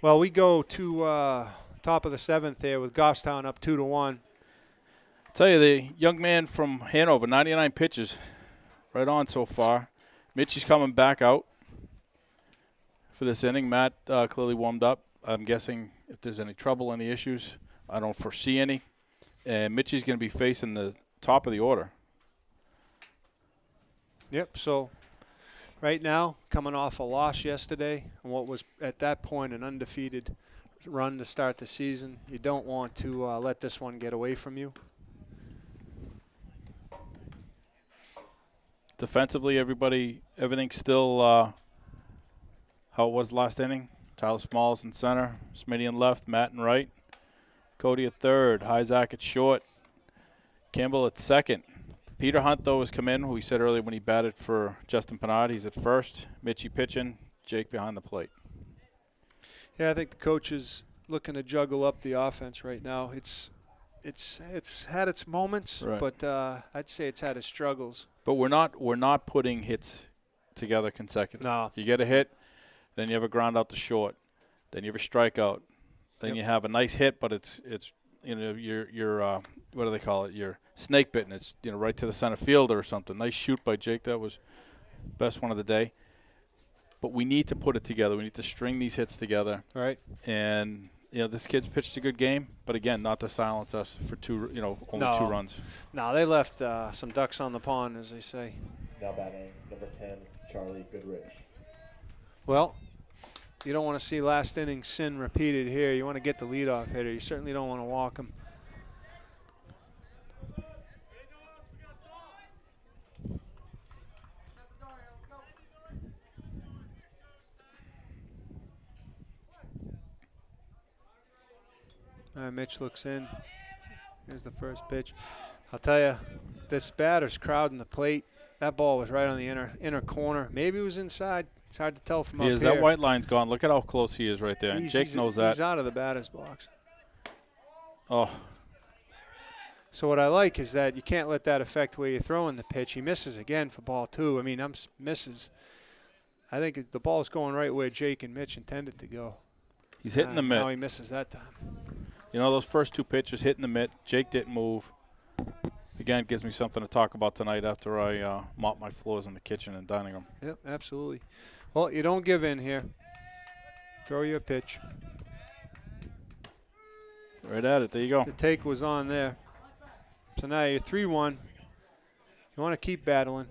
Well, we go to top of the 7th there with Goffstown up 2-1. I'll tell you, the young man from Hanover, 99 pitches, right on so far. Mitchie's coming back out for this inning. Matt clearly warmed up. I'm guessing if there's any trouble, any issues, I don't foresee any. And Mitchie's going to be facing the top of the order. Yep, so right now, coming off a loss yesterday, and what was at that point an undefeated run to start the season, you don't want to let this one get away from you. Defensively, everything's still how it was last inning. Tyler Smalls in center, Smitty in left, Matt in right, Cody at third, Hyzak at short, Campbell at second. Peter Hunt, though, has come in, who we said earlier when he batted for Justin Pinard. He's at first. Mitchie pitching, Jake behind the plate. Yeah, I think the coach is looking to juggle up the offense right now. It's had its moments, right, but I'd say it's had its struggles. But we're not putting hits together consecutive. No. You get a hit, then you have a ground out to short, then you have a strikeout, then you have a nice hit, but it's your what do they call it? Your snake bitten. It's right to the center fielder or something. Nice shoot by Jake. That was best one of the day. But we need to put it together. We need to string these hits together. Right. And this kid's pitched a good game, but again, not to silence us for only 2 runs. No, they left some ducks on the pond, as they say. Now batting number 10, Charlie Goodrich. Well, you don't want to see last inning sin repeated here. You want to get the leadoff hitter. You certainly don't want to walk him. All right, Mitch looks in. Here's the first pitch. I'll tell you, this batter's crowding the plate. That ball was right on the inner corner. Maybe it was inside. It's hard to tell from up here. That white line's gone. Look at how close he is right there. And Jake knows that. He's out of the batter's box. Oh. So what I like is that you can't let that affect where you're throwing the pitch. He misses again for ball 2. I mean, misses. I think the ball's going right where Jake and Mitch intended to go. He's hitting the mitt. Now he misses that time. Those first 2 pitches hitting the mitt. Jake didn't move. Again, gives me something to talk about tonight after I mop my floors in the kitchen and dining room. Yep, absolutely. Well, you don't give in here. Throw your pitch. Right at it. There you go. The take was on there. So now you're 3-1. You want to keep battling.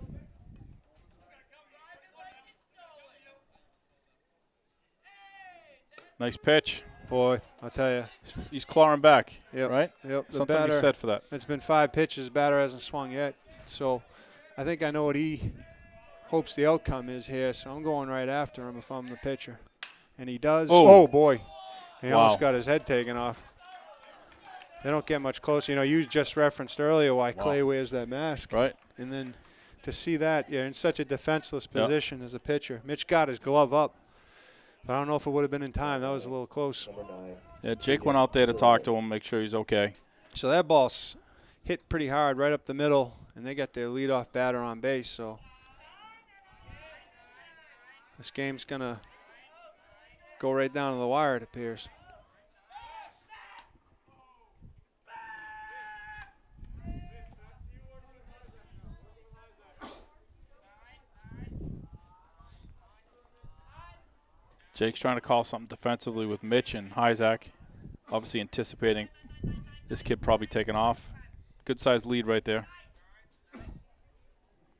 Nice pitch. Boy, I'll tell you. He's clawing back, Yep. right? Yep. The Something to be said for that. It's been 5 pitches. Batter hasn't swung yet. So I think I know what he hopes the outcome is here, so I'm going right after him if I'm the pitcher. And he does. Oh. Oh, boy. He Wow. almost got his head taken off. They don't get much closer. You know, you just referenced earlier why Clay wears that mask. Right. And then to see that, you're in such a defenseless position as a pitcher. Mitch got his glove up, but I don't know if it would have been in time. That was a little close. Number 9. Yeah, Jake went out there to talk to him, make sure he's okay. So that ball's hit pretty hard right up the middle, and they got their leadoff batter on base. So this game's going to go right down to the wire, it appears. Jake's trying to call something defensively with Mitch and Isaac, obviously anticipating this kid probably taking off. Good-sized lead right there.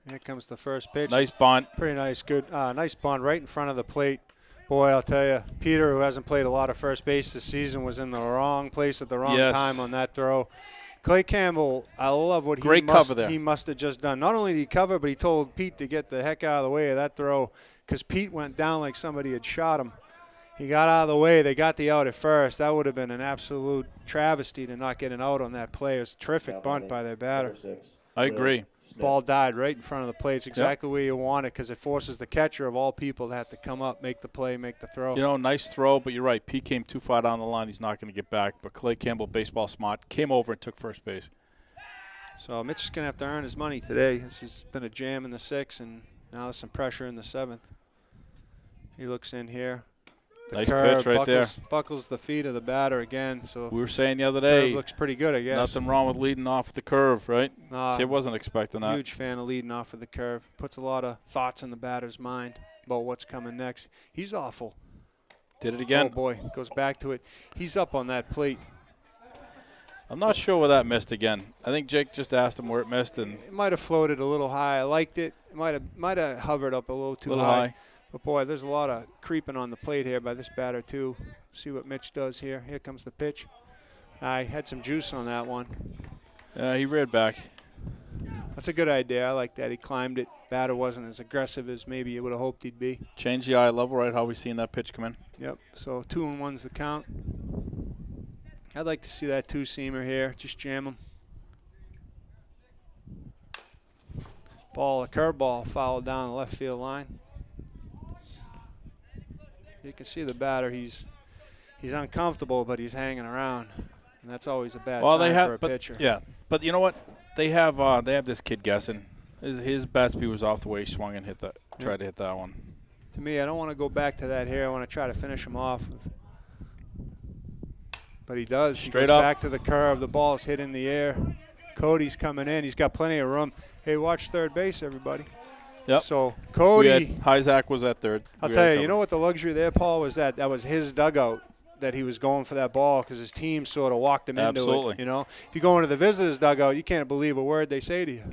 Here comes the first pitch. Nice bunt. Pretty nice, good, nice bunt right in front of the plate. Boy, I'll tell you, Peter, who hasn't played a lot of first base this season, was in the wrong place at the wrong time on that throw. Clay Campbell, I love what he must have just done. Not only did he cover, but he told Pete to get the heck out of the way of that throw because Pete went down like somebody had shot him. He got out of the way. They got the out at first. That would have been an absolute travesty to not get an out on that play. It was a terrific bunt by their batter. I agree. Ball died right in front of the plate. It's exactly where you want it because it forces the catcher of all people to have to come up, make the play, make the throw. You know, nice throw, but you're right. Pete came too far down the line. He's not going to get back. But Clay Campbell, baseball smart, came over and took first base. So Mitch is going to have to earn his money today. This has been a jam in the 6th, and now there's some pressure in the 7th. He looks in here. The nice curve pitch right there. Buckles the feet of the batter again. So we were saying the other day, looks pretty good, I guess. Nothing wrong with leading off the curve, right? Nah, Kid wasn't expecting that. Huge fan of leading off of the curve. Puts a lot of thoughts in the batter's mind about what's coming next. He's awful. Did it again. Oh, boy. Goes back to it. He's up on that plate. I'm not sure where that missed again. I think Jake just asked him where it missed. And it might have floated a little high. I liked it. It might have hovered up a little too high. But, boy, there's a lot of creeping on the plate here by this batter, too. See what Mitch does here. Here comes the pitch. I had some juice on that one. He reared back. That's a good idea. I like that. He climbed it. Batter wasn't as aggressive as maybe you would have hoped he'd be. Change the eye level, right, how we seen that pitch come in. Yep. So 2-1's the count. I'd like to see that two-seamer here. Just jam him. A curveball fouled down the left field line. You can see the batter. He's uncomfortable, but he's hanging around, and that's always a bad sign for a pitcher. Yeah, but you know what? They have this kid guessing. His bat speed was off the way he swung and tried to hit that one. To me, I don't want to go back to that here. I want to try to finish him off. But he does. Straight he goes up. Back to the curve. The ball's hit in the air. Cody's coming in. He's got plenty of room. Hey, watch third base, everybody. Yep. So Cody. Isaac was at third. I'll tell you, you know what the luxury there, Paul, was that was his dugout that he was going for that ball because his team sort of walked him into it. You know, if you go into the visitors' dugout, you can't believe a word they say to you.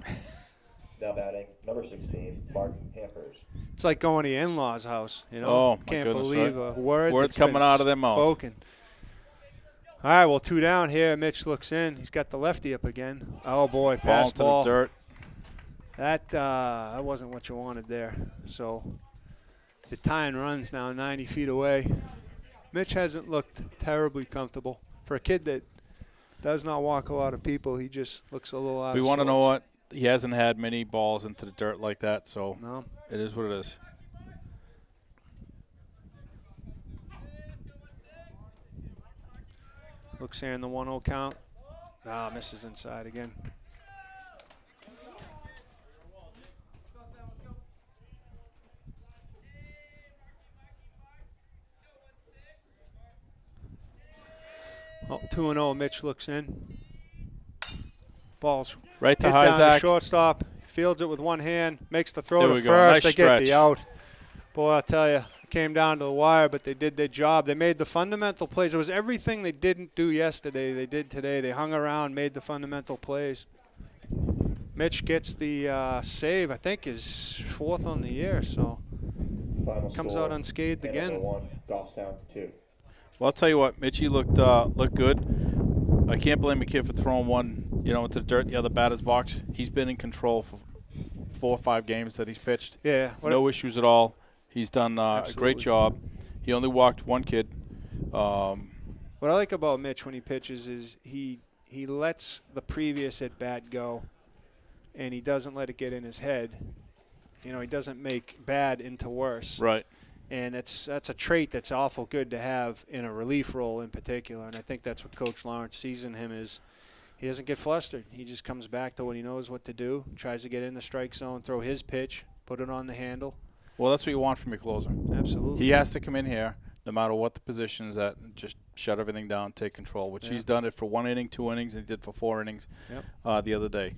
Now batting, number 16, Mark Hampers. It's like going to your in-laws' house. You know, oh, can't goodness, believe a word. Words coming out of their mouth. Spoken. All right, well, 2 down here. Mitch looks in. He's got the lefty up again. Oh boy, pass ball. To the dirt. That wasn't what you wanted there. So the tying run's now 90 feet away. Mitch hasn't looked terribly comfortable. For a kid that does not walk a lot of people, he just looks a little out of sorts. We want to know what? He hasn't had many balls into the dirt like that, so no. It is what it is. Looks here in the 1-0 count. Misses inside again. Well, 2-0. Mitch looks in. Ball's right to hit down Isaac. To shortstop. Fields it with one hand. Makes the throw there to we first. Go. Nice they stretch. Get the out. Boy, I'll tell you, it came down to the wire, but they did their job. They made the fundamental plays. It was everything they didn't do yesterday they did today. They hung around, made the fundamental plays. Mitch gets the save, I think, is 4th on the year, so Final comes score, out unscathed again. 1, Goffstown 2. Well, I'll tell you what, Mitchie looked good. I can't blame a kid for throwing one, into the dirt, the other batter's box. He's been in control for 4 or 5 games that he's pitched. Yeah. No issues at all. He's done a great Absolutely. job. He only walked one kid. What I like about Mitch when he pitches is he lets the previous at bat go, and he doesn't let it get in his head. You know, he doesn't make bad into worse. Right. And that's a trait that's awful good to have in a relief role in particular. And I think that's what Coach Lawrence sees in him is he doesn't get flustered. He just comes back to what he knows what to do, tries to get in the strike zone, throw his pitch, put it on the handle. Well, that's what you want from your closer. Absolutely. He has to come in here, no matter what the position is at, and just shut everything down, take control, which he's done it for 1 inning, 2 innings, and he did for 4 innings the other day.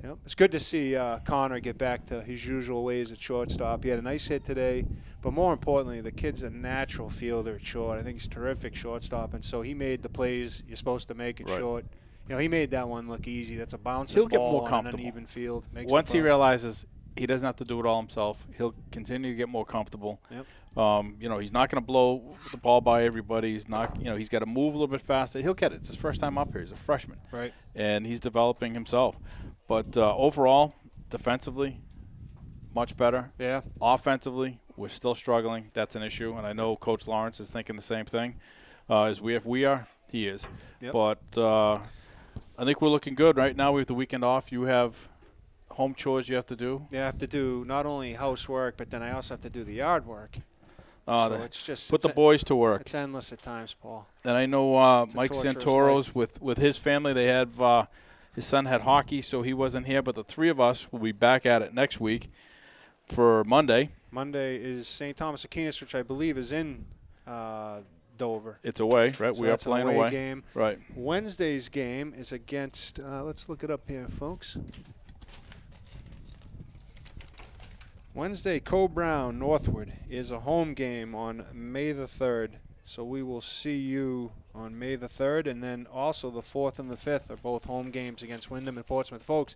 Yep. It's good to see Connor get back to his usual ways at shortstop. He had a nice hit today, but more importantly, the kid's a natural fielder at short. I think he's terrific shortstop, and so he made the plays you're supposed to make at short. You know, he made that one look easy. That's a bouncing He'll get ball more on an comfortable. uneven field. Once he realizes he doesn't have to do it all himself, he'll continue to get more comfortable. Yep. You know, he's not going to blow the ball by everybody. He's not, you know, he's got to move a little bit faster. He'll get it. It's his first time up here. He's a freshman. Right. And he's developing himself. But overall, defensively, much better. Yeah. Offensively, we're still struggling. That's an issue. And I know Coach Lawrence is thinking the same thing. If we are, he is. Yep. But I think we're looking good. Right now we have the weekend off. You have home chores you have to do. Yeah, I have to do not only housework, but then I also have to do the yard work. So it's just put the boys to work. It's endless at times, Paul. And I know Mike torturous Santoro's with his family. They have his son had hockey, so he wasn't here. But the three of us will be back at it next week for Monday. Monday is St. Thomas Aquinas, which I believe is in Dover. It's away, right? So We are that's an playing away away. game. Right. Wednesday's game is against. Let's look it up here, folks. Wednesday, Co-Brown Northwood is a home game on May the 3rd. So we will see you on May the 3rd. And then also the 4th and the 5th are both home games against Wyndham and Portsmouth. Folks,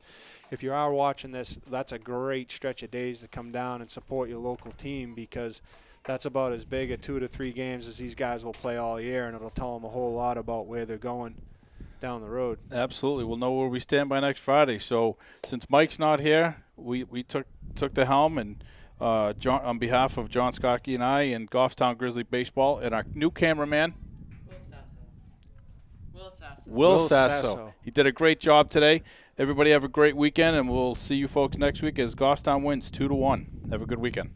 if you are watching this, that's a great stretch of days to come down and support your local team because that's about as big a 2 to 3 games as these guys will play all year, and it'll tell them a whole lot about where they're going down the road. Absolutely. We'll know where we stand by next Friday. So since Mike's not here, we took the helm and John, on behalf of John Skokie and I and Goffstown Grizzly Baseball and our new cameraman, Will Sasso. He did a great job today. Everybody have a great weekend, and we'll see you folks next week as Goffstown wins 2-1. Have a good weekend.